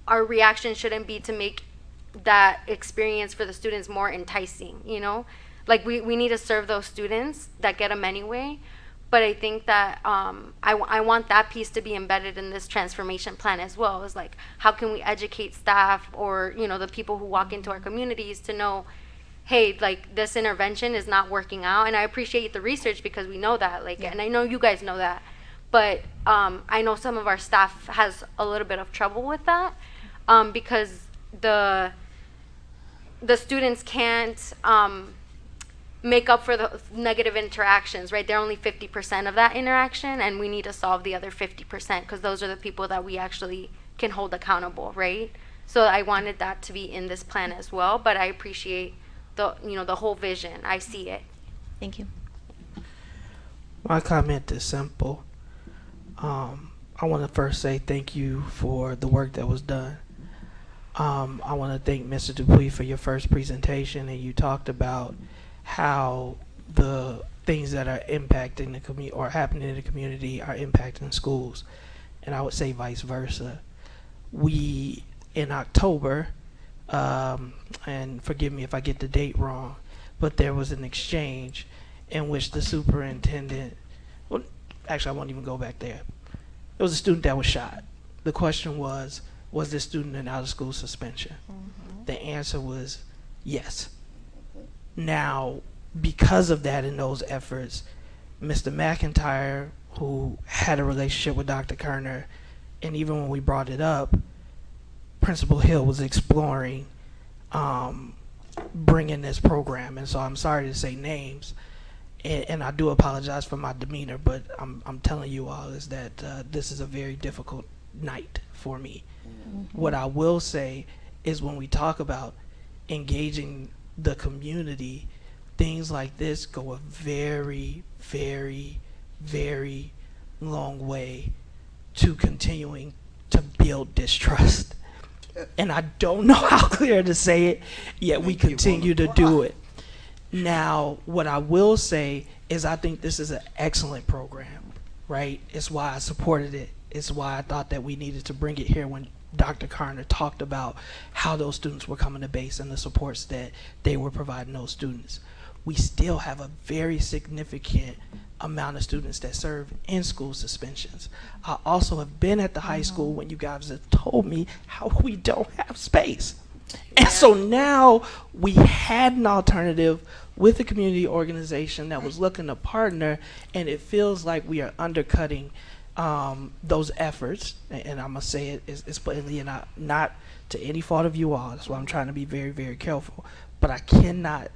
our reaction shouldn't be to make that experience for the students more enticing, Like we need to serve those students that get them anyway. But I think that I want that piece to be embedded in this transformation plan as well. Is like, how can we educate staff or the people who walk into our communities to know, hey, like this intervention is not working out. And I appreciate the research, because we know that, and I know you guys know that. But I know some of our staff has a little bit of trouble with that, because the students can't make up for the negative interactions, right? They're only 50% of that interaction, and we need to solve the other 50%, because those are the people that we actually can hold accountable, right? So I wanted that to be in this plan as well, but I appreciate the whole vision. I see it. Thank you. My comment is simple. I want to first say thank you for the work that was done. I want to thank Mr. Dupuy for your first presentation, and you talked about how the things that are impacting the community or happening in the community are impacting schools. And I would say vice versa. We, in October, and forgive me if I get the date wrong, but there was an exchange in which the superintendent, well, actually I won't even go back there. There was a student that was shot. The question was this student in out-of-school suspension? Mm-hmm. The answer was yes. Now, because of that and those efforts, Mr. McIntyre, who had a relationship with Dr. Kerner, and even when we brought it up, Principal Hill was exploring bringing this program. And so I'm sorry to say names, and I do apologize for my demeanor, but I'm telling you all is that this is a very difficult night for me. Mm-hmm. What I will say is when we talk about engaging the community, things like this go a very, very, very long way to continuing to build distrust. And I don't know how clear to say it, yet we continue to do it. Now, what I will say is I think this is an excellent program, right? It's why I supported it. It's why I thought that we needed to bring it here when Dr. Kerner talked about how those students were coming to base and the supports that they were providing those students. We still have a very significant amount of students that serve in school suspensions. I also have been at the high school when you guys have told me how we don't have space. And so now we had an alternative with a community organization that was looking to partner, and it feels like we are undercutting those efforts. And I'm going to say it is blatantly, and not to any fault of you all. That's why I'm trying to be very, very careful. But I cannot,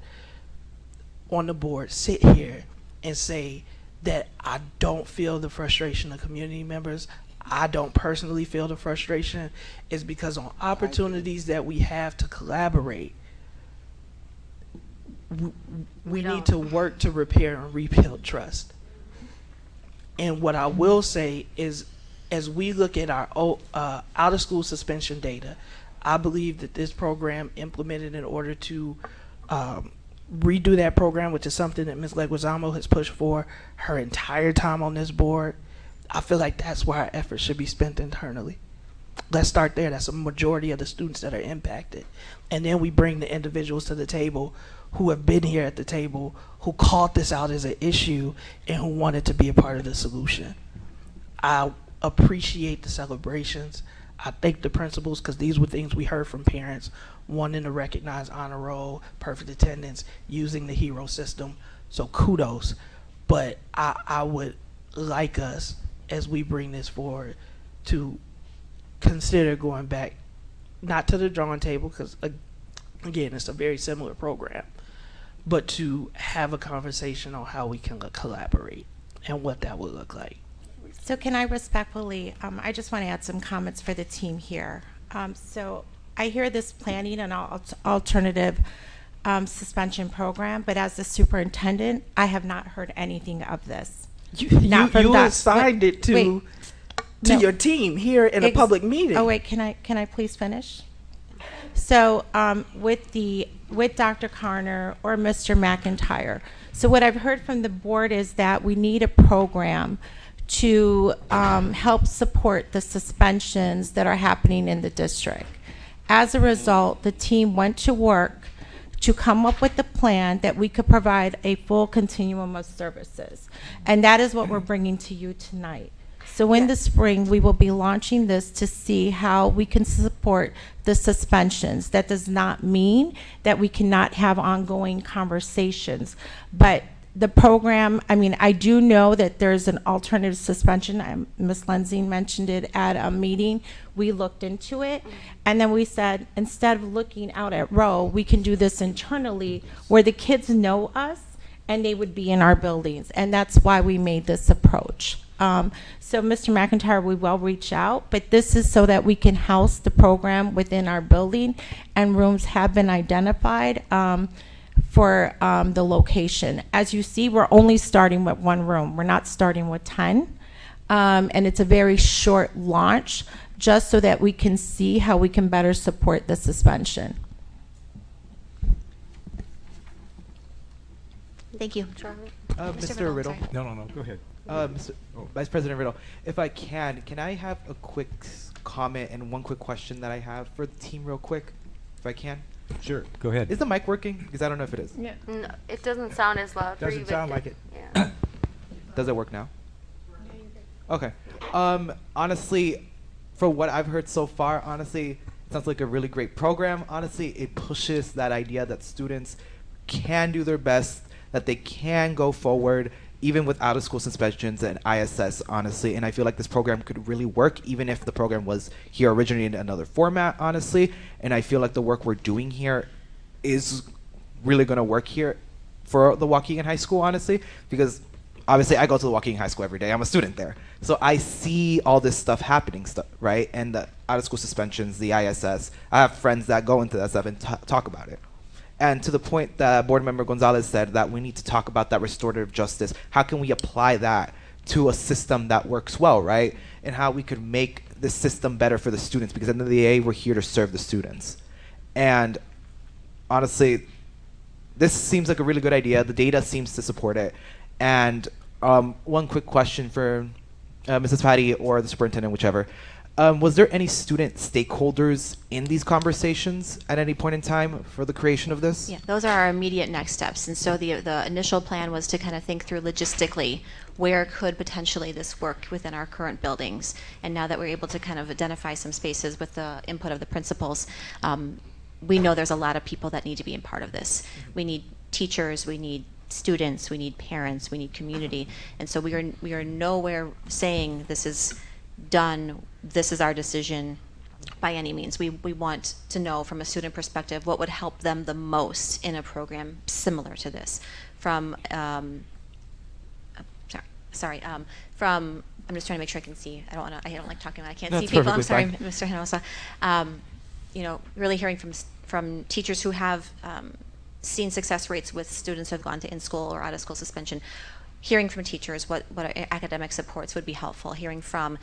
on the board, sit here and say that I don't feel the frustration of community members. I don't personally feel the frustration. Is because on opportunities that we have to collaborate, we need to work to repair and rebuild trust. And what I will say is, as we look at our out-of-school suspension data, I believe that this program implemented in order to redo that program, which is something that Ms. Leguizamo has pushed for her entire time on this board. I feel like that's where our efforts should be spent internally. Let's start there. That's a majority of the students that are impacted. And then we bring the individuals to the table who have been here at the table, who called this out as an issue and who wanted to be a part of the solution. I appreciate the celebrations. I thank the principals because these were things we heard from parents wanting to recognize honor roll, perfect attendance, using the hero system. So kudos. But I would like us, as we bring this forward, to consider going back, not to the drawing table, because again, it's a very similar program, but to have a conversation on how we can collaborate and what that would look like. So can I respectfully, I just want to add some comments for the team here. So I hear this planning and alternative suspension program, but as the superintendent, I have not heard anything of this. You assigned it to your team here in a public meeting. Oh wait, can I please finish? So with Dr. Carner or Mr. McIntyre, so what I've heard from the board is that we need a program to help support the suspensions that are happening in the district. As a result, the team went to work to come up with a plan that we could provide a full continuum of services. And that is what we're bringing to you tonight. So in the spring, we will be launching this to see how we can support the suspensions. That does not mean that we cannot have ongoing conversations, but the program, I mean, I do know that there's an alternative suspension. Ms. Lenzing mentioned it at a meeting. We looked into it, and then we said, instead of looking out at Roe, we can do this internally where the kids know us and they would be in our buildings, and that's why we made this approach. So Mr. McIntyre, we will reach out, but this is so that we can house the program within our building, and rooms have been identified for the location. As you see, we're only starting with one room. We're not starting with 10. And it's a very short launch just so that we can see how we can better support the suspension. Thank you. Mr. Riddle. No, go ahead. Vice President Riddle, if I can I have a quick comment and one quick question that I have for the team real quick, if I can? Sure, go ahead. Is the mic working? Because I don't know if it is. Yeah. No, it doesn't sound as loud. for you, Doesn't sound Victor. like it. Yeah. Does it work now? Okay. Honestly, for what I've heard so far, honestly, it sounds like a really great program. Honestly, it pushes that idea that students can do their best, that they can go forward, even with out-of-school suspensions and ISS, honestly. And I feel like this program could really work, even if the program was here originally in another format, honestly. And I feel like the work we're doing here is really going to work here for the Waukegan High School, honestly, because obviously I go to the Waukegan High School every day. I'm a student there. So I see all this stuff happening, right? And the out-of-school suspensions, the ISS. I have friends that go into that stuff and talk about it. And to the point that Board Member Gonzalez said, that we need to talk about that restorative justice. How can we apply that to a system that works well, right? And how we could make the system better for the students, because at the end of the day, we're here to serve the students. And honestly, this seems like a really good idea. The data seems to support it. And one quick question for Mrs. Patty or the superintendent, whichever. Was there any student stakeholders in these conversations at any point in time for the creation of this? Yeah, those are our immediate next steps. And so the initial plan was to kind of think through logistically where could potentially this work within our current buildings. And now that we're able to kind of identify some spaces with the input of the principals, we know there's a lot of people that need to be a part of this. We need teachers, we need students, we need parents, we need community. And so we are nowhere saying this is done, this is our decision by any means. We want to know from a student perspective what would help them the most in a program similar to this. From I'm just trying to make sure I can see. I don't like talking when I can't see people. I'm sorry, Mr. Hinojosa. Really hearing from teachers who have seen success rates with students who have gone to in-school or out-of-school suspension. hearing from teachers what academic supports would be helpful, hearing from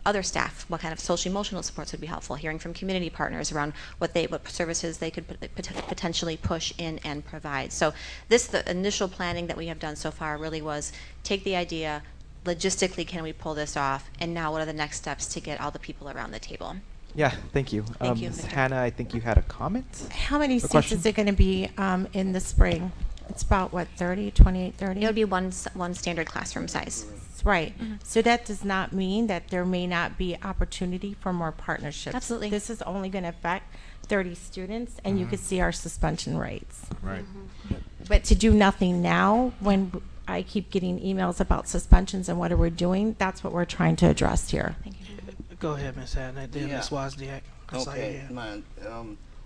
other staff what kind of social emotional supports would be helpful, hearing from community partners around what services they could potentially push in and provide. So the initial planning that we have done so far really was take the idea, logistically can we pull this off, and now what are the next steps to get all the people around the table. Yeah, thank you. Thank you, Ms. Victor. Hannah, I think you had a comment? How many A seats question? is it going to be in the spring? It's about, what, 30, 28, 30? It would be one standard classroom size. Right. So that does not mean that there may not be opportunity for more partnerships. Absolutely. This is only going to affect 30 students, and you can see our suspension rates. Right. But to do nothing now, when I keep getting emails about suspensions and what are we doing, that's what we're trying to address here. Go ahead, Ms. Hannah, then Ms. Wozniak. Okay, mine.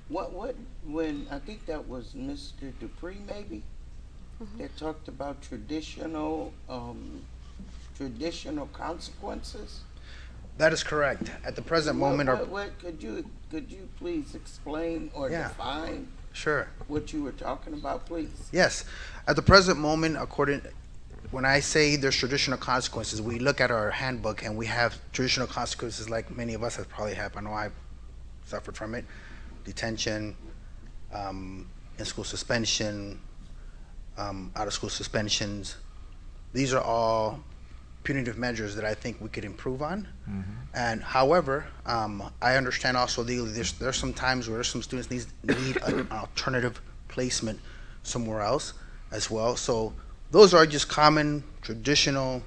When I think that was Mr. Dupree, maybe, that talked about traditional consequences. That is correct. At the present moment, Could you please explain or define sure. what you were talking about, please? Yes. At the present moment, when I say there's traditional consequences, we look at our handbook and we have traditional consequences like many of us have probably had. I know I've suffered from it. Detention, in-school suspension, out-of-school suspensions. These are all punitive measures that I think we could improve on. And however, I understand also there's some times where some students need an alternative placement somewhere else as well. So those are just common traditional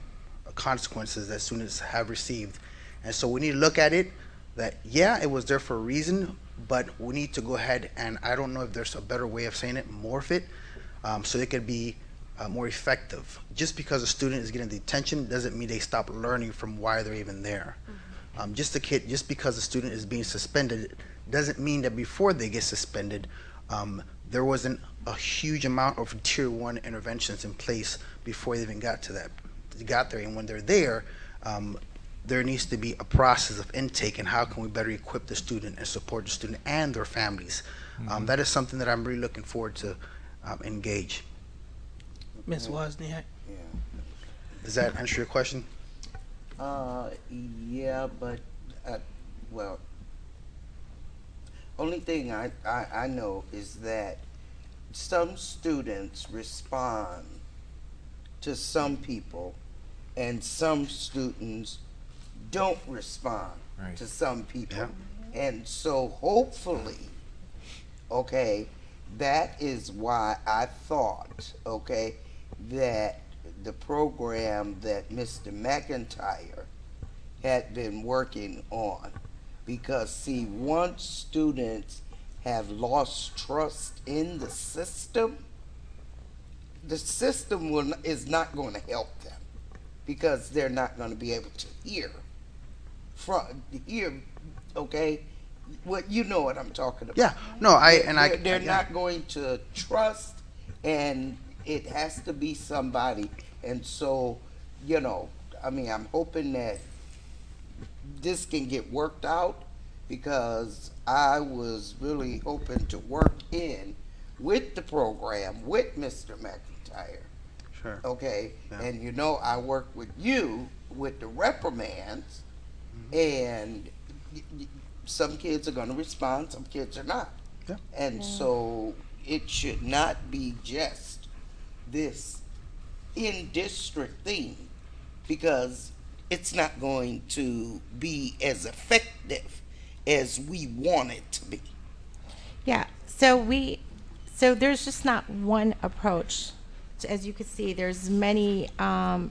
consequences that students have received. And so we need to look at it that, yeah, it was there for a reason, but we need to go ahead and, I don't know if there's a better way of saying it, morph it, so it could be more effective. Just because a student is getting detention doesn't mean they stop learning from why they're even there. Just because a student is being suspended doesn't mean that before they get suspended, there wasn't a huge amount of tier 1 interventions in place before they even got there. And when they're there, there needs to be a process of intake and how can we better equip the student and support the student and their families. That is something that I'm really looking forward to engage. Ms. Wozniak. Does that answer your question? Yeah, but well, only thing I know is that some students respond to some people and some students don't respond to some people. And so hopefully, okay, that is why I thought, okay, that the program that Mr. McIntyre had been working on, because see, once students have lost trust in the system is not going to help them, because they're not going to be able to hear, okay, what you know what I'm talking about. Yeah, no, they're not going to trust, and it has to be somebody. And so, I'm hoping that this can get worked out, because I was really hoping to work in with the program with Mr. McIntyre. Sure. Okay, yeah. And I work with you with the reprimands, and some kids are going to respond, some kids are not. Yeah. And so it should not be just this in-district thing, because it's not going to be as effective as we want it to be. Yeah, so there's just not one approach. As you can see, there's many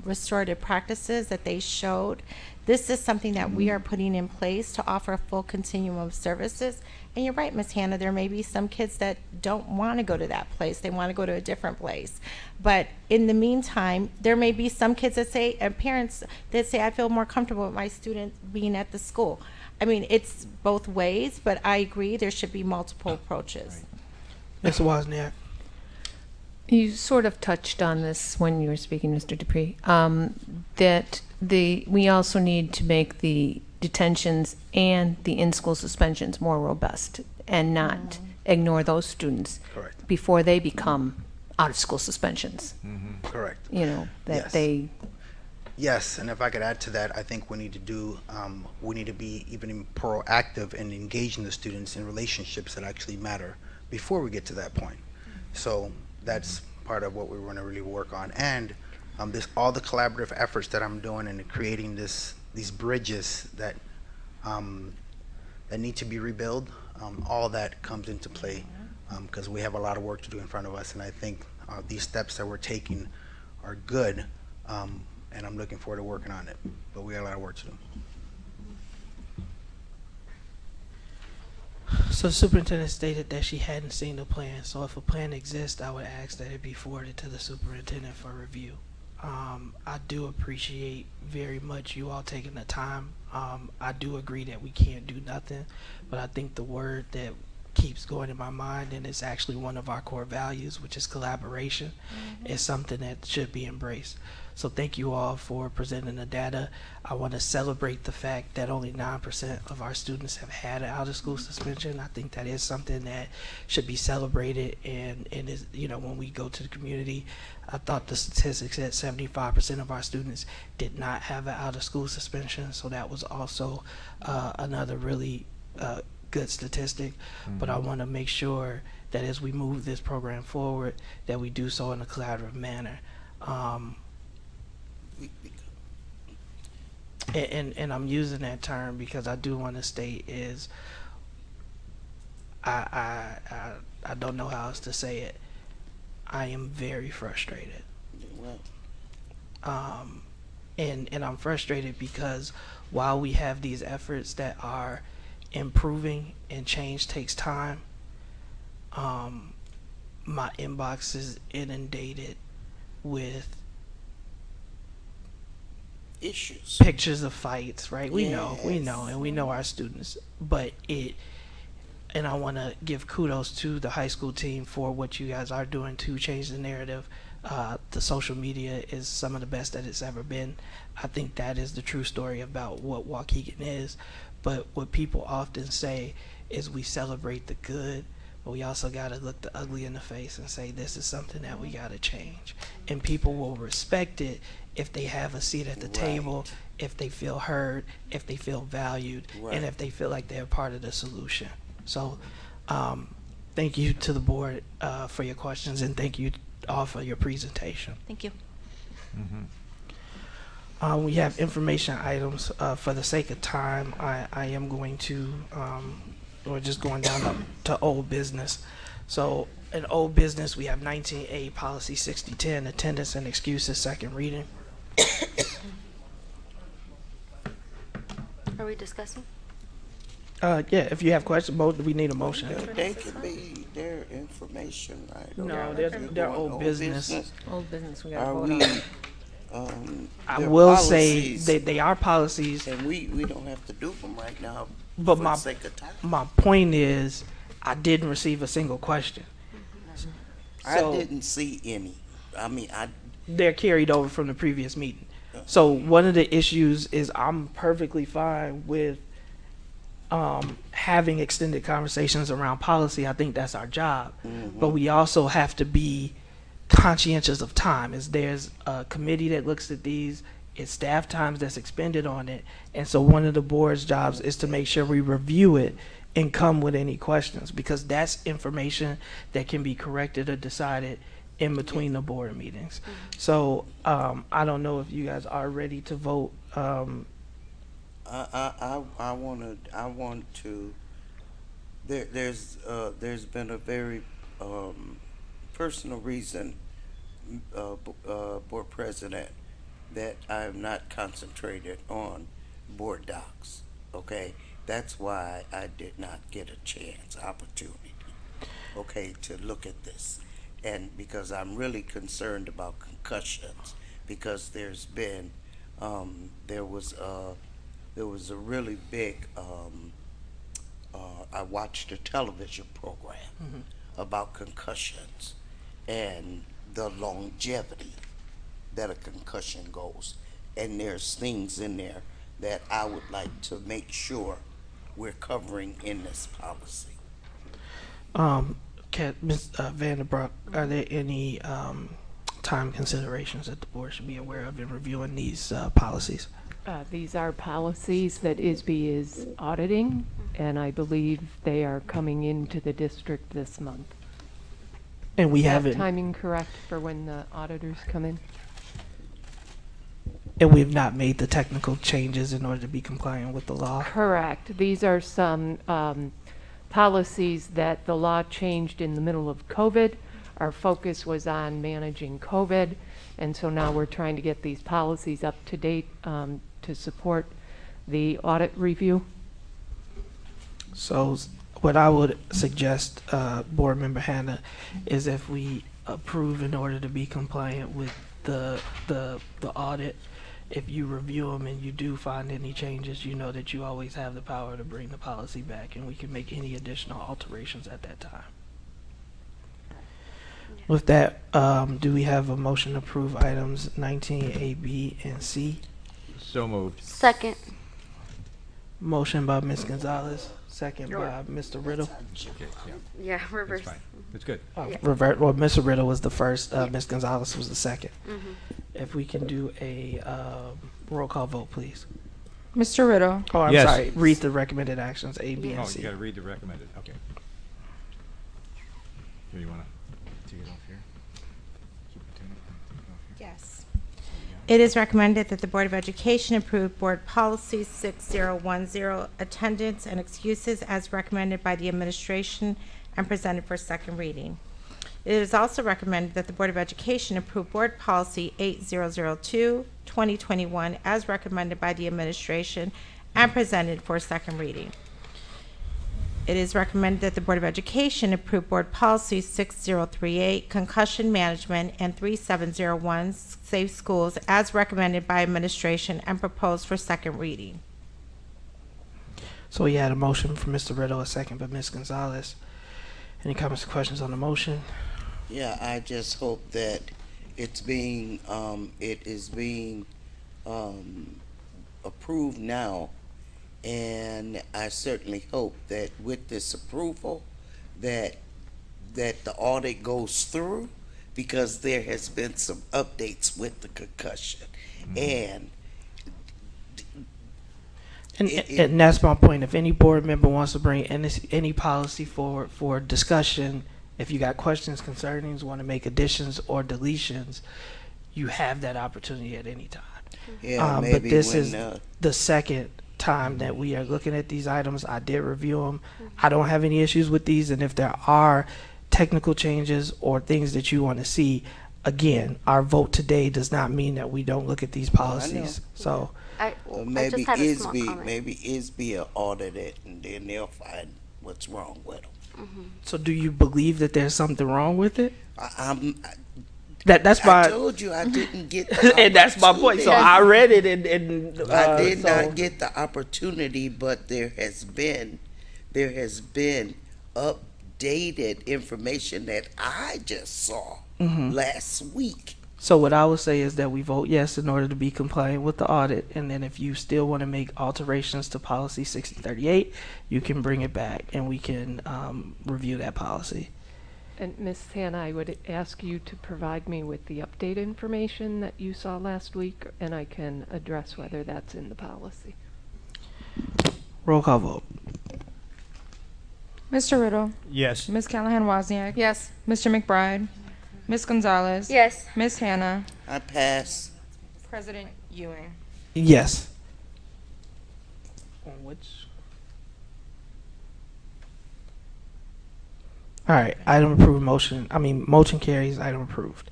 restorative practices that they showed. This is something that we are putting in place to offer a full continuum of services. And you're right, Ms. Hannah, there may be some kids that don't want to go to that place. They want to go to a different place. But in the meantime, there may be some kids that say, and parents that say, I feel more comfortable with my student being at the school. I mean, it's both ways, but I agree there should be multiple approaches. Ms. Wozniak. You sort of touched on this when you were speaking, Mr. Dupree, that we also need to make the detentions and the in-school suspensions more robust and not ignore those students before they become out-of-school suspensions. Correct. you know, that Yes. they, Yes, and if I could add to that, I think we need to be even proactive and engaging the students in relationships that actually matter before we get to that point. So that's part of what we want to really work on. And all the collaborative efforts that I'm doing in creating these bridges that need to be rebuilt, all that comes into play because we have a lot of work to do in front of us. And I think these steps that we're taking are good. And I'm looking forward to working on it, but we got a lot of work to do. So the superintendent stated that she hadn't seen the plan. So if a plan exists, I would ask that it be forwarded to the superintendent for review. I do appreciate very much you all taking the time. I do agree that we can't do nothing, but I think the word that keeps going in my mind, and it's actually one of our core values, which is collaboration, is something that should be embraced. So thank you all for presenting the data. I want to celebrate the fact that only 9% of our students have had an out-of-school suspension. I think that is something that should be celebrated, and is, you know, when we go to the community, I thought the statistics said 75% of our students did not have an out-of-school suspension, so that was also another really good statistic. But I want to make sure that as we move this program forward, that we do so in a collaborative manner. And I'm using that term because I do want to state is I don't know how else to say it. I am very frustrated. And I'm frustrated because while we have these efforts that are improving and change takes time, my inbox is inundated with issues, pictures of fights, right? We know, Yes. and we know our students, but and I want to give kudos to the high school team for what you guys are doing to change the narrative. The social media is some of the best that it's ever been. I think that is the true story about what Waukegan is. But what people often say is we celebrate the good, but we also got to look the ugly in the face and say this is something that we got to change. And people will respect it if they have a seat at the table, if they feel heard, if they feel valued, and if they feel like they're part of the solution. So thank you to the board for your questions, and thank you all for your presentation. Thank you. We have information items. For the sake of time, I am going to, we're just going down to old business. So in old business, we have 19A Policy 6010, Attendance and Excuses, second reading. Are we discussing? Yeah, if you have questions, both we need a motion. They could be their information, right? No, Okay. they're Going old business. old business, we gotta Are vote we, on. I they're will say policies, they are policies, and we don't have to do them right now but for the sake of time. my point is I didn't receive a single question. I So- didn't see any. I mean, They're carried over from the previous meeting. So one of the issues is I'm perfectly fine with having extended conversations around policy. I think that's our job. But we also have to be conscientious of time. Is there's a committee that looks at these, it's staff times that's expended on it. And so one of the board's jobs is to make sure we review it and come with any questions, because that's information that can be corrected or decided in between the board meetings. So I don't know if you guys are ready to vote. I want to. There's been a very personal reason, board president, that I have not concentrated on board docs. Okay, that's why I did not get a opportunity. Okay, to look at this, and because I'm really concerned about concussions, because there's been there was a really big I watched a television program about concussions and the longevity that a concussion goes, and there's things in there that I would like to make sure we're covering in this policy. Ms. Vanderbroek, are there any time considerations that the board should be aware of in reviewing these policies? These are policies that ISB is auditing, and I believe they are coming into the district this month. And we Is that haven't, timing correct for when the auditors come in? and we have not made the technical changes in order to be compliant with the law? Correct. These are some policies that the law changed in the middle of COVID. Our focus was on managing COVID, and so now we're trying to get these policies up to date to support the audit review. So what I would suggest, Board Member Hannah, is if we approve in order to be compliant with the audit, if you review them and you do find any changes, you know that you always have the power to bring the policy back, and we can make any additional alterations at that time. With that, do we have a motion to approve items 19A, B, and C? So moved. Second. Motion by Ms. Gonzalez, second by Mr. Riddle. Okay, yeah. Yeah, reverse. That's fine. That's good. Yeah. Well, Mr. Riddle was the first, Ms. Gonzalez was the second. Mhm. If we can do a roll call vote, please. Mr. Riddle. Oh, I'm Yes. sorry. Read the recommended actions, A, B, and Oh, C. you got to read the recommended. Okay. Here, you want to take it off here? Yes. It is recommended that the Board of Education approve Board Policy 6010, attendance and excuses as recommended by the administration and presented for second reading. It is also recommended that the Board of Education approve Board Policy 8002, 2021 as recommended by the administration and presented for second reading. It is recommended that the Board of Education approve Board Policy 6038, Concussion Management, and 3701, Safe Schools, as recommended by administration and proposed for second reading. So we had a motion from Mr. Riddle, a second by Ms. Gonzalez. Any comments or questions on the motion? Yeah, I just hope that it is being approved now, and I certainly hope that with this approval, that the audit goes through, because there has been some updates with the concussion, and And that's my point. If any board member wants to bring any policy forward for discussion, if you got questions, concerns, want to make additions or deletions, you have that opportunity at any time. Yeah, But maybe this when, is the second time that we are looking at these items. I did review them. I don't have any issues with these, and if there are technical changes or things that you want to see, again, our vote today does not mean that we don't look at these policies. So. maybe just had a small ISB, comment. maybe ISB will audit it, and then they'll find what's wrong with them. So do you believe that there's something wrong with it? I That's my. told you I didn't get the And that's my point. So I read it, and I did so- not get the opportunity, but there has been updated information that I just saw Mhm. last week. So what I would say is that we vote yes in order to be compliant with the audit, and then if you still want to make alterations to policy 6038, you can bring it back and we can review that policy. And Ms. Hannah, I would ask you to provide me with the update information that you saw last week, and I can address whether that's in the policy. Roll call vote. Mr. Riddle. Yes. Ms. Callahan Wozniak. Yes. Mr. McBride. Ms. Gonzalez. Yes. Ms. Hannah. I pass. President Ewing. Yes. On which? All right, item approved, motion carries, item approved.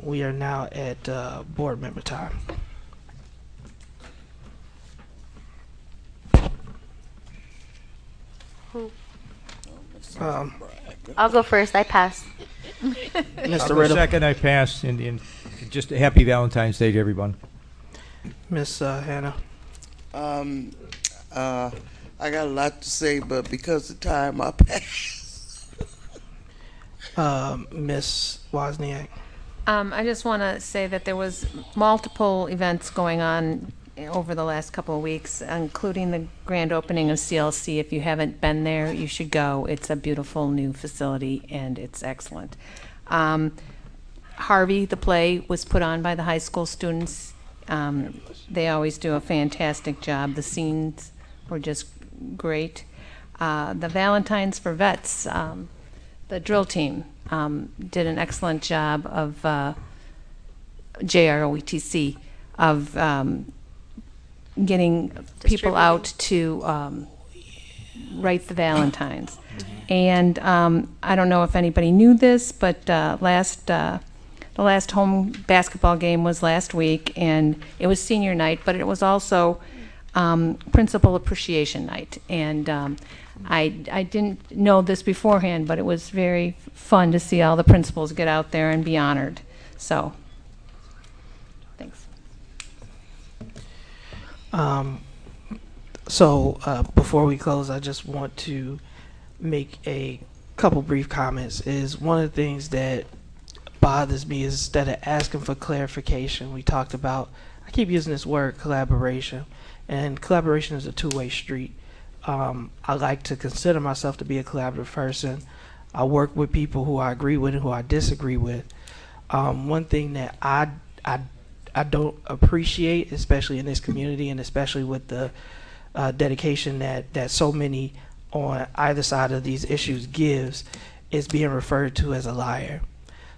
We are now at board member time. I'll go first. I pass. Mr. I'll go Riddle. second, I pass, and just a happy Valentine's Day to everyone. Miss Hannah. I got a lot to say, but because of time, I pass. Miss Wozniak. I just want to say that there was multiple events going on over the last couple of weeks, including the grand opening of CLC. If you haven't been there, you should go. It's a beautiful new facility, and it's excellent. Harvey, the play, was put on by the high school students. They always do a fantastic job. The scenes were just great. The Valentines for Vets, the drill team, did an excellent job of JROETC of getting people out to write the Valentines. And I don't know if anybody knew this, but the last home basketball game was last week, and it was senior night, but it was also Principal Appreciation Night. And I didn't know this beforehand, but it was very fun to see all the principals get out there and be honored. So, thanks. Before we close, I just want to make a couple brief comments. Is one of the things that bothers me is instead of asking for clarification, we talked about, I keep using this word, collaboration, and collaboration is a two-way street. I like to consider myself to be a collaborative person. I work with people who I agree with and who I disagree with. One thing that I don't appreciate, especially in this community and especially with the dedication that so many on either side of these issues gives, is being referred to as a liar.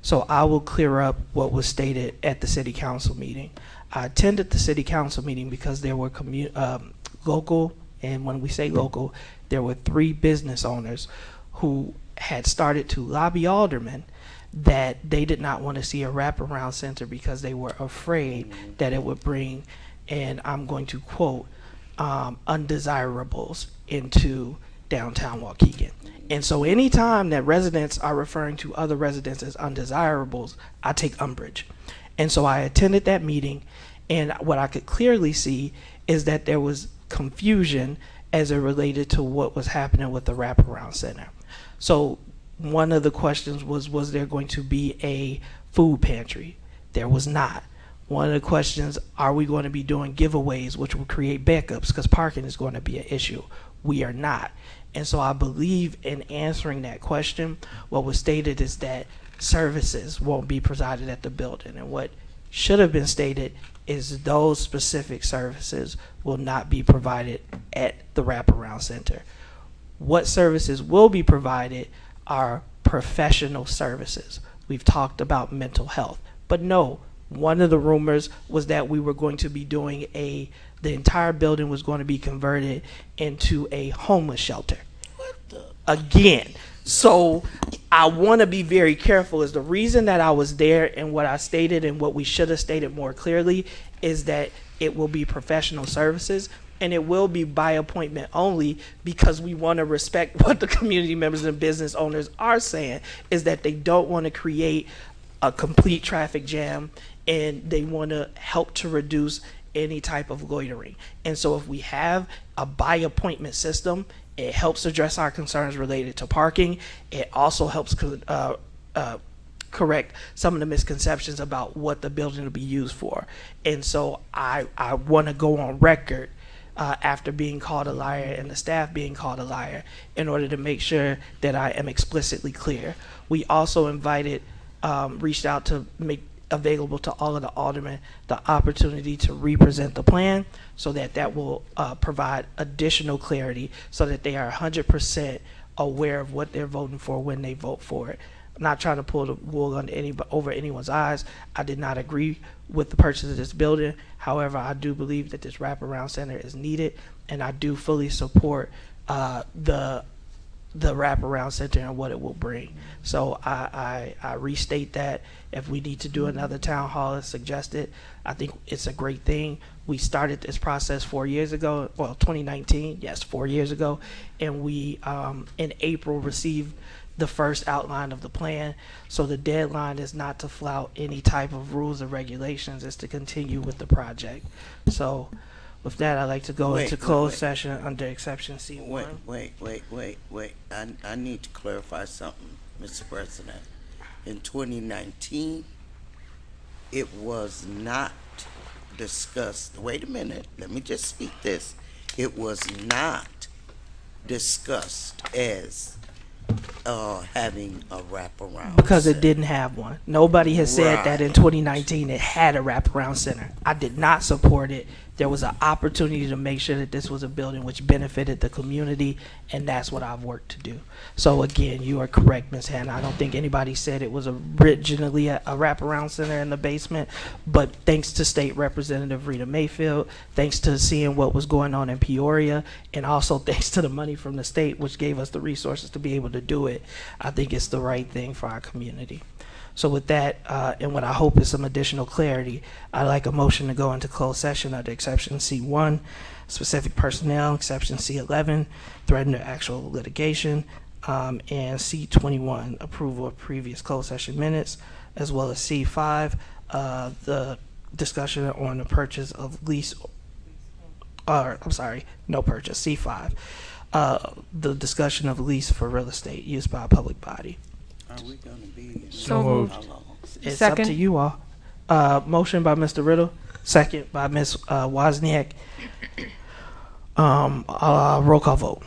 So I will clear up what was stated at the city council meeting. I attended the city council meeting because there were local, and when we say local, there were 3 business owners who had started to lobby aldermen that they did not want to see a wraparound center because they were afraid that it would bring, and I'm going to quote, undesirables into downtown Waukegan. And so anytime that residents are referring to other residents as undesirables, I take umbrage. And so I attended that meeting, and what I could clearly see is that there was confusion as it related to what was happening with the wraparound center. So one of the questions was there going to be a food pantry? There was not. One of the questions, are we going to be doing giveaways, which will create backups because parking is going to be an issue? We are not. And so I believe in answering that question, what was stated is that services won't be provided at the building. And what should have been stated is those specific services will not be provided at the wraparound center. What services will be provided are professional services. We've talked about mental health, but no, one of the rumors was that we were going to be doing the entire building was going to be converted into a homeless shelter. Again, so I want to be very careful. Is the reason that I was there and what I stated and what we should have stated more clearly is that it will be professional services and it will be by appointment only, because we want to respect what the community members and business owners are saying, is that they don't want to create a complete traffic jam and they want to help to reduce any type of loitering. And so if we have a by appointment system, it helps address our concerns related to parking. It also helps correct some of the misconceptions about what the building will be used for. And so I want to go on record after being called a liar and the staff being called a liar in order to make sure that I am explicitly clear. We also reached out to make available to all of the aldermen the opportunity to represent the plan so that will provide additional clarity so that they are 100% aware of what they're voting for when they vote for it. I'm not trying to pull the wool over anyone's eyes. I did not agree with the purchase of this building. However, I do believe that this wraparound center is needed, and I do fully support the wraparound center and what it will bring. So I restate that if we need to do another town hall as suggested, I think it's a great thing. We started this process 4 years ago, well, 2019, yes, 4 years ago, and we in April received the first outline of the plan. So the deadline is not to flout any type of rules or regulations, it's to continue with the project. So with that, I'd like to go into closed session under exception C1. Wait. I need to clarify something, Mr. President. In 2019, it was not discussed. Wait a minute. Let me just speak this. It was not discussed as having a wraparound? Because it center? didn't have one. Nobody has said that in 2019 it had a wraparound center. I did not support it. There was an opportunity to make sure that this was a building which benefited the community, and that's what I've worked to do. So again, you are correct, Ms. Hannah. I don't think anybody said it was originally a wraparound center in the basement, but thanks to State Representative Rita Mayfield, thanks to seeing what was going on in Peoria, and also thanks to the money from the state, which gave us the resources to be able to do it, I think it's the right thing for our community. So with that, and what I hope is some additional clarity, I'd like a motion to go into closed session under exception C1, specific personnel, exception C11, threat to actual litigation, and C21, approval of previous closed session minutes, as well as C5, the discussion on the purchase of lease, or I'm sorry, no purchase, C5, the discussion of lease for real estate used by a public body. Are we gonna be? So moved. It's Second. up to you all. Motion by Mr. Riddle, second by Ms. Wozniak. Roll call vote.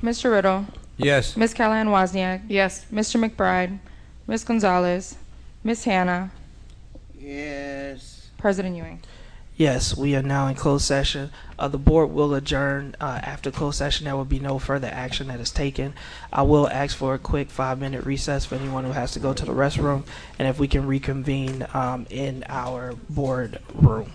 Mr. Riddle. Yes. Ms. Callahan Wozniak. Yes. Mr. McBride. Ms. Gonzalez. Ms. Hannah. Yes. President Ewing. Yes, we are now in closed session. The board will adjourn after closed session. There will be no further action that is taken. I will ask for a quick 5-minute recess for anyone who has to go to the restroom, and if we can reconvene in our board room.